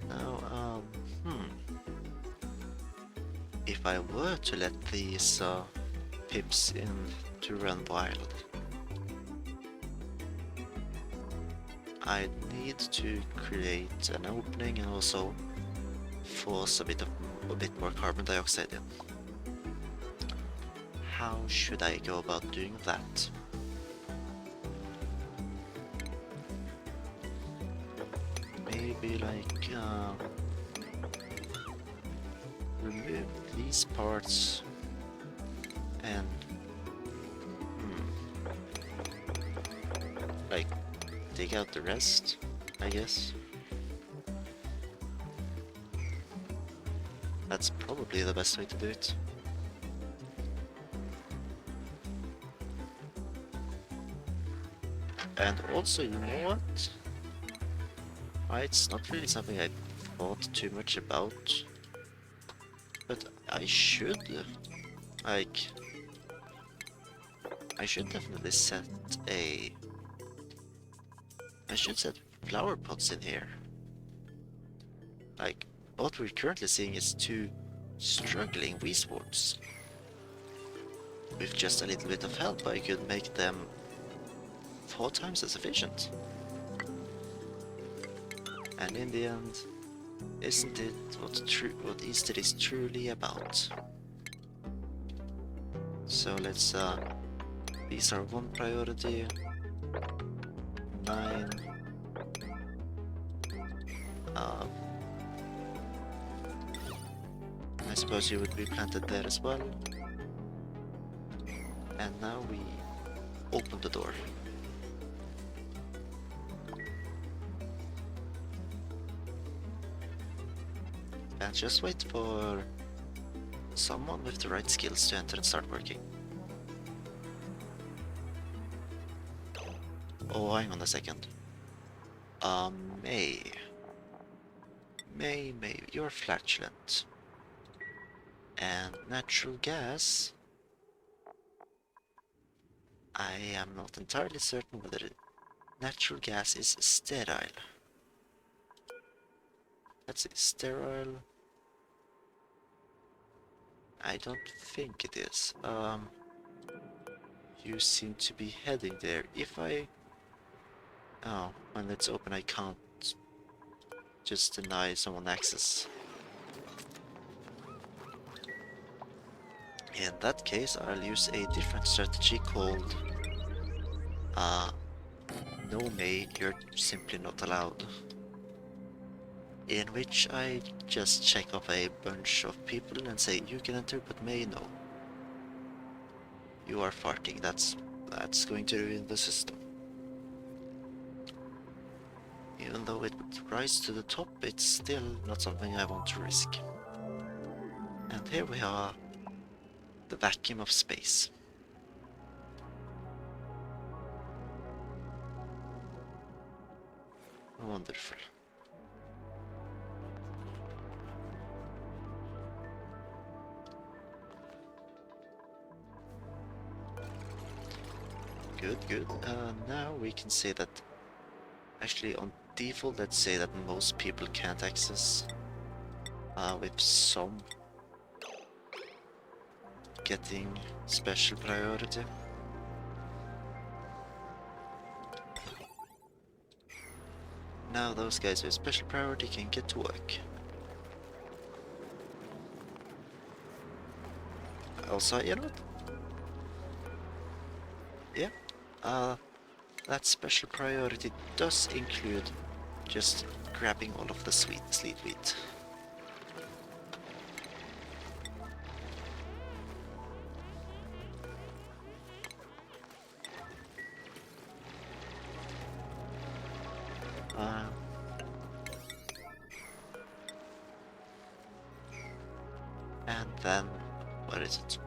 Now, if I were to let these pips in to run wild, I need to create an opening and also force a bit more carbon dioxide in. How should I go about doing that? Maybe like remove these parts and like take out the rest, I guess. That's probably the best way to do it. And also, you know what? It's not really something I thought too much about, but I should, like, I should definitely set I should set flower pots in here. Like, what we're currently seeing is two struggling Weesports. With just a little bit of help, I could make them 4 times as efficient. And in the end, isn't it what Easter is truly about? So let's these are 1 priority. 9. I suppose you would be planted there as well. And now we open the door. And just wait for someone with the right skills to enter and start working. Oh, hang on a second. May, you're flatulent. And natural gas... I am not entirely certain whether natural gas is sterile. Let's see, sterile... I don't think it is. You seem to be heading there. If I... Oh, when it's open I can't just deny someone access. In that case, I'll use a different strategy called... no May, you're simply not allowed. In which I just check off a bunch of people and say, you can enter, but May, no. You are farting, that's going to ruin the system. Even though it would rise to the top, it's still not something I want to risk. And here we are, the vacuum of space. Wonderful. Good. Now we can say that actually on default, let's say that most people can't access with some getting special priority. Now those guys with special priority can get to work. Also, you know what? Yeah, that special priority does include just grabbing all of the sleet wheat. And then, what is it?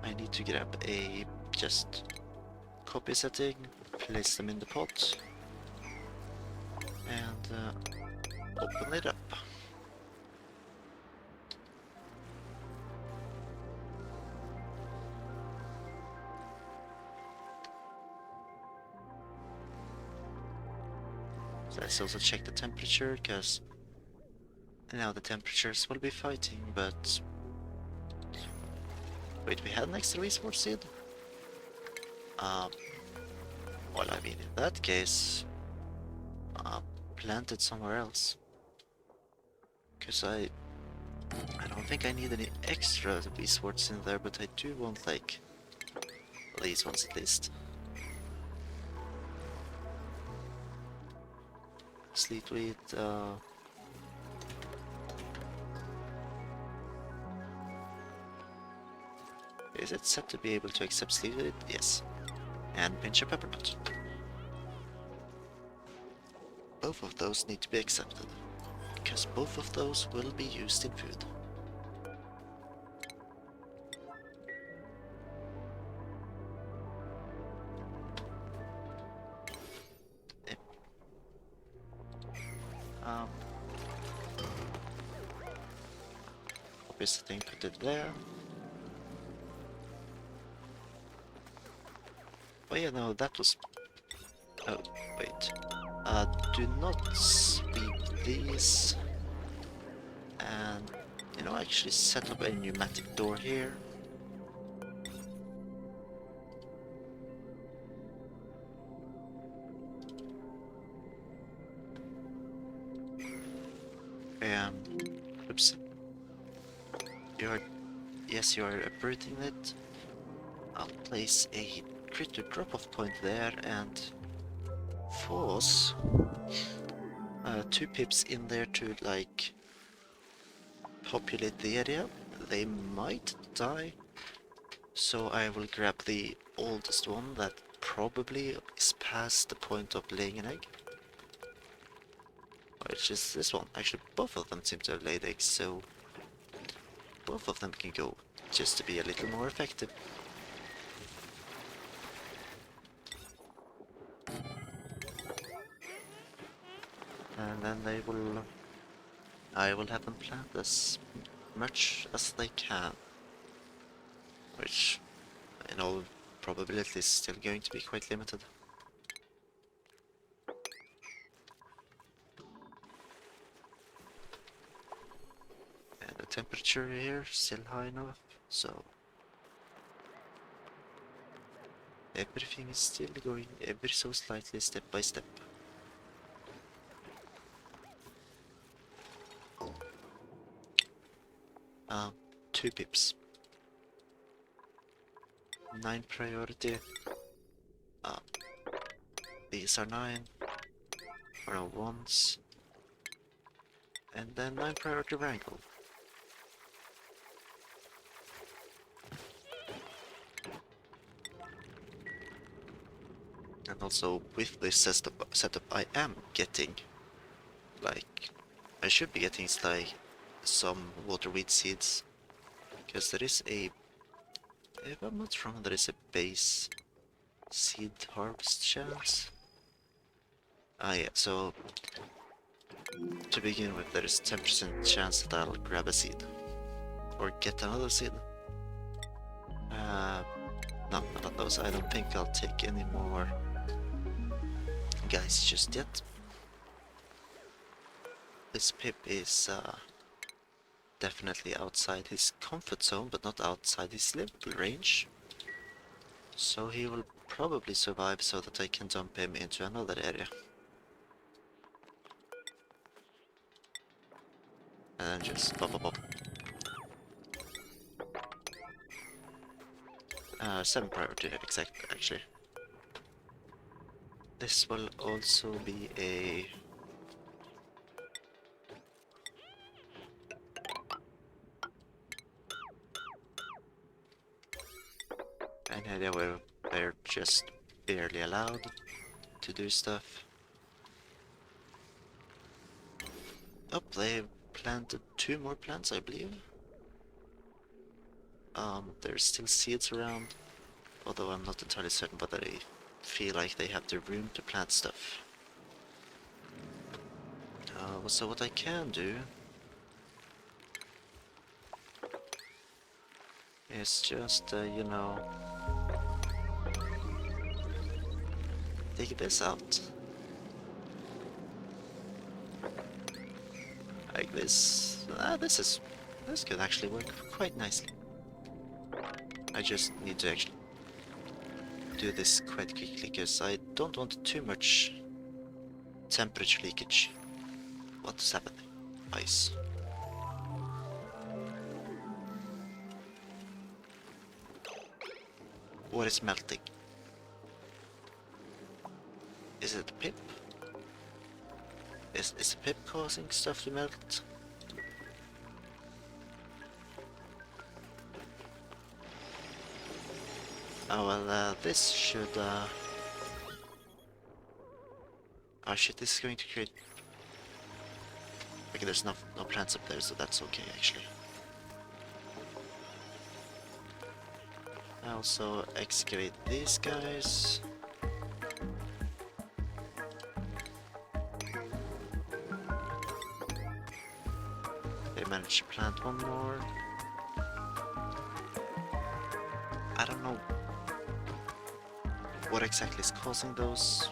I need to grab a just copy setting, place them in the pot, and open it up. So let's also check the temperature, because now the temperatures will be fighting, but... Wait, we had an extra Weesport seed? Um, well, I mean, in that case, plant it somewhere else. Because I don't think I need any extra bee swords in there, but I do want, like, these ones at least. Sleet wheat, is it set to be able to accept sleet wheat? Yes. And pinch of peppermint. Both of those need to be accepted, because both of those will be used in food. Yep. Obvious thing, put it there. Oh yeah, no, that was... Oh, wait. Do not sweep these. And, you know, actually set up a pneumatic door here. Oops. Yes, you are uprooting it. I'll place a critter drop-off point there and force 2 pips in there to, like, populate the area. They might die, so I will grab the oldest one that probably is past the point of laying an egg. Which is this one. Actually, both of them seem to have laid eggs, so both of them can go, just to be a little more effective. And then I will have them plant as much as they can. Which, in all probability, is still going to be quite limited. And the temperature here is still high enough, so everything is still going ever so slightly step by step. 2 pips. 9 priority. These are 9. Or no, 1s. And then 9 priority wrangle. And also with this setup I am getting, like, I should be getting like some waterweed seeds, because there is a, if I'm not wrong, there is a base seed harvest chance. Yeah, so to begin with, there is 10% chance that I'll grab a seed or get another seed. No, not those. I don't think I'll take any more guys just yet. This pip is definitely outside his comfort zone, but not outside his livable range. So he will probably survive so that I can dump him into another area. And then just pop pop pop. 7 priority, exactly, actually. This will also be a... an area where they're just barely allowed to do stuff. Oh, they planted 2 more plants, I believe. There's still seeds around, although I'm not entirely certain whether they feel like they have the room to plant stuff. So what I can do is just, you know, dig this out. Like this. This could actually work quite nicely. I just need to actually do this quite quickly because I don't want too much temperature leakage. What's happening? Ice. What is melting? Is it the pip? Is the pip causing stuff to melt? Oh well, this should oh shit, this is going to create... Okay, there's no plants up there, so that's okay actually. I also excavate these guys. They managed to plant one more. I don't know what exactly is causing those.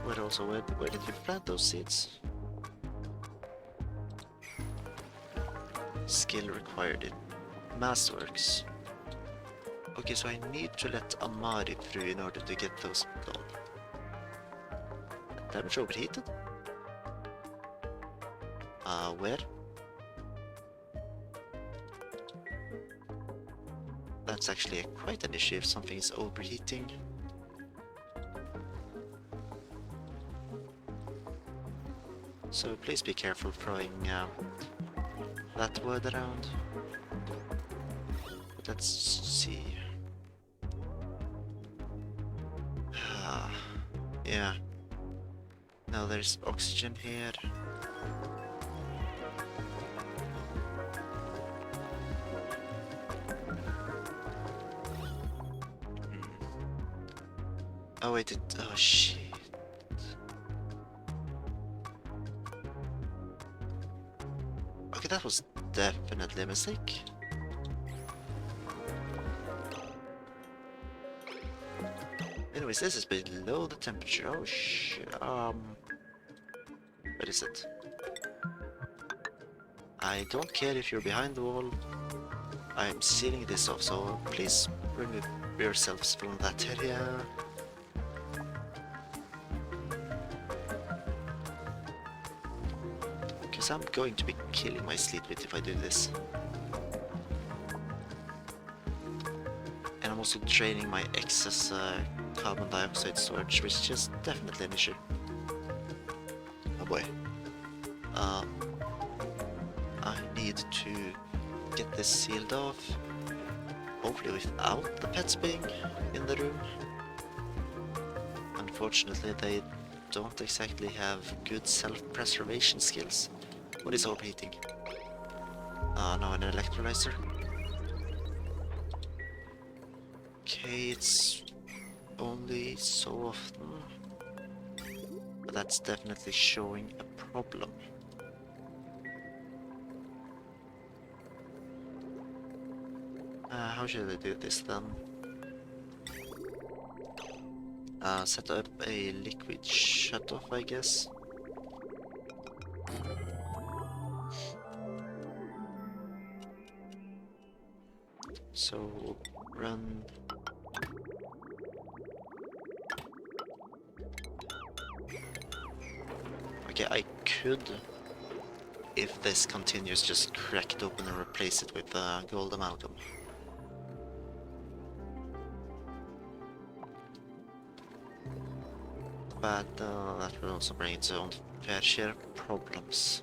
But also, where did you plant those seeds? Skill required in Massworks. Okay, so I need to let Amari through in order to get those gone. Damage overheated? Where? That's actually quite an issue if something is overheating. So please be careful throwing that word around. But let's see. Yeah. Now there's oxygen here. Oh wait, oh shit. Okay, that was definitely a mistake. Anyways, this is below the temperature. Oh shit. What is it? I don't care if you're behind the wall. I'm sealing this off, so please remove yourselves from that area. Because I'm going to be killing my sleet if I do this. And I'm also draining my excess carbon dioxide storage, which is just definitely an issue. Oh boy. I need to get this sealed off. Hopefully without the pets being in the room. Unfortunately, they don't exactly have good self-preservation skills. What is overheating? No, an electrolyzer. Okay, it's only so often. But that's definitely showing a problem. How should I do this then? Set up a liquid shutoff, I guess. So run. Okay, I could, if this continues, just crack it open and replace it with gold amalgam. But that will also bring its own fair share of problems.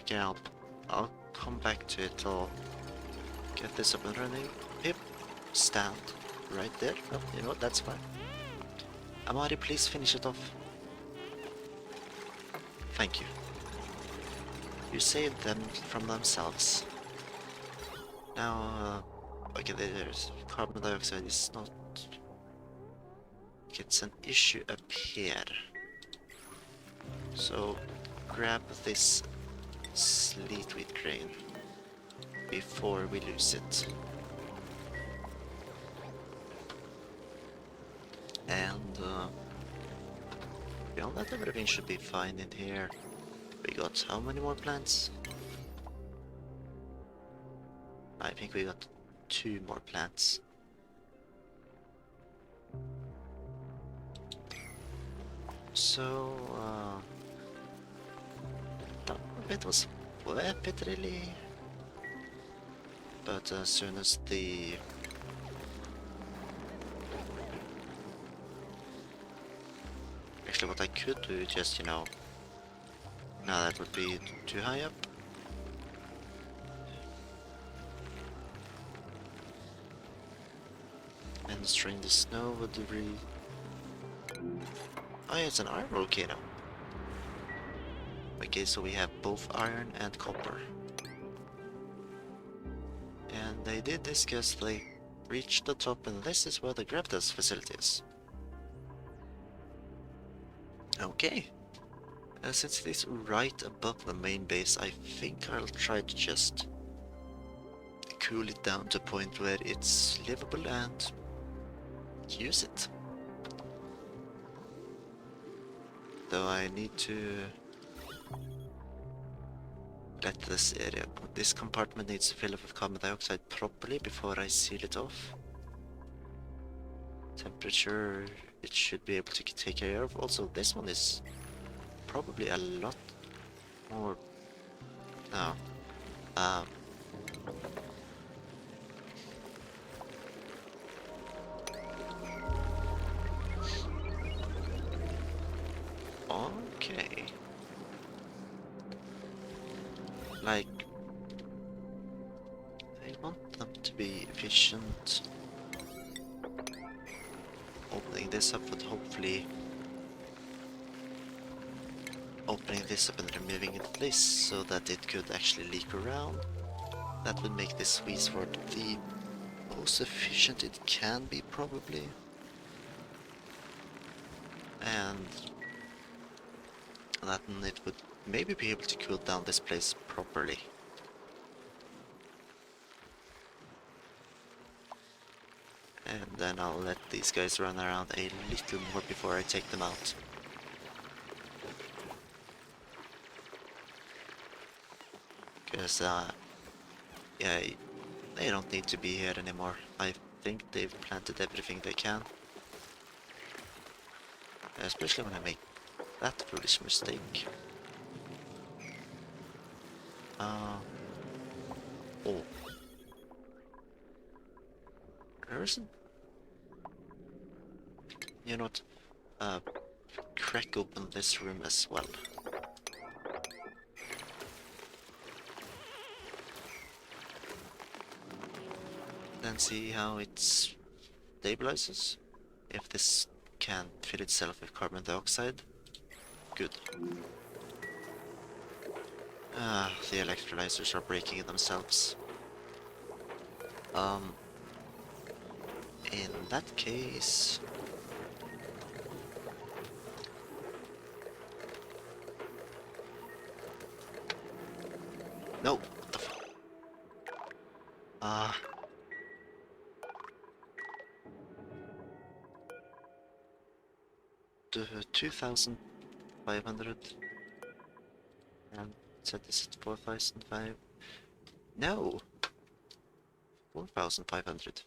Okay, I'll come back to it. I'll get this up and running. Yep, stand right there. Oh, you know what? That's fine. Amari, please finish it off. Thank you. You saved them from themselves. Now, okay, there's carbon dioxide is not... It's an issue up here. So, grab this sleet wheat grain before we lose it. And beyond that, everything should be fine in here. We got how many more plants? I think we got 2 more plants. So, it was worth it really. But as soon as the actually what I could do, just, you know, no, that would be too high up. And strain the snow with debris. Oh yeah, it's an iron volcano. Okay, so we have both iron and copper. And they did this because they reached the top, and this is where the Gravitas facility is. Okay. Since it is right above the main base, I think I'll try to just cool it down to a point where it's livable and use it. Though I need to let this compartment needs to fill up with carbon dioxide properly before I seal it off. Temperature, it should be able to take care of. Also, this one is probably a lot more... No. Okay. Like, I want them to be efficient. Opening this up would hopefully... Opening this up and removing it this so that it could actually leak around. That would make this squeeze wort the most efficient it can be, probably. And that it would maybe be able to cool down this place properly. And then I'll let these guys run around a little more before I take them out. Because, yeah, they don't need to be here anymore. I think they've planted everything they can. Especially when I make that foolish mistake. Oh. There isn't... You know what? Crack open this room as well. Then see how it stabilizes. If this can fill itself with carbon dioxide. Good. The electrolyzers are breaking themselves. In that case... No! What the fuck? The 2,500 and set this at 4,500. No! 4,500.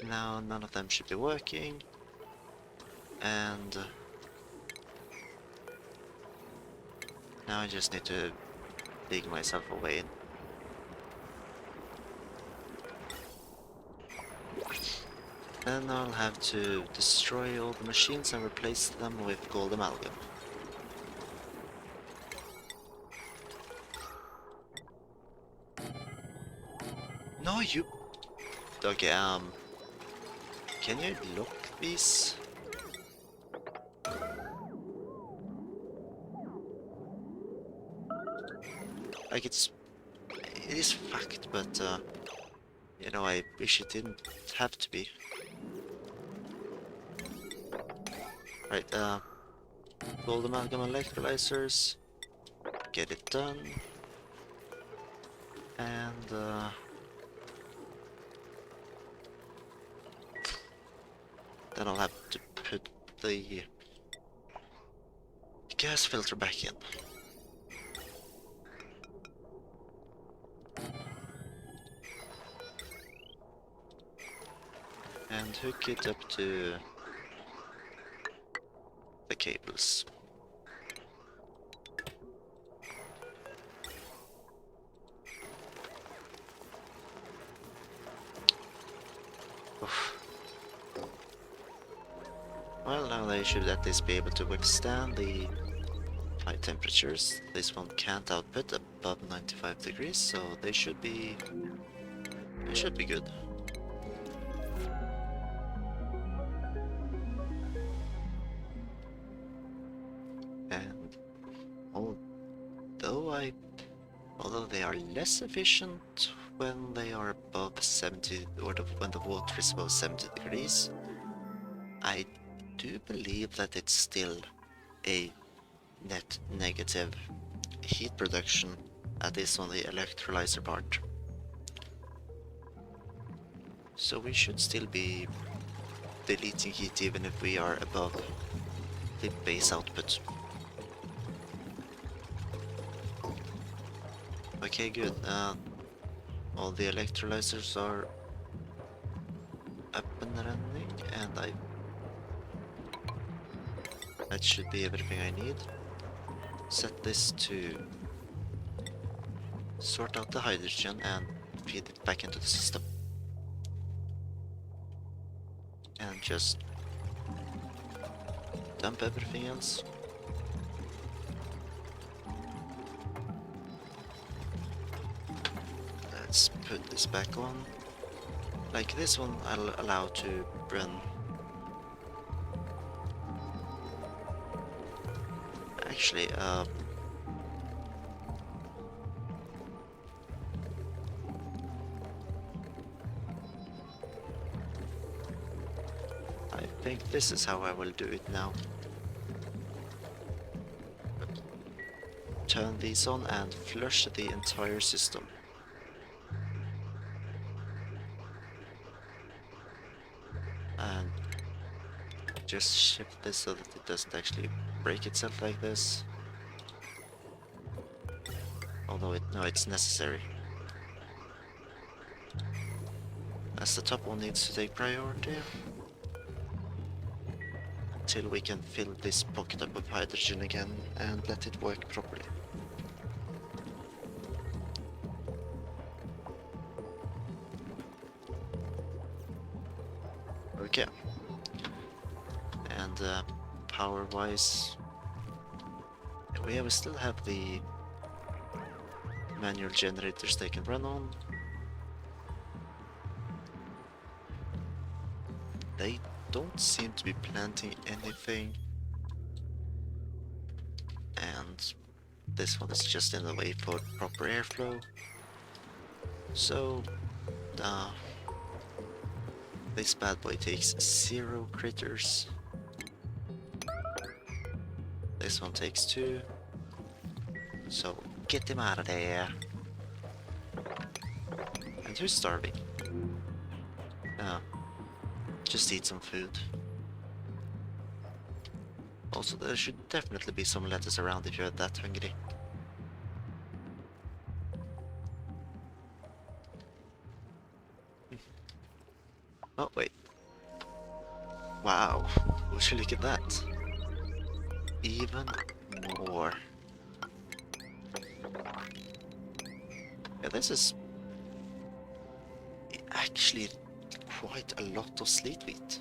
Now none of them should be working, and now I just need to dig myself away. Then I'll have to destroy all the machines and replace them with gold amalgam. No, you... Okay, can you lock these? Like, it is fucked, but, you know, I wish it didn't have to be. Right, gold amalgam electrolyzers, get it done, and Then I'll have to put the gas filter back in. And hook it up to the cables. Oof. Well, now they should at least be able to withstand the high temperatures. This one can't output above 95 degrees, so they should be good. And although they are less efficient when they are above 70, or when the water is above 70 degrees, I do believe that it's still a net negative heat production, at least on the electrolyzer part. So we should still be deleting heat even if we are above the base output. Okay, good. All the electrolyzers are up and running, and that should be everything I need. Set this to sort out the hydrogen and feed it back into the system. And just dump everything else. Let's put this back on. Like this one I'll allow to run. Actually, I think this is how I will do it now. Turn these on and flush the entire system. And just shift this so that it doesn't actually break itself like this. Although no, it's necessary. As the top one needs to take priority. Until we can fill this pocket up with hydrogen again and let it work properly. Okay. And power-wise, we still have the manual generators they can run on. They don't seem to be planting anything, and this one is just in the way for proper airflow. So this bad boy takes 0 critters. This one takes 2. So get him out of there. And who's starving? Just eat some food. Also, there should definitely be some lettuce around if you're that hungry. Oh, wait. Wow, would you look at that? Even more. Yeah, this is actually quite a lot of sleet wheat.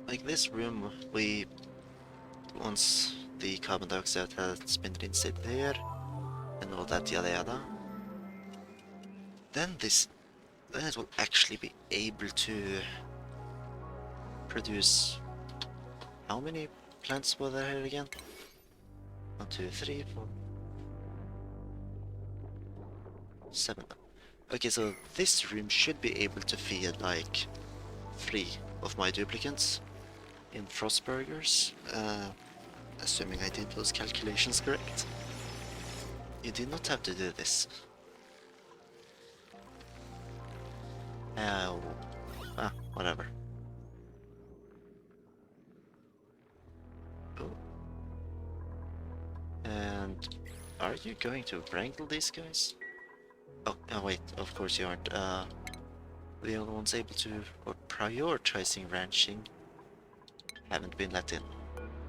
Like this room, once the carbon dioxide has been rinsed here, and all that yada yada, then it will actually be able to produce, how many plants were there here again? 1, 2, 3, 4, 7. Okay, so this room should be able to feed like 3 of my duplicates in Frostburgers, assuming I did those calculations correct. You did not have to do this. Oh, whatever. Oh. And are you going to wrangle these guys? Oh, wait, of course you aren't. The only ones able to, or prioritizing ranching, haven't been let in.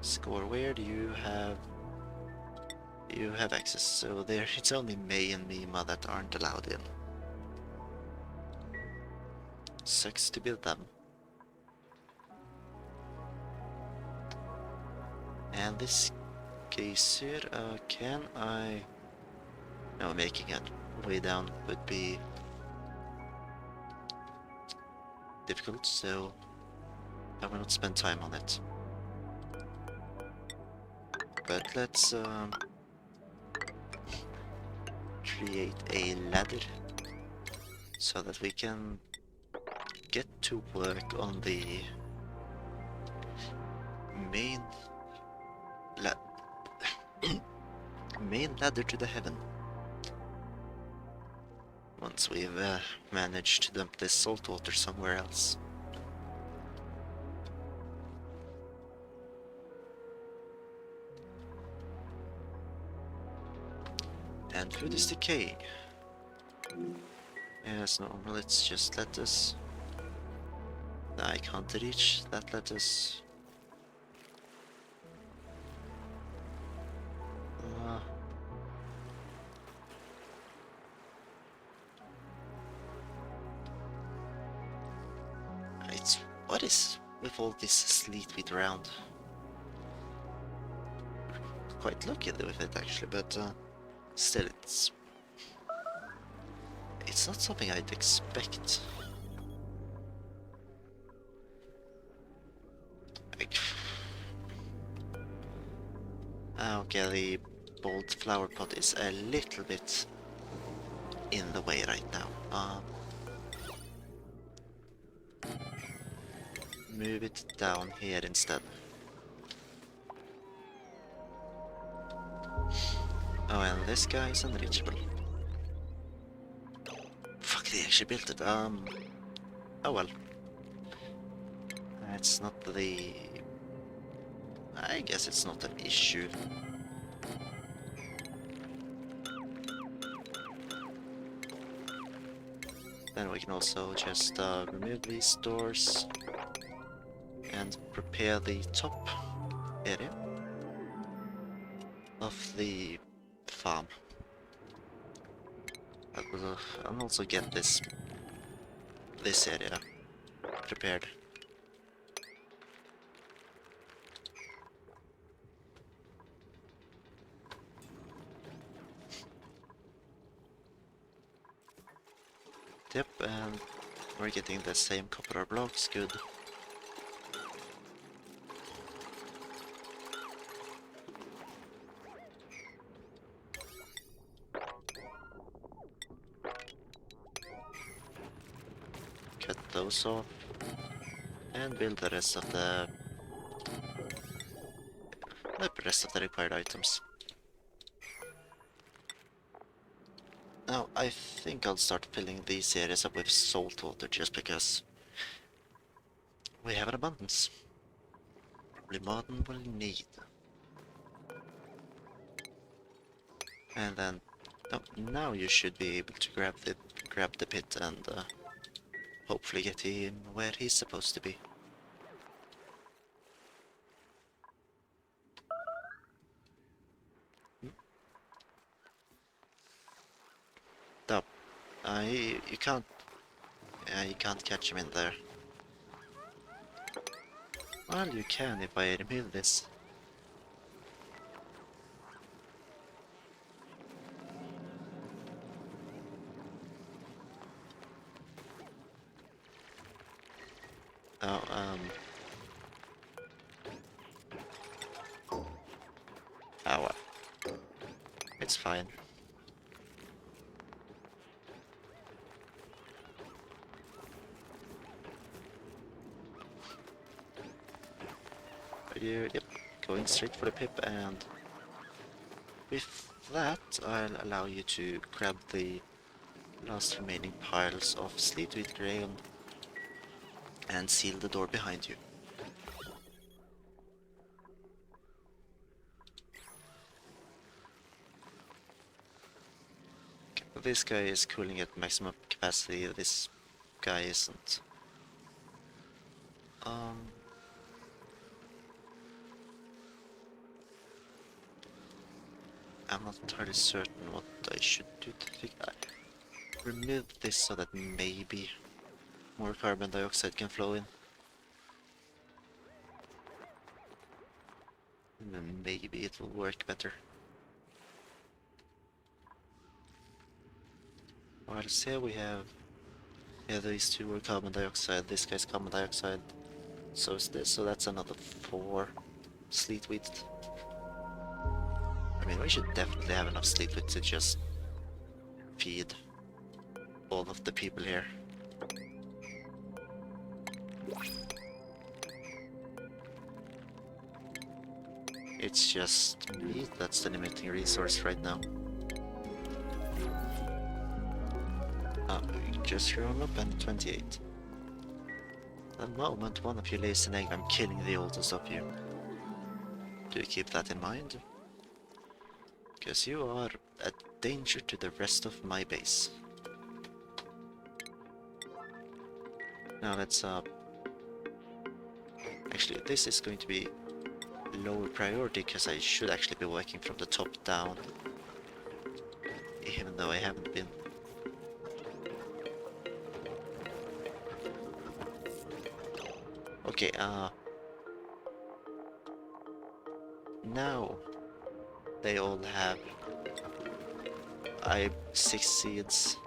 Score weird, you have access, so there it's only May and Mima that aren't allowed in. Sucks to be them. And this case here, can I... No, making it way down would be difficult, so I will not spend time on it. But let's create a ladder so that we can get to work on the main main ladder to the heaven. Once we've managed to dump this salt water somewhere else. And food is decay. Yes, no, let's just let us... I can't reach that lettuce. What is with all this sleet we drowned? Quite lucky with it actually, but still it's not something I'd expect. Okay, the bold flower pot is a little bit in the way right now. Move it down here instead. Oh, and this guy is unreachable. Fuck, they actually built it. Oh well. It's not the... I guess it's not an issue. Then we can also just remove these doors and prepare the top area of the farm. I'll also get this area prepared. Yep, and we're getting the same copper blocks, good. Cut those off and build the rest of the required items. Now I think I'll start filling these areas up with salt water just because we have an abundance. Probably more than we'll need. And then now you should be able to grab the pit and hopefully get him where he's supposed to be. No, you can't catch him in there. Well, you can if I remove this. Oh, oh well. It's fine. Yep, going straight for the pip, and with that I'll allow you to grab the last remaining piles of sleet with grain and seal the door behind you. Okay, this guy is cooling at maximum capacity, this guy isn't. I'm not entirely certain what I should do to fix that. Remove this so that maybe more carbon dioxide can flow in. And then maybe it will work better. Whilst here we have... Yeah, these two were carbon dioxide, this guy's carbon dioxide. So is this, so that's another 4 sleet wheat. I mean, we should definitely have enough sleet wheat to just feed all of the people here. It's just meat that's the limiting resource right now. Just roll up and 28. The moment one of you lays an egg, I'm killing the oldest of you. Do you keep that in mind? Because you are a danger to the rest of my base. Now let's actually, this is going to be lower priority because I should actually be working from the top down. Even though I haven't been. Okay, now they all have 6 seeds.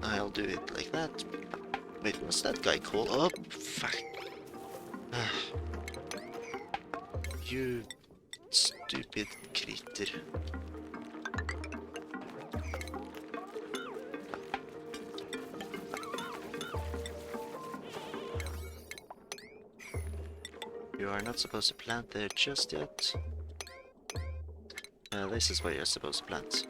I'll do it like that. Wait, what's that guy called? Oh, fuck. You stupid creature. You are not supposed to plant there just yet. This is where you're supposed to plant.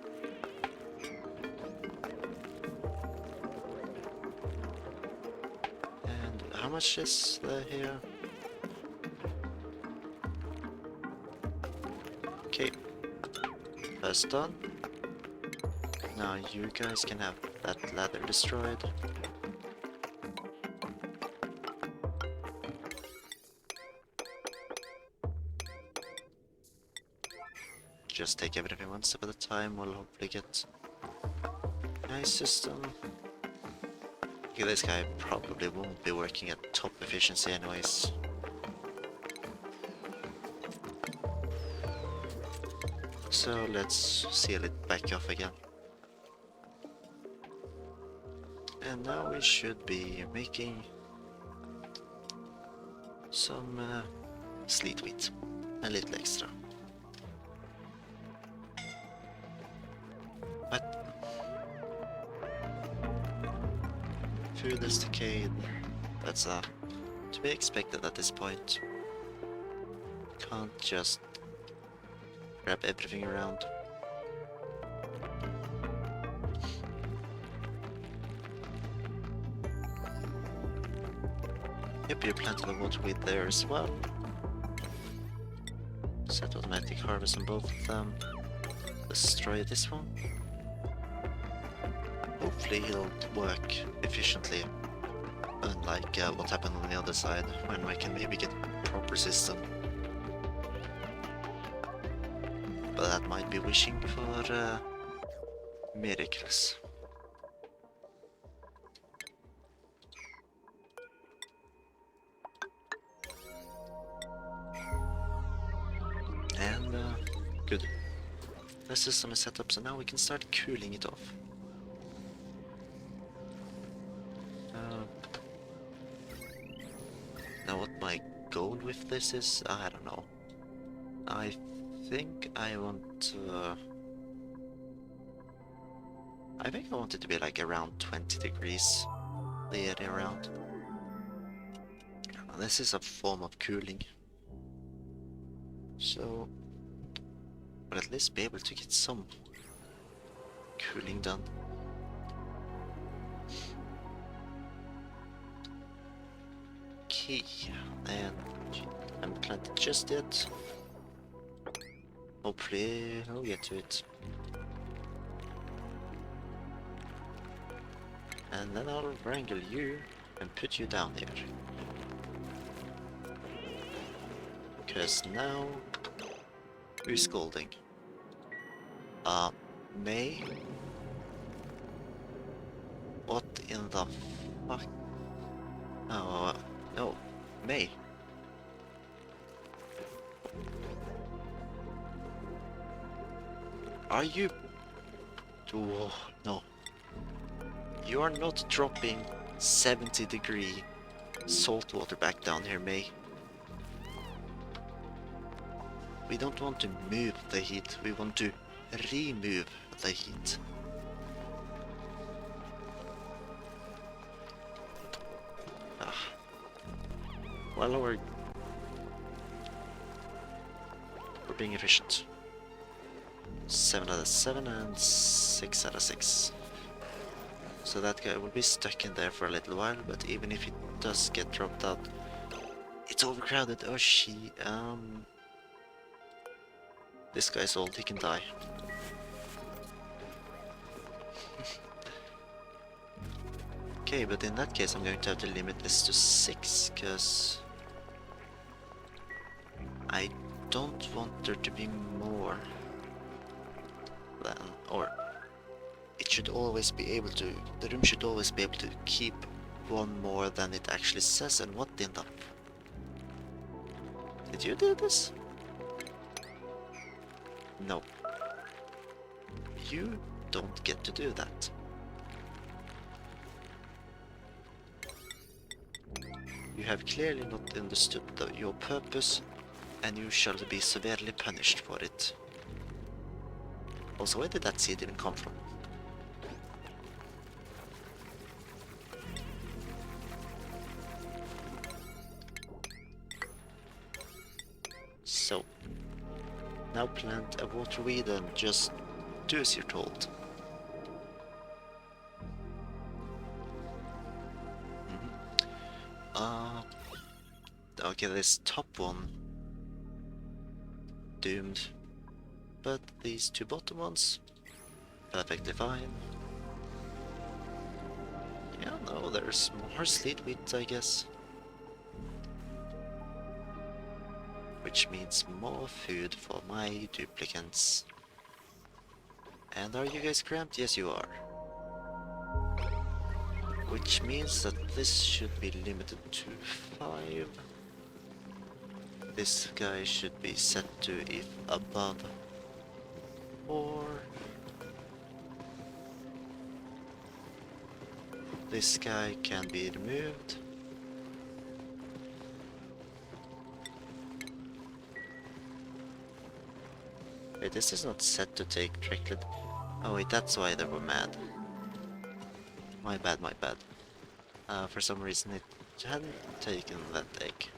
And how much is there here? Okay. First done. Now you guys can have that ladder destroyed. Just take everything one step at a time, we'll hopefully get a nice system. Okay, this guy probably won't be working at top efficiency anyways. So let's seal it back off again. And now we should be making some sleet wheat, a little extra. But food is decayed. That's to be expected at this point. Can't just grab everything around. Yep, you planted the water wheat there as well. Set automatic harvest on both of them. Destroy this one. Hopefully he'll work efficiently, unlike what happened on the other side, when we can maybe get a proper system. But that might be wishing for miracles. And good. The system is set up, so now we can start cooling it off. Now what my goal with this is, I don't know. I think I want to... I think I want it to be like around 20 degrees the area around. This is a form of cooling. So we'll at least be able to get some cooling done. Okay, and I haven't planted just yet. Hopefully I'll get to it. And then I'll wrangle you and put you down here. Because now, who's scolding? May? What in the fuck? Oh, no, May. Are you? Oh, no. You are not dropping 70-degree salt water back down here, May. We don't want to move the heat, we want to remove the heat. Well, we're being efficient. 7 out of 7 and 6 out of 6. So that guy will be stuck in there for a little while, but even if he does get dropped out, it's overcrowded. Oh, this guy's old, he can die. Okay, but in that case I'm going to have to limit this to 6, because I don't want there to be more than, or it should always be able to, the room should always be able to keep one more than it actually says. And what in the... Did you do this? No. You don't get to do that. You have clearly not understood your purpose, and you shall be severely punished for it. Also, where did that seed even come from? So, now plant a water weed and just do as you're told. Okay, this top one doomed, but these two bottom ones perfectly fine. Yeah, no, there's more sleet wheat, I guess. Which means more food for my duplicants. And are you guys cramped? Yes, you are. Which means that this should be limited to 5. This guy should be set to if above 4. This guy can be removed. Wait, this is not set to take tricklet. Oh wait, that's why they were mad. My bad, my bad. For some reason it hadn't taken that egg.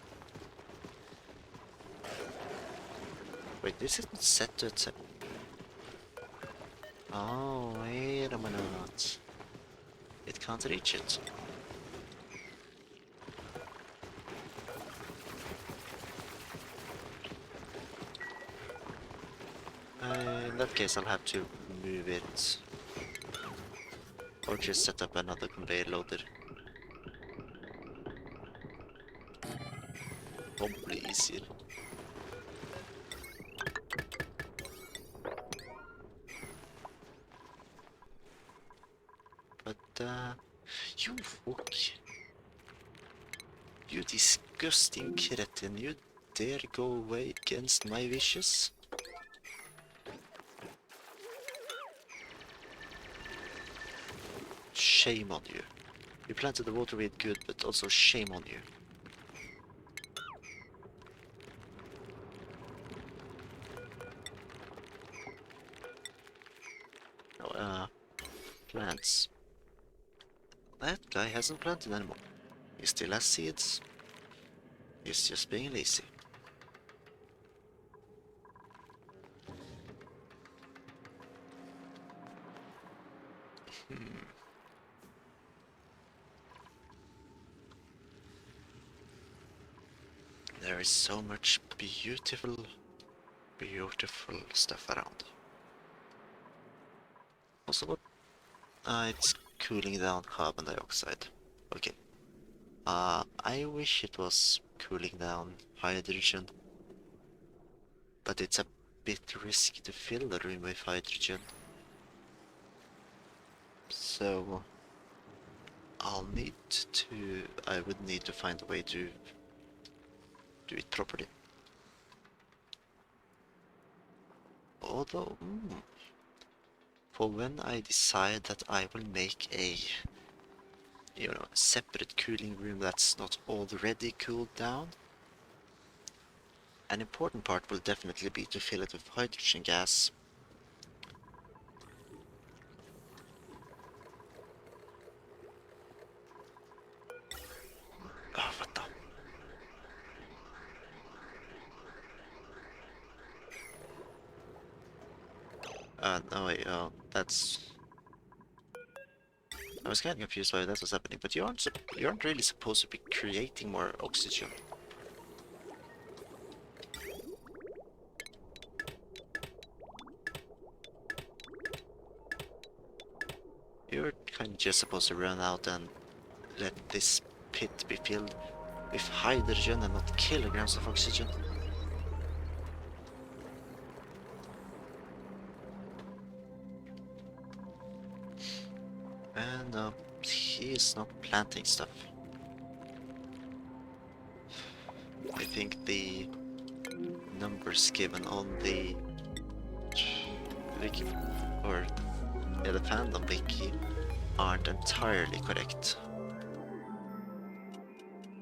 Wait, this isn't set to accept. Oh, wait a minute. It can't reach it. In that case, I'll have to move it. Or just set up another conveyor loader. Probably easier. But, you fuck. You disgusting cretin, you dare go away against my wishes? Shame on you. You planted the water weed good, but also shame on you. Oh, plants. That guy hasn't planted anymore. He still has seeds. He's just being lazy. There is so much beautiful stuff around. Also, what? It's cooling down carbon dioxide. Okay. I wish it was cooling down hydrogen, but it's a bit risky to fill the room with hydrogen. So I would need to find a way to do it properly. Although, for when I decide that I will make a, separate cooling room that's not already cooled down, an important part will definitely be to fill it with hydrogen gas. Oh, what the? No wait, that's... I was kind of confused why that was happening, but you aren't really supposed to be creating more oxygen. You're kind of just supposed to run out and let this pit be filled with hydrogen and not kilograms of oxygen. And he is not planting stuff. I think the numbers given on the wiki, or the fandom wiki, aren't entirely correct.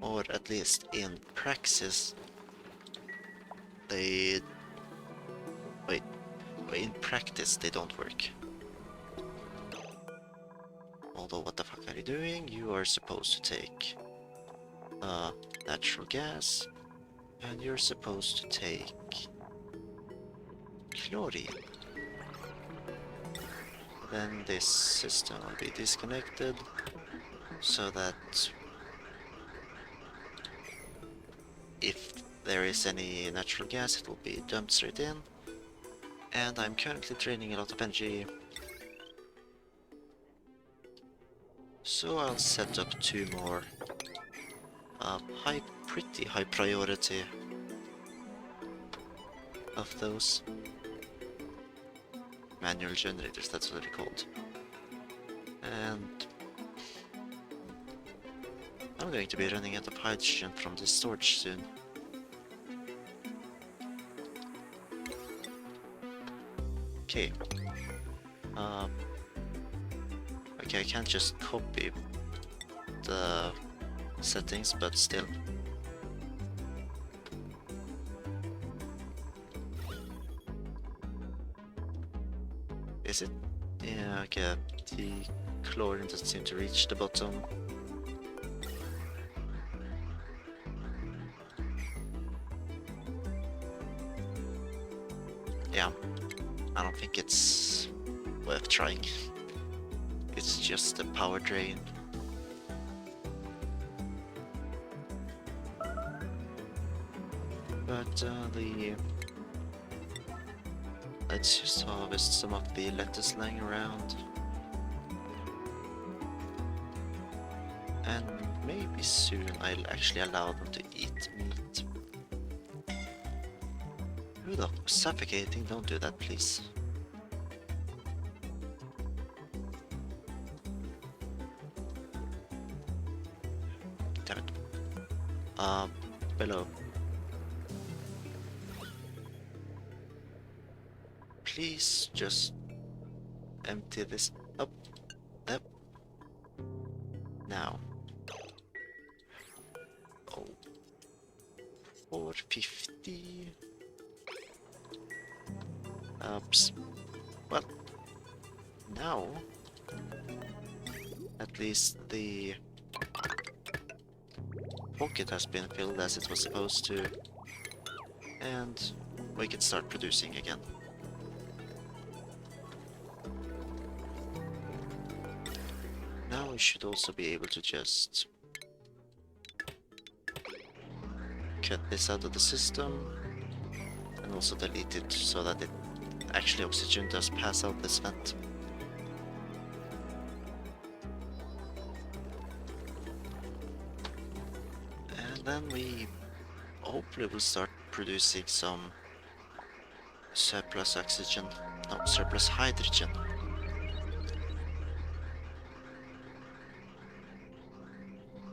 Or at least in praxis, they... Wait, in practice they don't work. Although, what the fuck are you doing? You are supposed to take natural gas, and you're supposed to take chlorine. Then this system will be disconnected, so that if there is any natural gas, it will be dumped straight in. And I'm currently draining a lot of energy, so I'll set up 2 more pretty high priority of those manual generators, that's what they're called. And I'm going to be running out of hydrogen from this storage soon. Okay. Okay, I can't just copy the settings, but still. Is it? Yeah, okay. The chlorine doesn't seem to reach the bottom. Yeah, I don't think it's worth trying. It's just a power drain. But let's just harvest some of the lettuce lying around. And maybe soon I'll actually allow them to eat meat. Ooh, the suffocating, don't do that please. Damn it. Below. Please just empty this up. Yep. Now. Oh. 450. Oops. Well. Now. At least the pocket has been filled as it was supposed to. And we can start producing again. Now we should also be able to just cut this out of the system and also delete it so that it actually oxygen does pass out this vent. And then we hopefully will start producing some surplus oxygen, no, surplus hydrogen.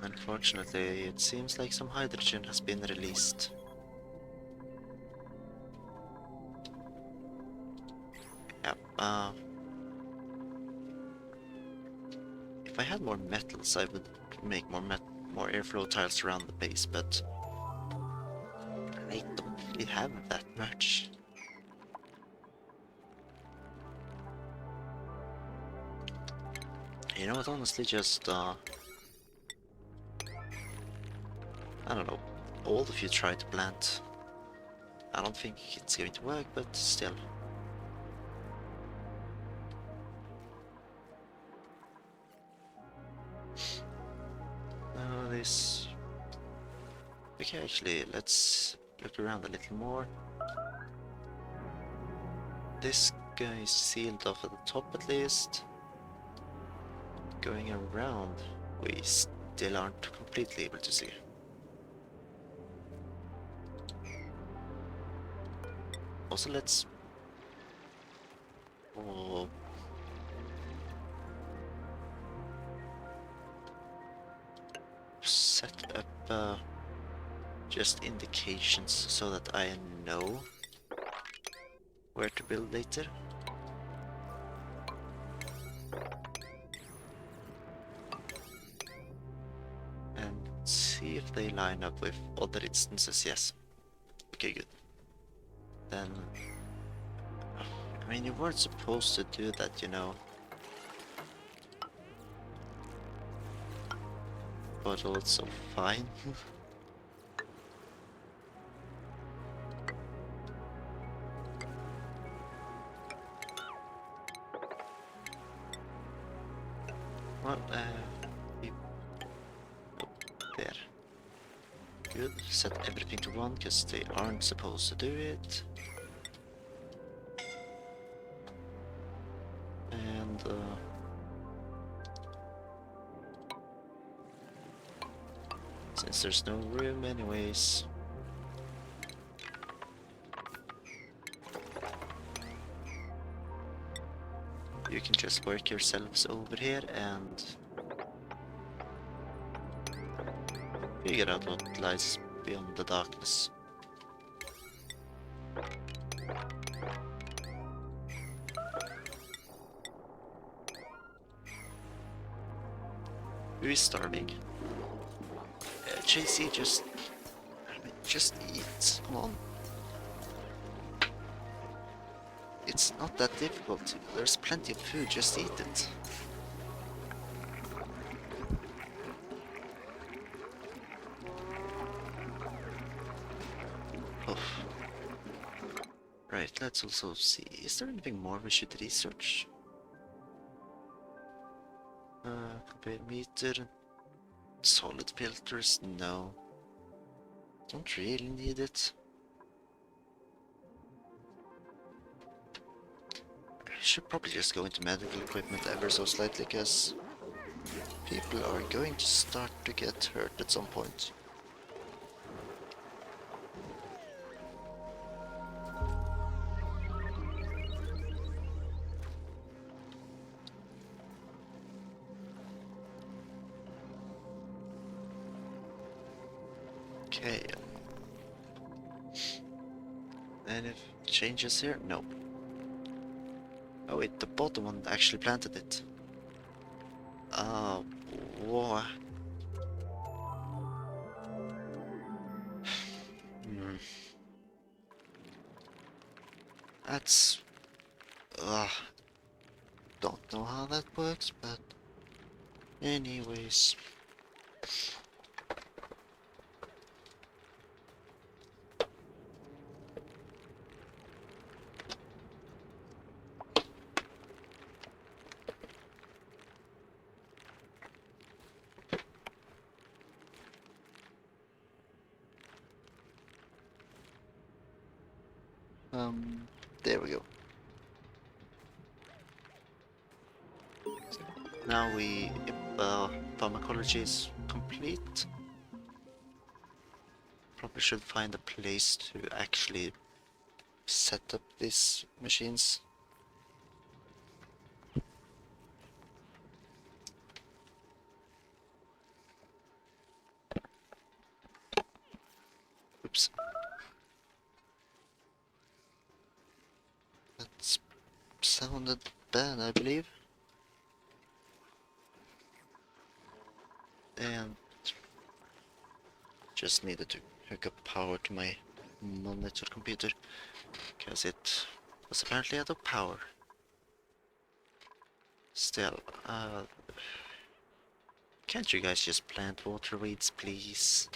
Unfortunately, it seems like some hydrogen has been released. Yeah, if I had more metals, I would make more airflow tiles around the base, but I don't really have that much. You know what, honestly, just, I don't know, all of you try to plant. I don't think it's going to work, but still. This... Okay, actually, let's look around a little more. This guy is sealed off at the top at least. Going around, we still aren't completely able to see. Also, let's... Oh, set up just indications so that I know where to build later. And see if they line up with other instances. Yes. Okay, good. Then... I mean, you weren't supposed to do that, you know. But also fine. Well, there. Good. Set everything to 1, because they aren't supposed to do it. And, since there's no room anyways... You can just work yourselves over here and figure out what lies beyond the darkness. Who is starving? JC, just eat. Come on. It's not that difficult. There's plenty of food, just eat it. Oh. Right, let's also see. Is there anything more we should research? Compare meter. Solid filters, no. Don't really need it. Should probably just go into medical equipment ever so slightly, because people are going to start to get hurt at some point. Okay. Any changes here? No. Oh wait, the bottom one actually planted it. Whoa. That's... don't know how that works, but... Anyways... There we go. Now if pharmacology is complete, probably should find a place to actually set up these machines. Oops. That sounded bad, I believe. And just needed to hook up power to my monitor computer, because it was apparently out of power. Still, can't you guys just plant water weeds, please?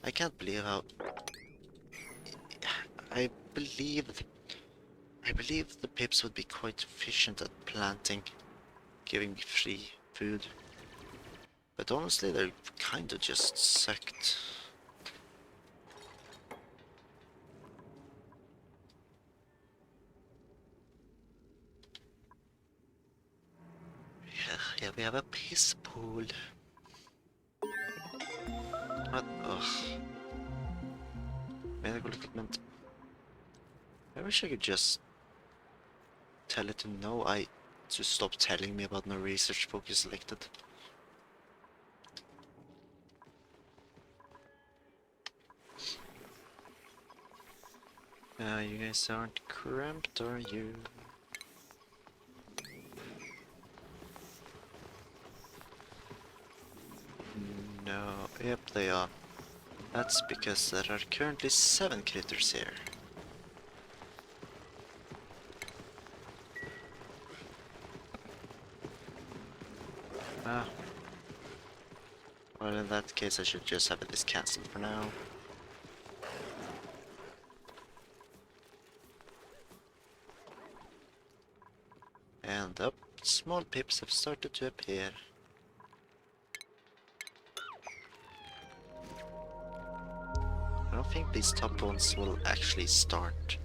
I can't believe how... I believe the pips would be quite efficient at planting, giving me free food. But honestly, they're kinda just sucked. Yeah, we have a piss pool. What? Ugh. Medical equipment. I wish I could just tell it to stop telling me about my research focus selected. You guys aren't cramped, are you? No, yep, they are. That's because there are currently 7 critters here. Ah. Well, in that case, I should just have this cancelled for now. And up, small pips have started to appear. I don't think these top ones will actually start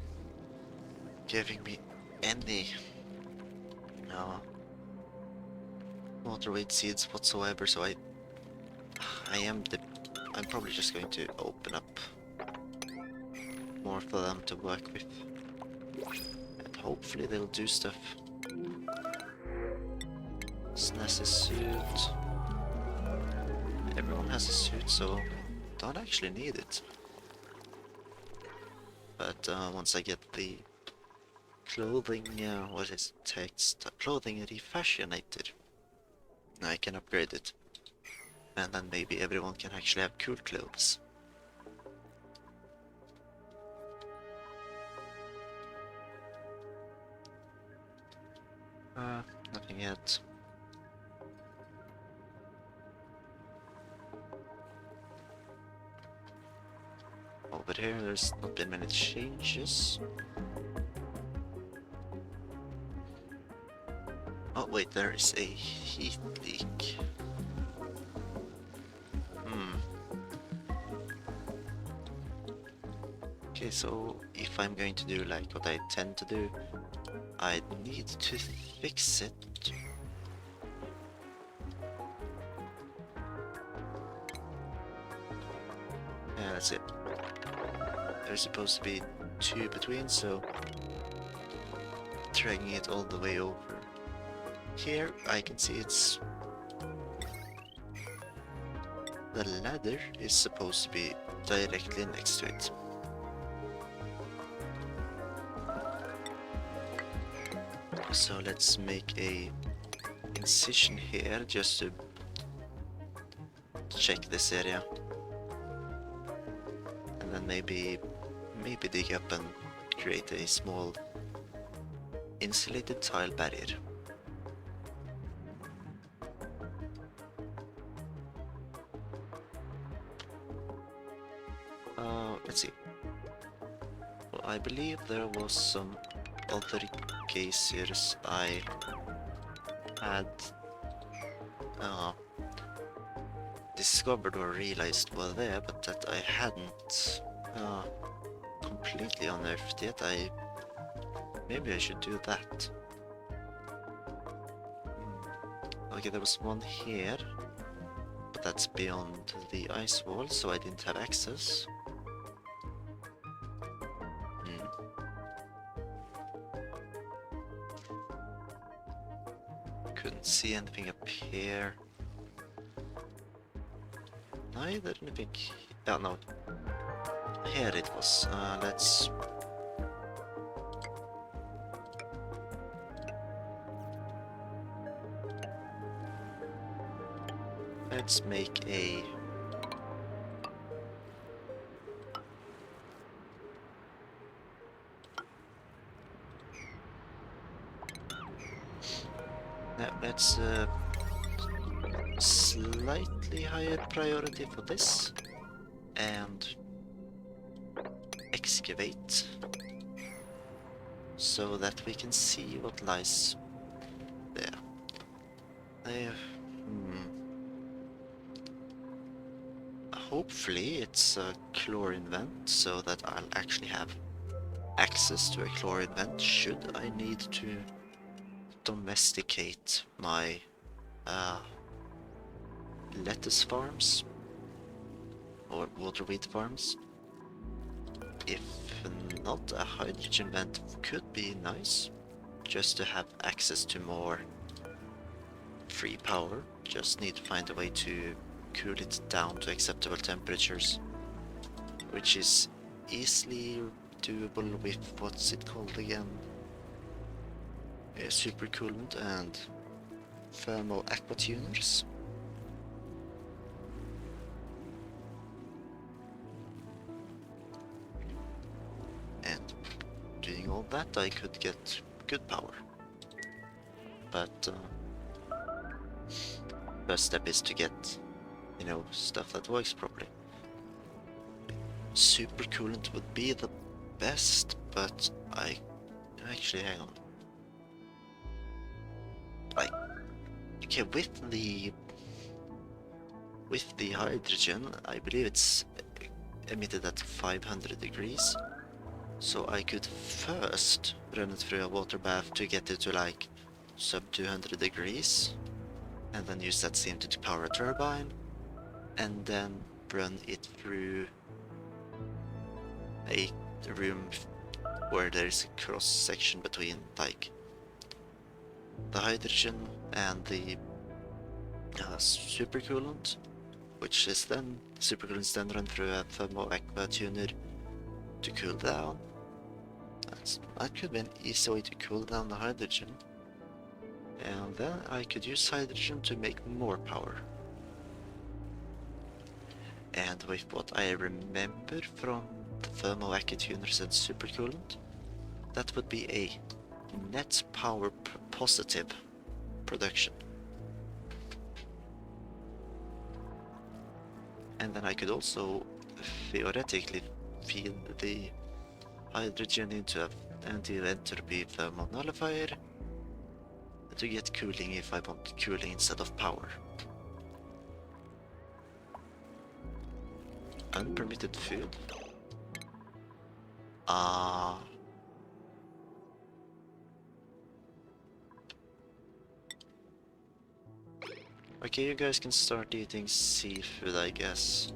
giving me any water weight seeds whatsoever, so I'm probably just going to open up more for them to work with. And hopefully they'll do stuff. Snazzy suit. Everyone has a suit, so don't actually need it. But once I get the clothing, what is text? Clothing refashionated, I can upgrade it. And then maybe everyone can actually have cool clothes. Nothing yet. Over here, there's not been many changes. Oh wait, there is a heat leak. Okay, so if I'm going to do like what I tend to do, I need to fix it. Yeah, that's it. There's supposed to be 2 between, so dragging it all the way over. Here I can see the ladder is supposed to be directly next to it. So let's make a incision here just to check this area. And then maybe dig up and create a small insulated tile barrier. Let's see. Well, I believe there was some other geysers I had discovered or realized were there, but that I hadn't completely unearthed yet. Maybe I should do that. Okay, there was one here, but that's beyond the ice wall, so I didn't have access. Couldn't see anything up here. Neither anything. Oh no. Here it was. Let's make a now let's slightly higher priority for this and excavate so that we can see what lies there. Hopefully it's a chlorine vent so that I'll actually have access to a chlorine vent should I need to domesticate my lettuce farms or waterweed farms. If not, a hydrogen vent could be nice, just to have access to more free power. Just need to find a way to cool it down to acceptable temperatures, which is easily doable with, what's it called again? Supercoolant and thermal aqua tuners. And doing all that I could get good power. But first step is to get, you know, stuff that works properly. Supercoolant would be the best, but actually, hang on. Okay, with the hydrogen, I believe it's emitted at 500 degrees. So I could first run it through a water bath to get it to like sub 200 degrees, and then use that steam to power a turbine, and then run it through a room where there is a cross section between like the hydrogen and the supercoolant, which is then supercoolant is then run through a thermal aqua tuner to cool down. That could be an easy way to cool down the hydrogen, and then I could use hydrogen to make more power. And with what I remember from the thermal aqua tuners and supercoolant, that would be a net power positive production. And then I could also theoretically feed the hydrogen into an anti-entropy thermal nullifier to get cooling if I want cooling instead of power. Unpermitted food? Okay, you guys can start eating seafood, I guess.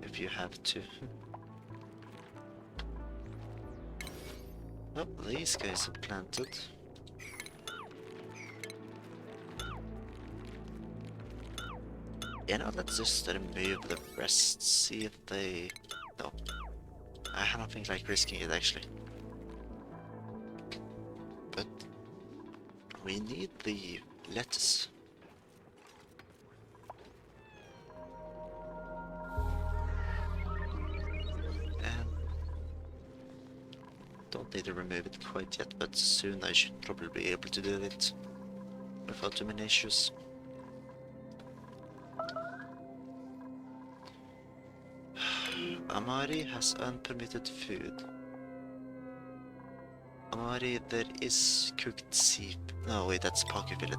If you have to. Oh, these guys are planted. You know, let's just remove the breasts, see if they... No. I don't think like risking it, actually. But we need the lettuce. And don't need to remove it quite yet, but soon I should probably be able to do it without too many issues. Amari has unpermitted food. Amari, there is cooked seep. No, wait, that's poke fillet.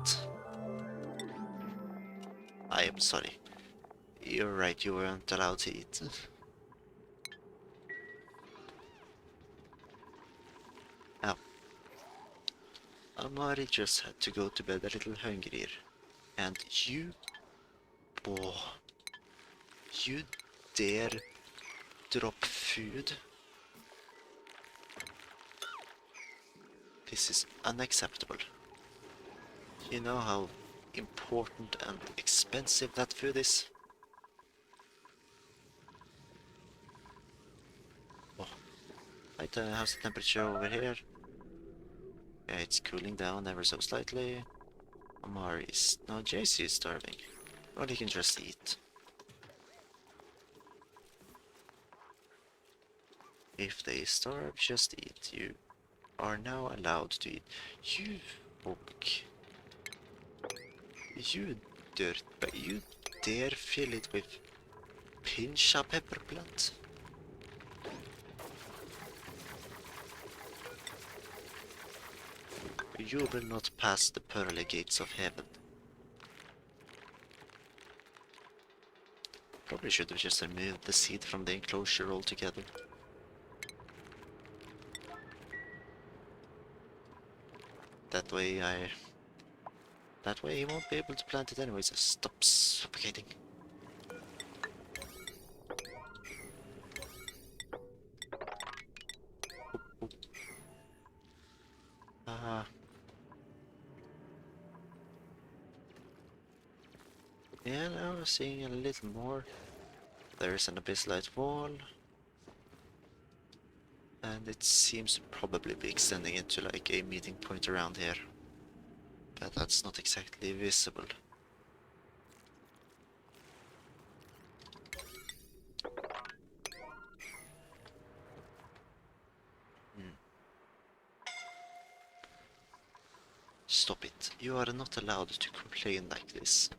I am sorry. You're right, you weren't allowed to eat. Amari just had to go to bed a little hungrier. And oh, you dare drop food? This is unacceptable. You know how important and expensive that food is? Oh, right, how's the temperature over here? Yeah, it's cooling down ever so slightly. Amari is... no, JC is starving. Well, he can just eat. If they starve, just eat. You are now allowed to eat. You folk. You dirtbag. You dare fill it with pincha pepper plant? You will not pass the pearly gates of heaven. Probably should have just removed the seed from the enclosure altogether. That way he won't be able to plant it anyways, so stop suffocating. Yeah, now we're seeing a little more. There is an abyssite wall. And it seems to probably be extending into like a meeting point around here. But that's not exactly visible. Stop it. You are not allowed to complain like this.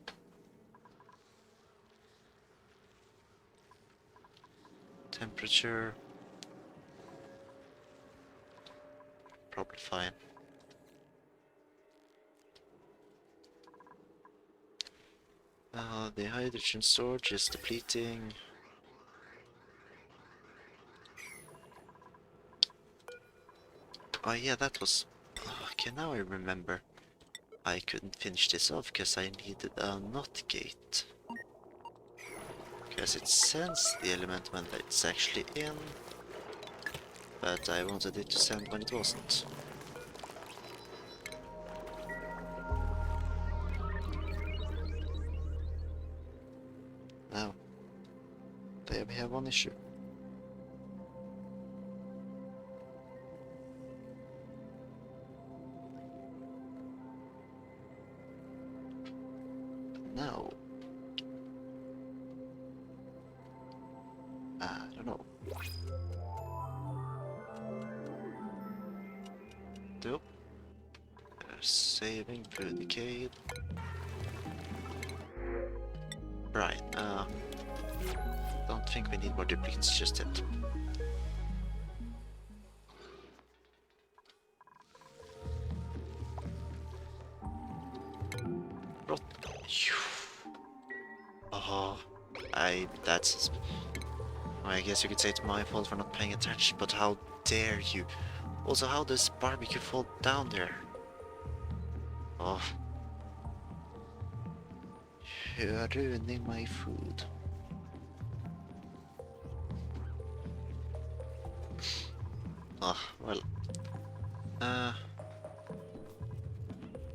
Temperature. Probably fine. The hydrogen storage is depleting. Oh yeah, that was... okay, now I remember. I couldn't finish this off because I needed a NOT gate. Because it sends the element when it's actually in. But I wanted it to send when it wasn't. Now, there we have one issue. Now, I don't know. Nope. Saving through decayed. Right, don't think we need more duplicates just yet. Rot. Oh, that's... I guess you could say it's my fault for not paying attention, but how dare you? Also, how does barbecue fall down there? Oh. You're ruining my food. Oh, well.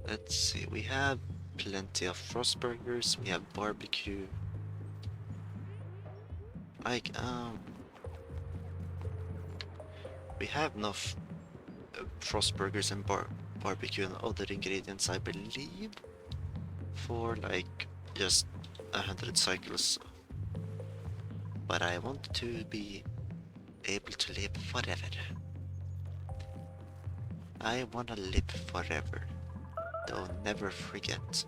Let's see, we have plenty of frost burgers, we have barbecue. We have enough frost burgers and barbecue and other ingredients, I believe, for like just 100 cycles. But I want to be able to live forever. I wanna live forever, though never forget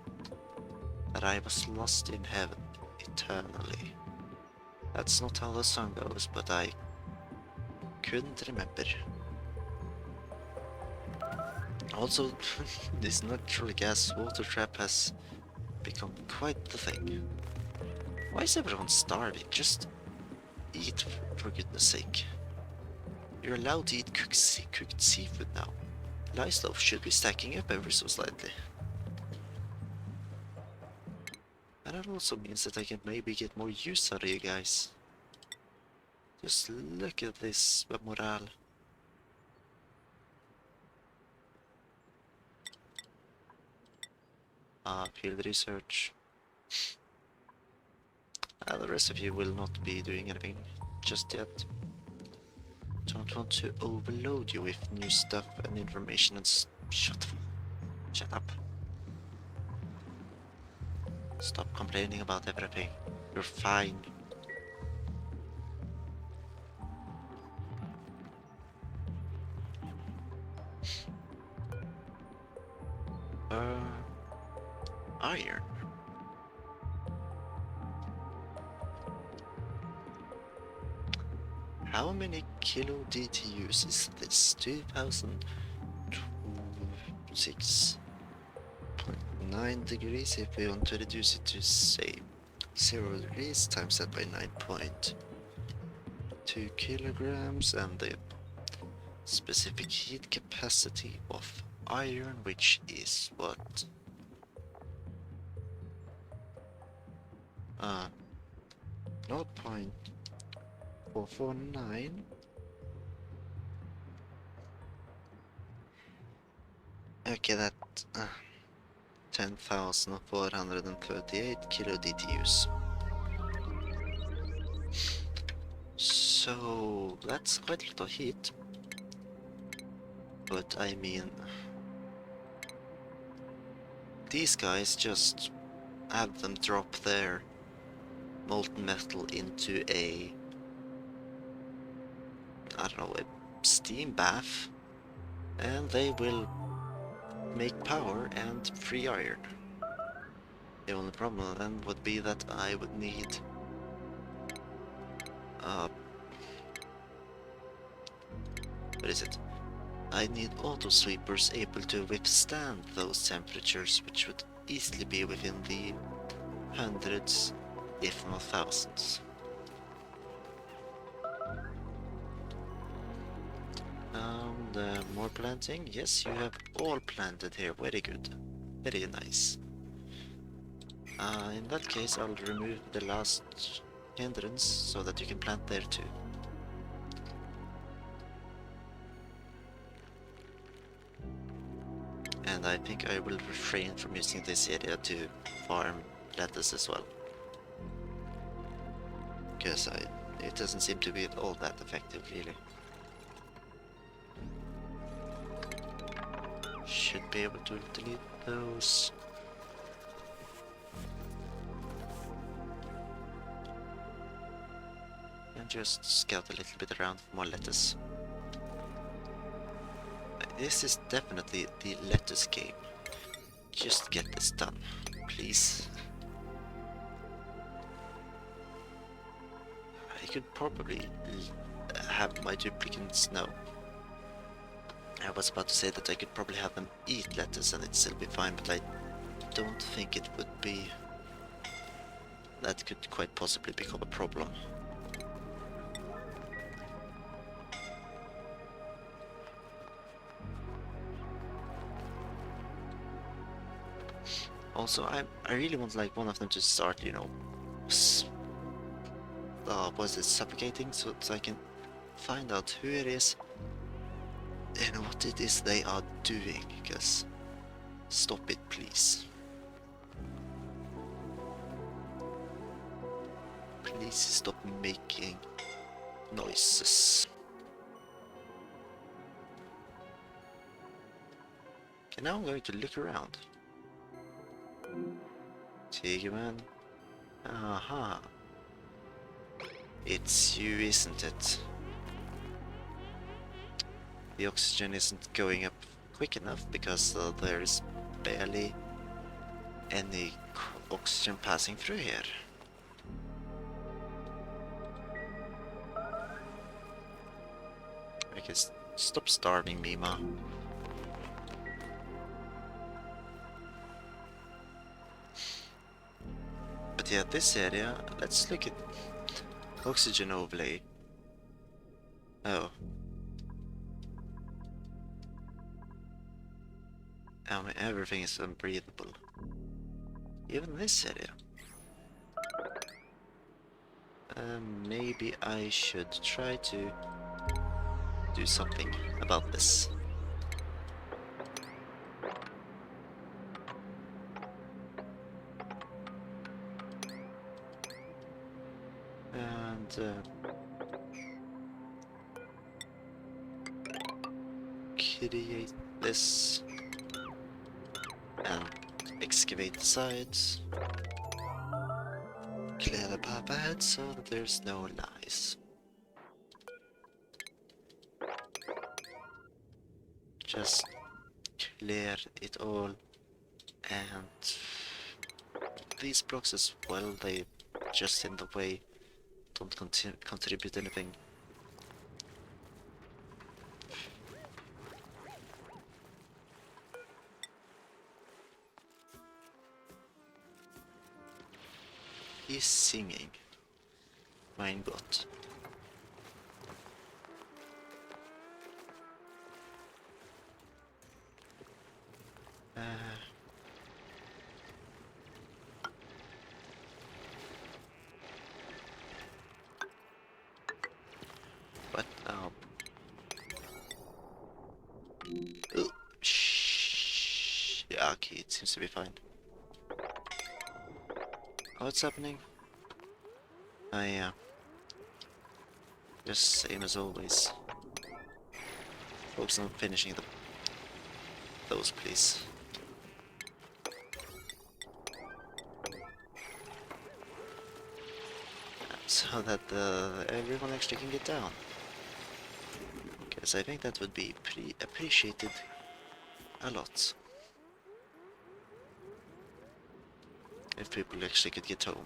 that I was lost in heaven eternally. That's not how the song goes, but I couldn't remember. Also, this natural gas water trap has become quite the thing. Why is everyone starving? Just eat, for goodness sake. You're allowed to eat cooked seafood now. Lice loaf should be stacking up ever so slightly. And that also means that I can maybe get more use out of you guys. Just look at this morale. Field research. The rest of you will not be doing anything just yet. Don't want to overload you with new stuff and information and shut up. Stop complaining about everything. You're fine. Iron. How many kilo DTUs is this? 2006.9 degrees. If we want to reduce it to say 0 degrees, times that by 9.2 kilograms, and the specific heat capacity of iron, which is what? 0.449. Okay, that 10,438 kilo DTUs. So that's quite a lot of heat. But I mean, these guys just have them drop their molten metal into a, I don't know, a steam bath, and they will make power and free iron. The only problem then would be that I would need what is it? I need auto sweepers able to withstand those temperatures, which would easily be within the hundreds, if not thousands. More planting? Yes, you have all planted here. Very good. Very nice. In that case, I'll remove the last hindrance so that you can plant there too. And I think I will refrain from using this area to farm lettuce as well. Because it doesn't seem to be all that effective, really. Should be able to delete those. And just scout a little bit around for more lettuce. This is definitely the lettuce game. Just get this done, please. I could probably have my duplicates now. I was about to say that I could probably have them eat lettuce and it'd still be fine, but I don't think it would be. That could quite possibly become a problem. Also, I really want like one of them to start, you know, was it suffocating, so I can find out who it is and what it is they are doing, because stop it, please. Please stop making noises. Okay, now I'm going to look around. Tigerman. Aha. It's you, isn't it? The oxygen isn't going up quick enough because there is barely any oxygen passing through here. I guess stop starving me, Ma. But yeah, this area, let's look at oxygen overlay. Oh. Everything is unbreathable. Even this area. Maybe I should try to do something about this. And create this and excavate the sides. Clear the path ahead so that there's no lies. Just clear it all, and these blocks as well, they just in the way, don't contribute anything. He's singing. Mein Gott. What? Oh. Oh. Shh. Yeah, okay, it seems to be fine. Oh, what's happening? Yeah. Just same as always. Focus on finishing those, please. So that everyone actually can get down. Because I think that would be pretty appreciated a lot. If people actually could get home.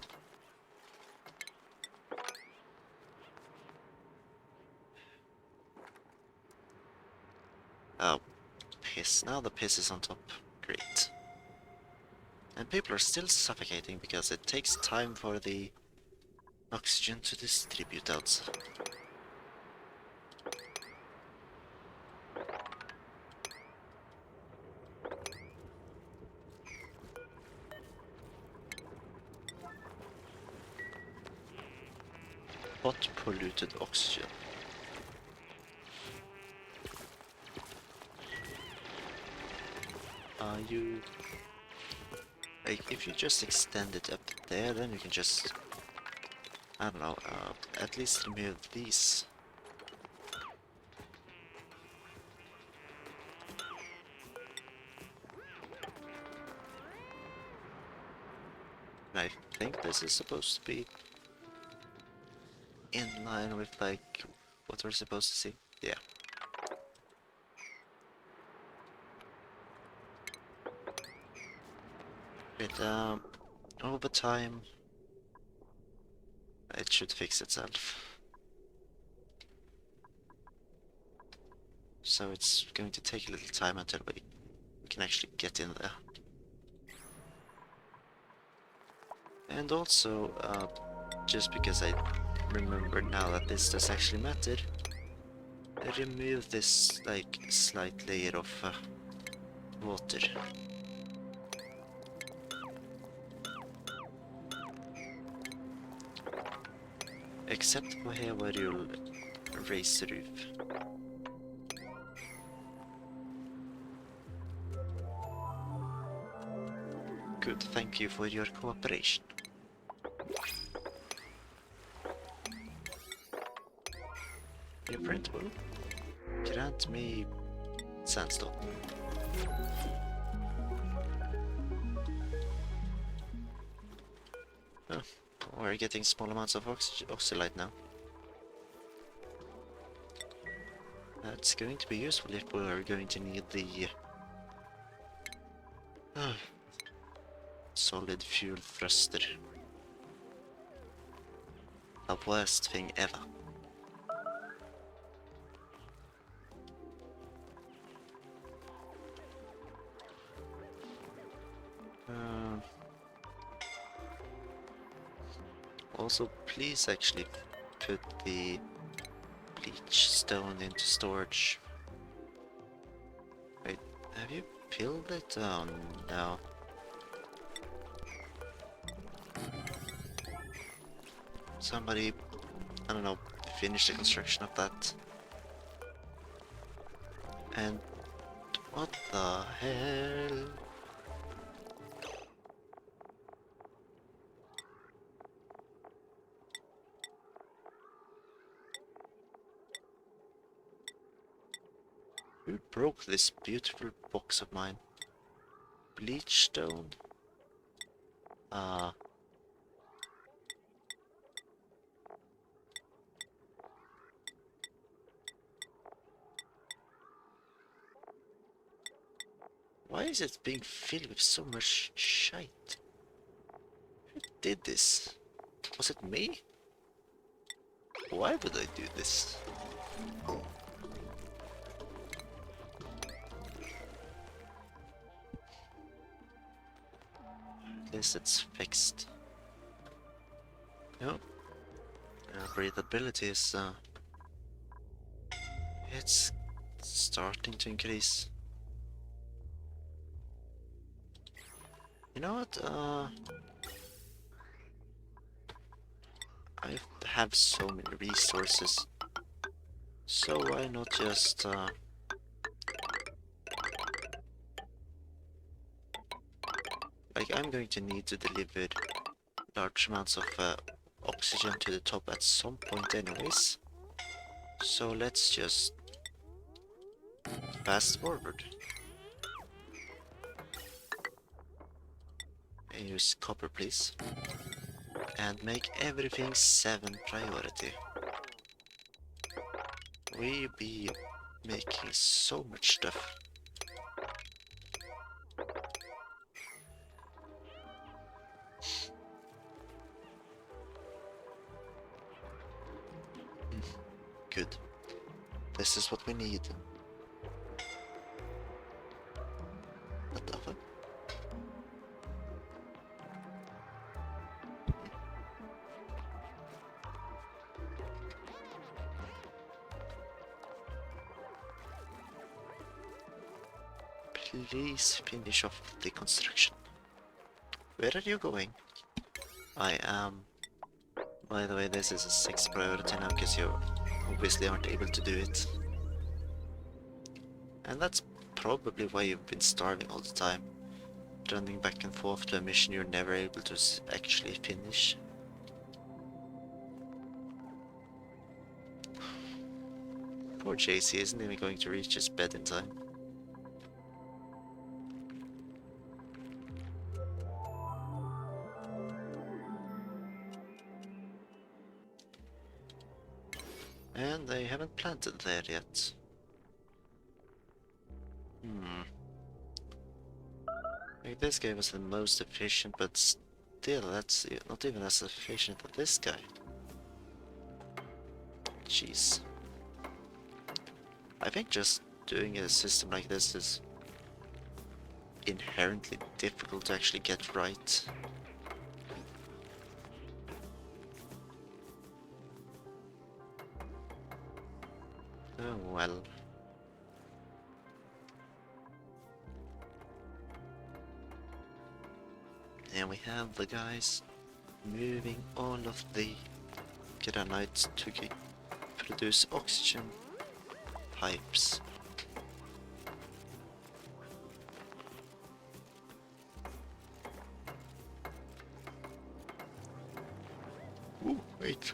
Oh, piss. Now the piss is on top. Great. And people are still suffocating because it takes time for the oxygen to distribute out. Hot polluted oxygen. You... Like, if you just extend it up there, then you can just... I don't know, at least remove these. I think this is supposed to be in line with, like, what we're supposed to see. Yeah. But, over time, it should fix itself. So it's going to take a little time until we can actually get in there. And also, just because I remember now that this does actually matter, I remove this, like, slight layer of water. Except for here where you'll raise the roof. Good, thank you for your cooperation. Your print will grant me sandstone. Oh, we're getting small amounts of oxylite now. That's going to be useful if we're going to need the solid fuel thruster. The worst thing ever. Also, please actually put the bleach stone into storage. Wait, have you? build it? Oh no. Somebody, I don't know, finish the construction of that. And what the hell? Who broke this beautiful box of mine? Bleach stone? Why is it being filled with so much shite? Who did this? Was it me? Why would I do this? At least it's fixed. No. Breathability is it's starting to increase. You know what? I have so many resources, so why not just like I'm going to need to deliver large amounts of oxygen to the top at some point anyways. So let's just fast forward. And use copper please. And make everything 7 priority. We be making so much stuff. Good. This is what we need. What the fuck? Please finish off the construction. Where are you going? I am. By the way, this is a 6 priority now because you obviously aren't able to do it. And that's probably why you've been starving all the time. Running back and forth to a mission you're never able to actually finish. Poor JC isn't even going to reach his bed in time. And they haven't planted there yet. Like this guy was the most efficient, but still, that's not even as efficient as this guy. Jeez. I think just doing a system like this is inherently difficult to actually get right. Oh well. And we have the guys moving all of the granites to produce oxygen pipes. Ooh, wait,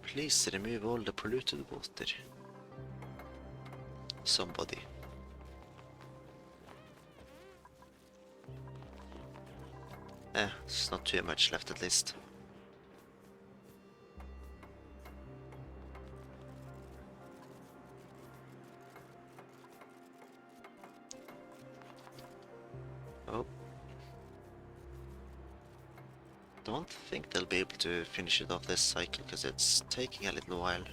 please remove all the polluted water. Somebody. There's not too much left at least. Oh. Don't think they'll be able to finish it off this cycle because it's taking a little while.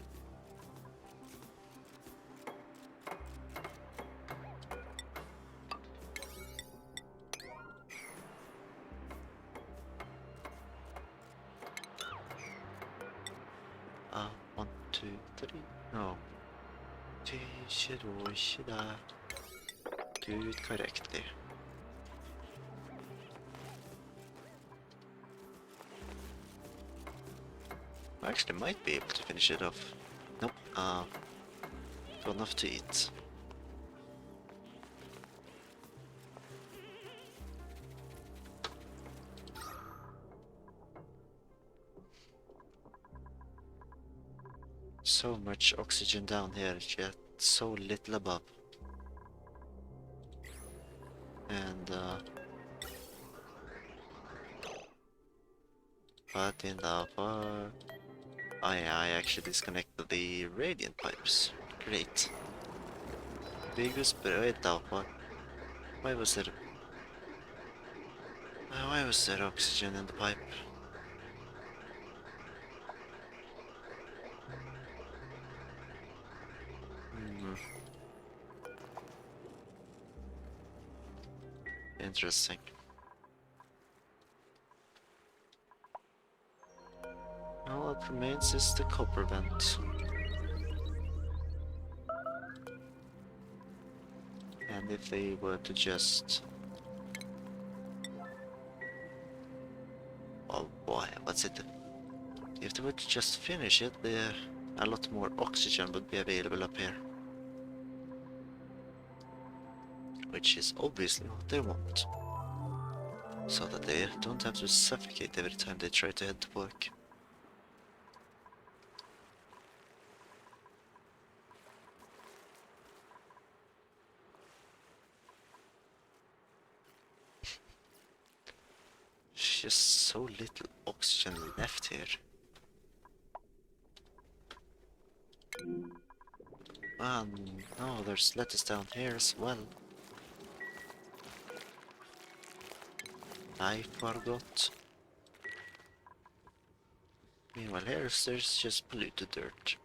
One, two, three. Oh. Do it correctly. I actually might be able to finish it off. Nope. Got enough to eat. So much oxygen down here, yet so little above. And but in the I actually disconnected the radiant pipes. Great. Biggest wait now, why was there oxygen in the pipe? Hmm. Interesting. All that remains is the copper vent. And if they were to just... Oh boy, what's it? If they were to just finish it, a lot more oxygen would be available up here. Which is obviously what they want. So that they don't have to suffocate every time they try to head to work. Just so little oxygen left here. No, there's lettuce down here as well. I forgot. Meanwhile, there's just polluted dirt.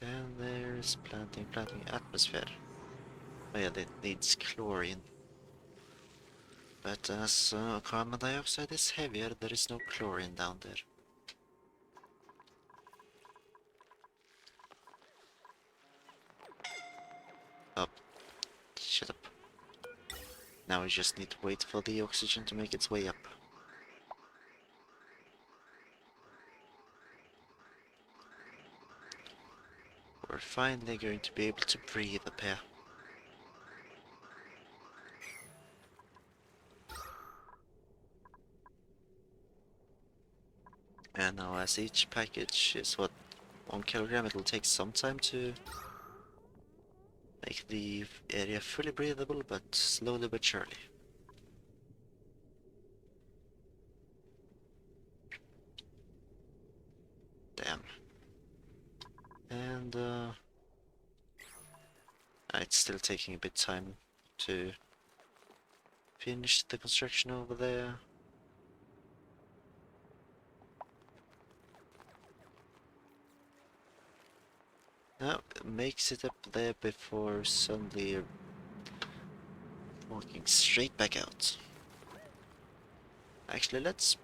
Then there's planting atmosphere. Oh yeah, that needs chlorine. But as carbon dioxide is heavier, there is no chlorine down there. Oh, shut up. Now we just need to wait for the oxygen to make its way up. We're finally going to be able to breathe up here. And now as each package is what, 1 kilogram, it will take some time to make the area fully breathable, but slowly but surely. Damn. And it's still taking a bit time to finish the construction over there. Now it makes it up there before suddenly walking straight back out. Actually, let's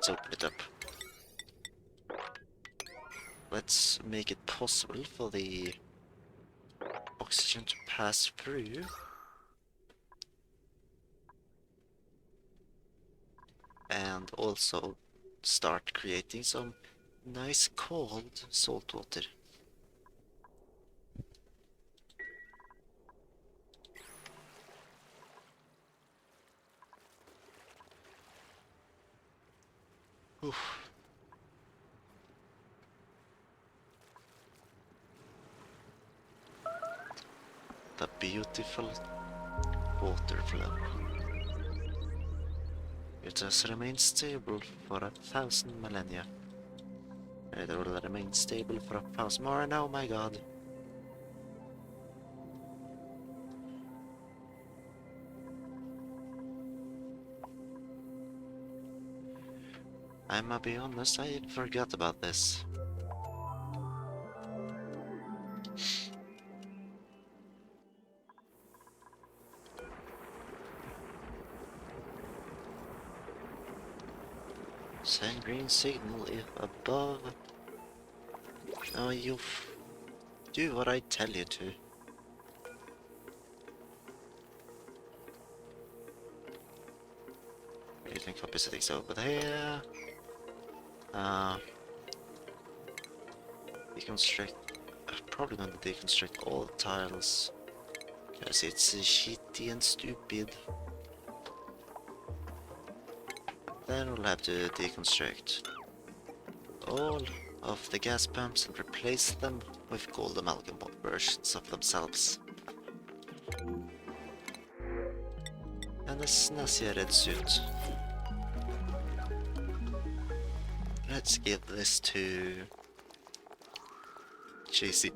open it up. Let's make it possible for the oxygen to pass through. And also start creating some nice cold salt water. Oof. The beautiful water flow. It has remained stable for 1,000 millennia. It will remain stable for 1,000 more, and oh my god. I'ma be honest, I forgot about this. Send green signal if above. Oh, you do what I tell you to. You can copy settings over there. Deconstruct. I'm probably going to deconstruct all the tiles. Because it's shitty and stupid. Then we'll have to deconstruct all of the gas pumps and replace them with gold amalgam versions of themselves. And a snazzy red suit. Let's give this to JC.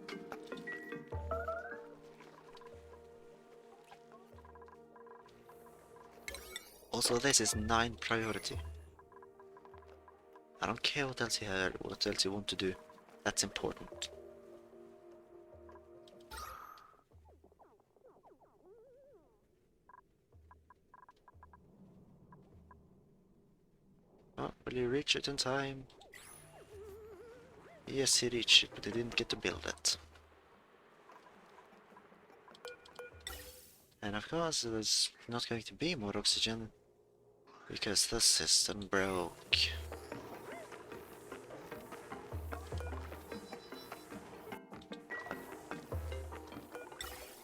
Also, this is 9 priority. I don't care what else you want to do. That's important. Oh, will you reach it in time? Yes, he reached it, but he didn't get to build it. And of course, there's not going to be more oxygen because the system broke.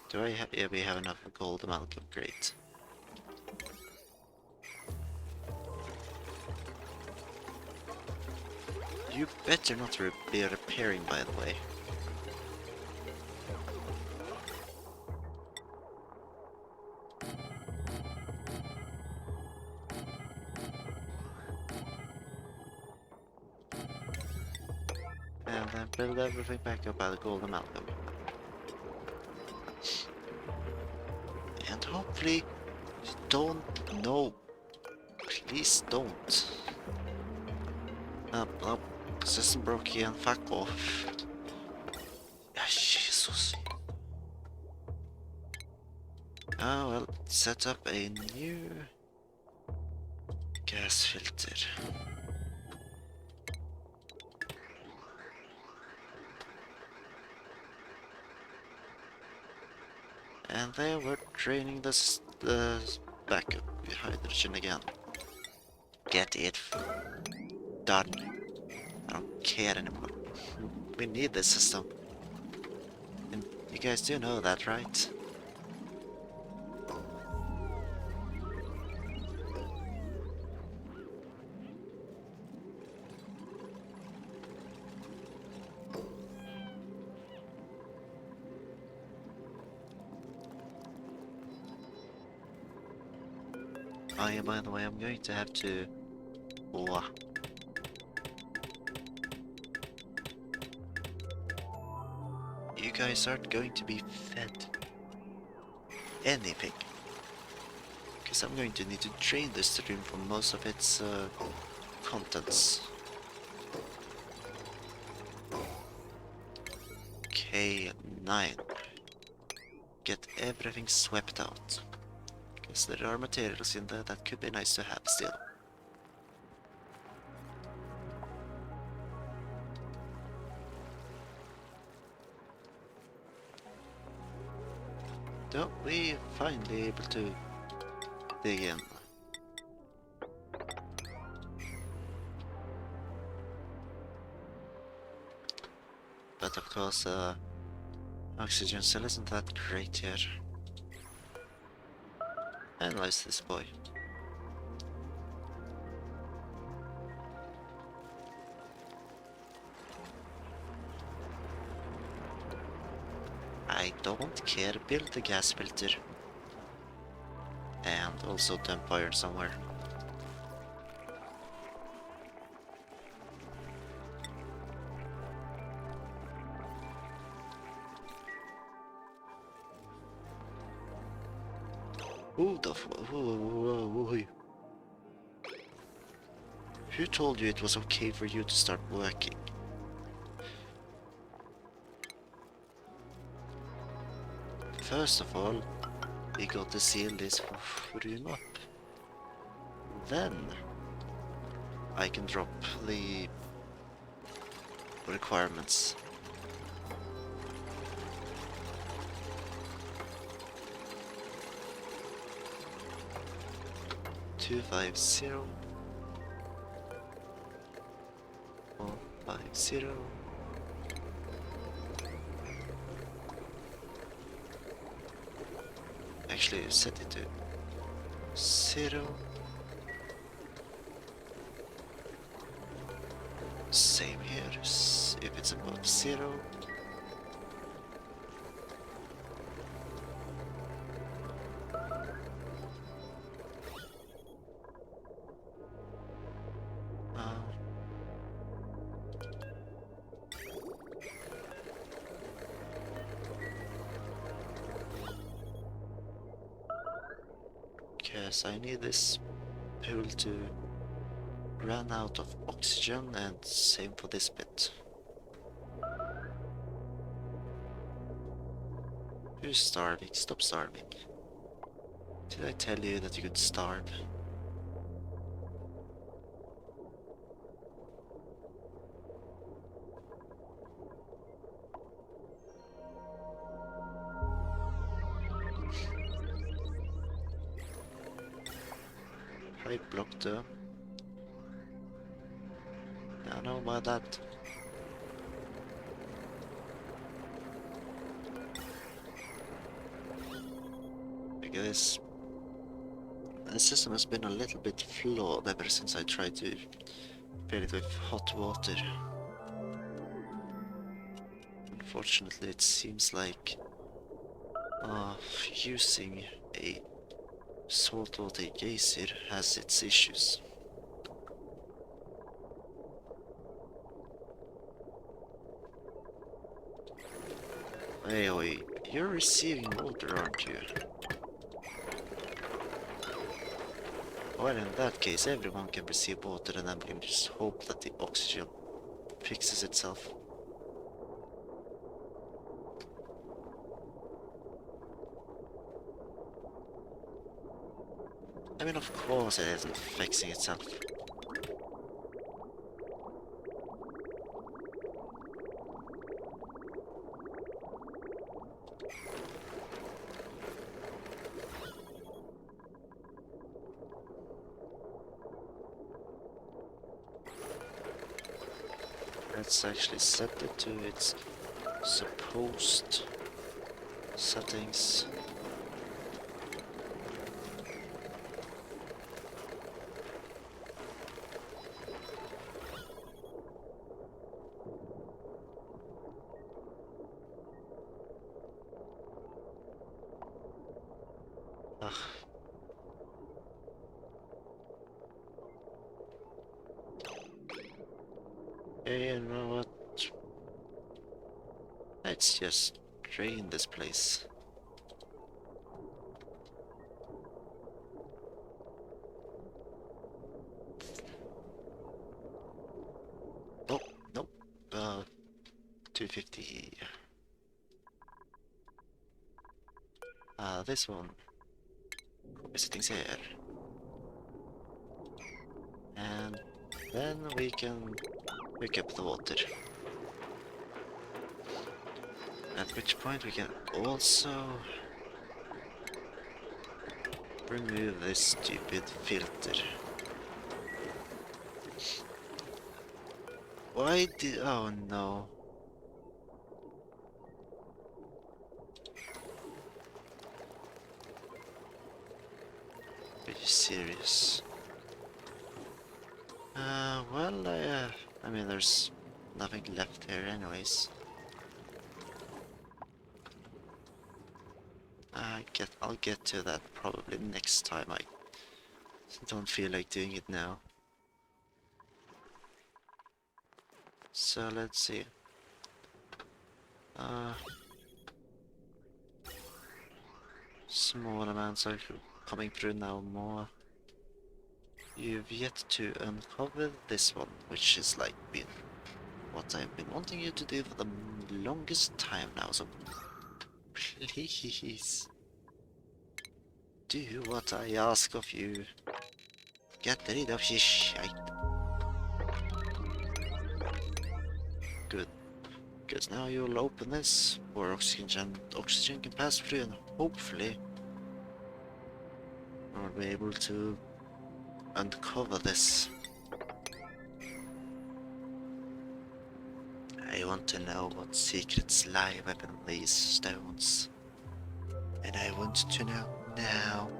Do I have? Yeah, we have enough gold amalgam. Great. You better not be repairing, by the way. And then build everything back up by the gold amalgam. And hopefully, don't. No. Please don't. Up. System broke again. Fuck off. Ah, Jesus. Oh well, set up a new gas filter. And there we're draining the backup hydrogen again. Get it done. I don't care anymore. We need this system. And you guys do know that, right? Oh yeah, by the way, I'm going to have to... Oh. You guys aren't going to be fed anything. Because I'm going to need to drain this stream for most of its contents. Okay, 9. Get everything swept out. Because there are materials in there that could be nice to have still. So we finally able to dig in. But of course, oxygen still isn't that great here. Analyze this boy. I don't care, build the gas filter. And also dump iron somewhere. Who the Who told you it was okay for you to start working? First of all, we got to seal this room up. Then, I can drop the requirements. Two 5-0. 4-5-0. Actually, set it to 0. Same here, if it's above 0. Yes, I need this pool to run out of oxygen, and same for this bit. Who's starving? Stop starving. Did I tell you that you could starve? I blocked the... I know about that. Look at this. The system has been a little bit flawed ever since I tried to fill it with hot water. Unfortunately, it seems like using a saltwater geyser has its issues. Hey, you're receiving water, aren't you? Well, in that case, everyone can receive water, and then we can just hope that the oxygen fixes itself. I mean, of course it isn't fixing itself. Let's actually set it to its supposed settings. Ugh. Hey, you know what? Let's just drain this place. Oh, nope. 250. This one. Settings here. And then we can pick up the water. At which point we can also remove this stupid filter. Why did... oh no. Are you serious? Well, I mean, there's nothing left here anyways. I'll get to that probably next time. I don't feel like doing it now. So let's see. Small amounts are coming through now more. You've yet to uncover this one, which is like been what I've been wanting you to do for the longest time now, so please do what I ask of you. Get rid of your shite. Because now you'll open this, or oxygen can pass through, and hopefully I'll be able to uncover this. I want to know what secrets lie within these stones. And I want to know now.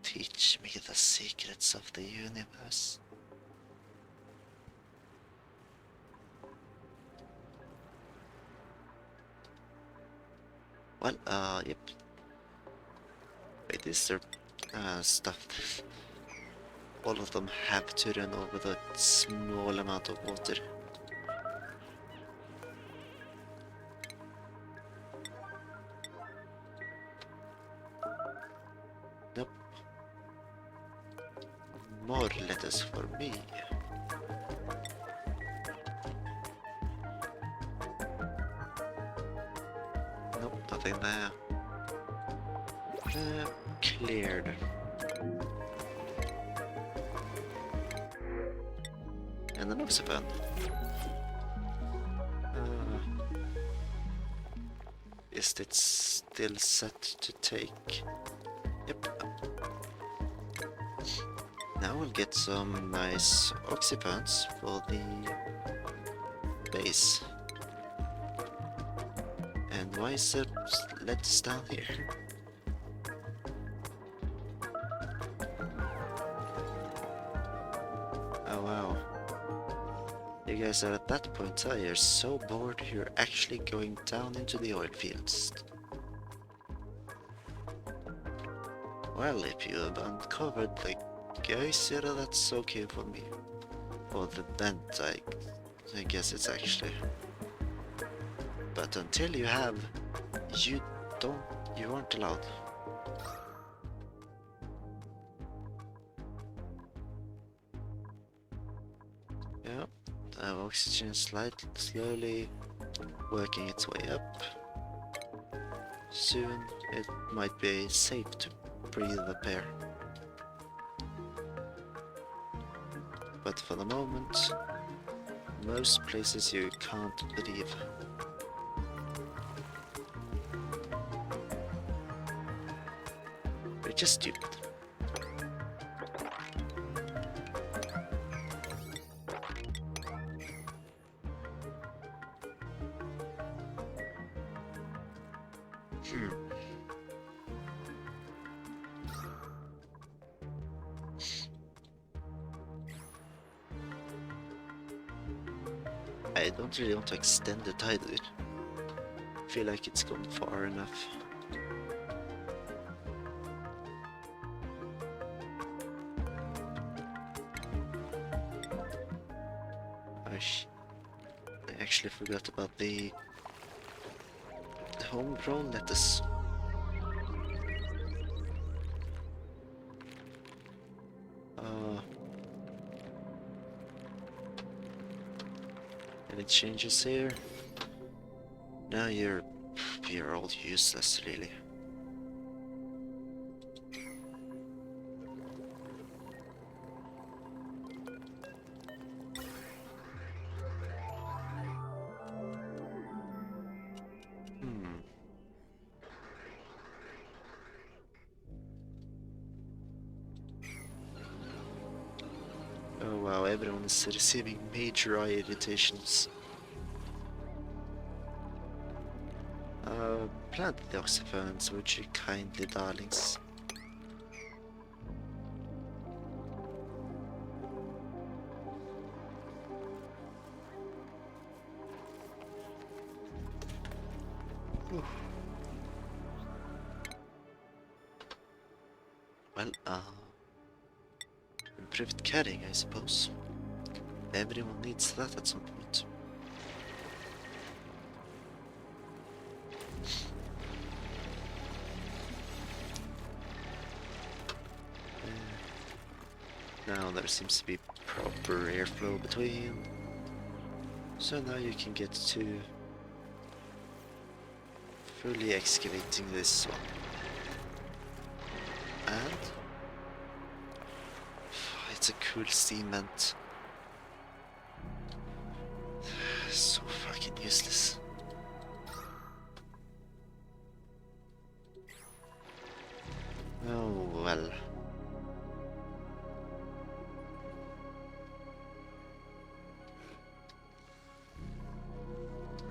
Teach me the secrets of the universe. Well, yep. Wait, is there stuff? All of them have to run over the small amount of water. Nope. More letters for me. Nope, nothing there. Cleared. And an oxygen. Is it still set to take? Yep. Now we'll get some nice oxypants for the base. And why is it let us down here? Oh wow. You guys are at that point, you're so bored you're actually going down into the oil fields. Well, if you have uncovered the geyser, that's okay for me. Or the vent, I guess it's actually. But until you have, you aren't allowed. Yeah, oxygen slowly working its way up. Soon it might be safe to breathe up air. But for the moment, most places you can't breathe. You're just stupid. I don't really want to extend the tide of it. I feel like it's gone far enough. I actually forgot about the homegrown lettuce. Any changes here? Now you're all useless, really. Oh wow, everyone is receiving major eye irritations. Plant the oxyphones, would you kindly, darlings? Whew. Well, improved carrying, I suppose. Everyone needs that at some point. Now there seems to be proper airflow between. So now you can get to fully excavating this one. And it's a cool steam vent. Useless. Oh well.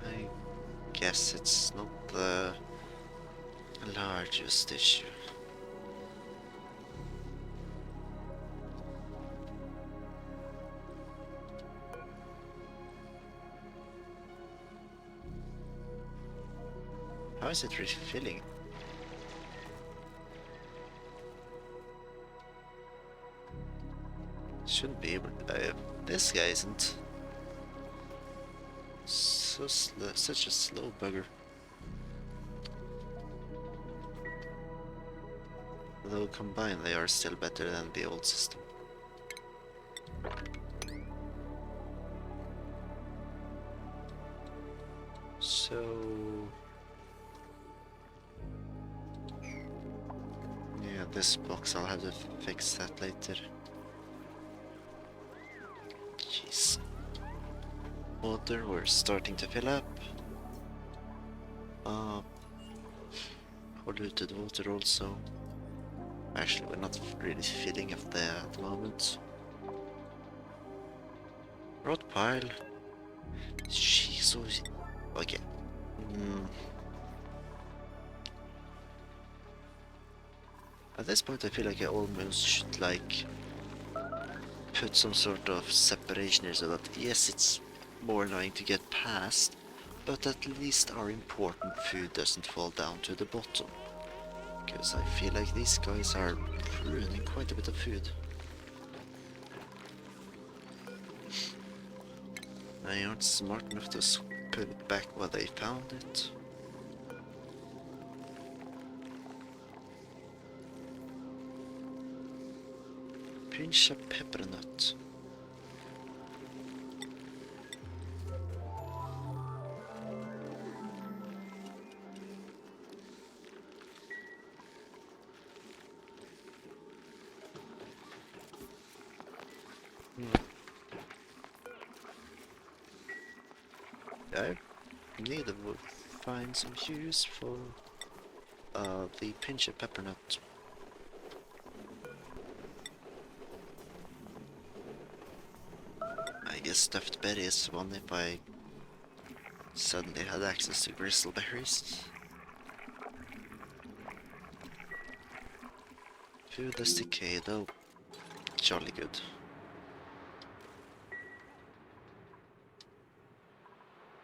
I guess it's not the largest issue. How is it refilling? Shouldn't be able to. This guy isn't. So slow, such a slow bugger. Though combined, they are still better than the old system. So yeah, this box, I'll have to fix that later. Jeez. Water, we're starting to fill up. Polluted water also. Actually, we're not really filling up there at the moment. Rot pile. Jeez, so okay. At this point, I feel like I almost should like put some sort of separation here so that yes, it's more annoying to get past, but at least our important food doesn't fall down to the bottom. Because I feel like these guys are ruining quite a bit of food. They aren't smart enough to put it back where they found it. Pinch a pepper nut. I need to find some use for the pinch of pepper nut. I guess stuffed berry is one if I suddenly had access to bristleberries. Food is decayed, though jolly good.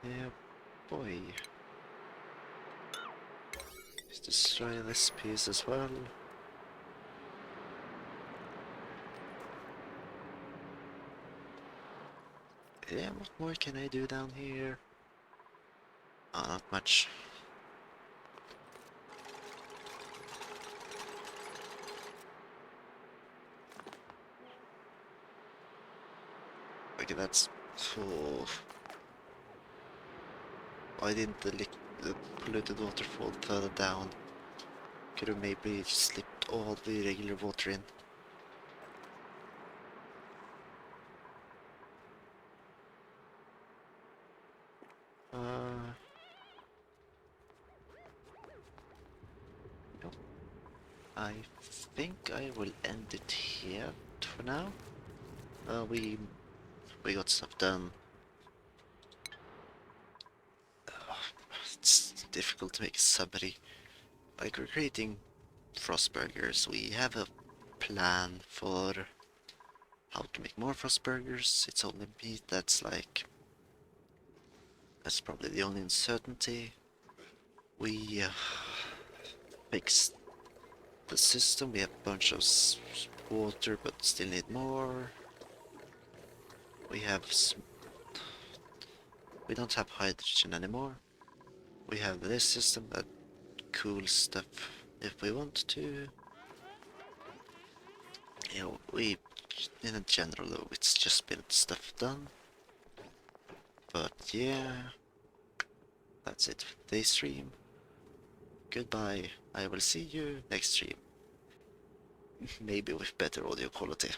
Yeah, boy. Let's destroy this piece as well. Yeah, what more can I do down here? Oh, not much. Okay, that's... Oh. Why didn't the polluted water fall further down? Could have maybe slipped all the regular water in. No. I think I will end it here for now. We got stuff done. It's difficult to make a summary. Like, we're creating frost burgers. We have a plan for how to make more frost burgers. It's only meat that's like... That's probably the only uncertainty. We fixed the system. We have a bunch of water, but still need more. We have we don't have hydrogen anymore. We have this system that cools stuff if we want to. You know, in a general though, it's just been stuff done. But yeah, that's it for today's stream. Goodbye. I will see you next stream. Maybe with better audio quality.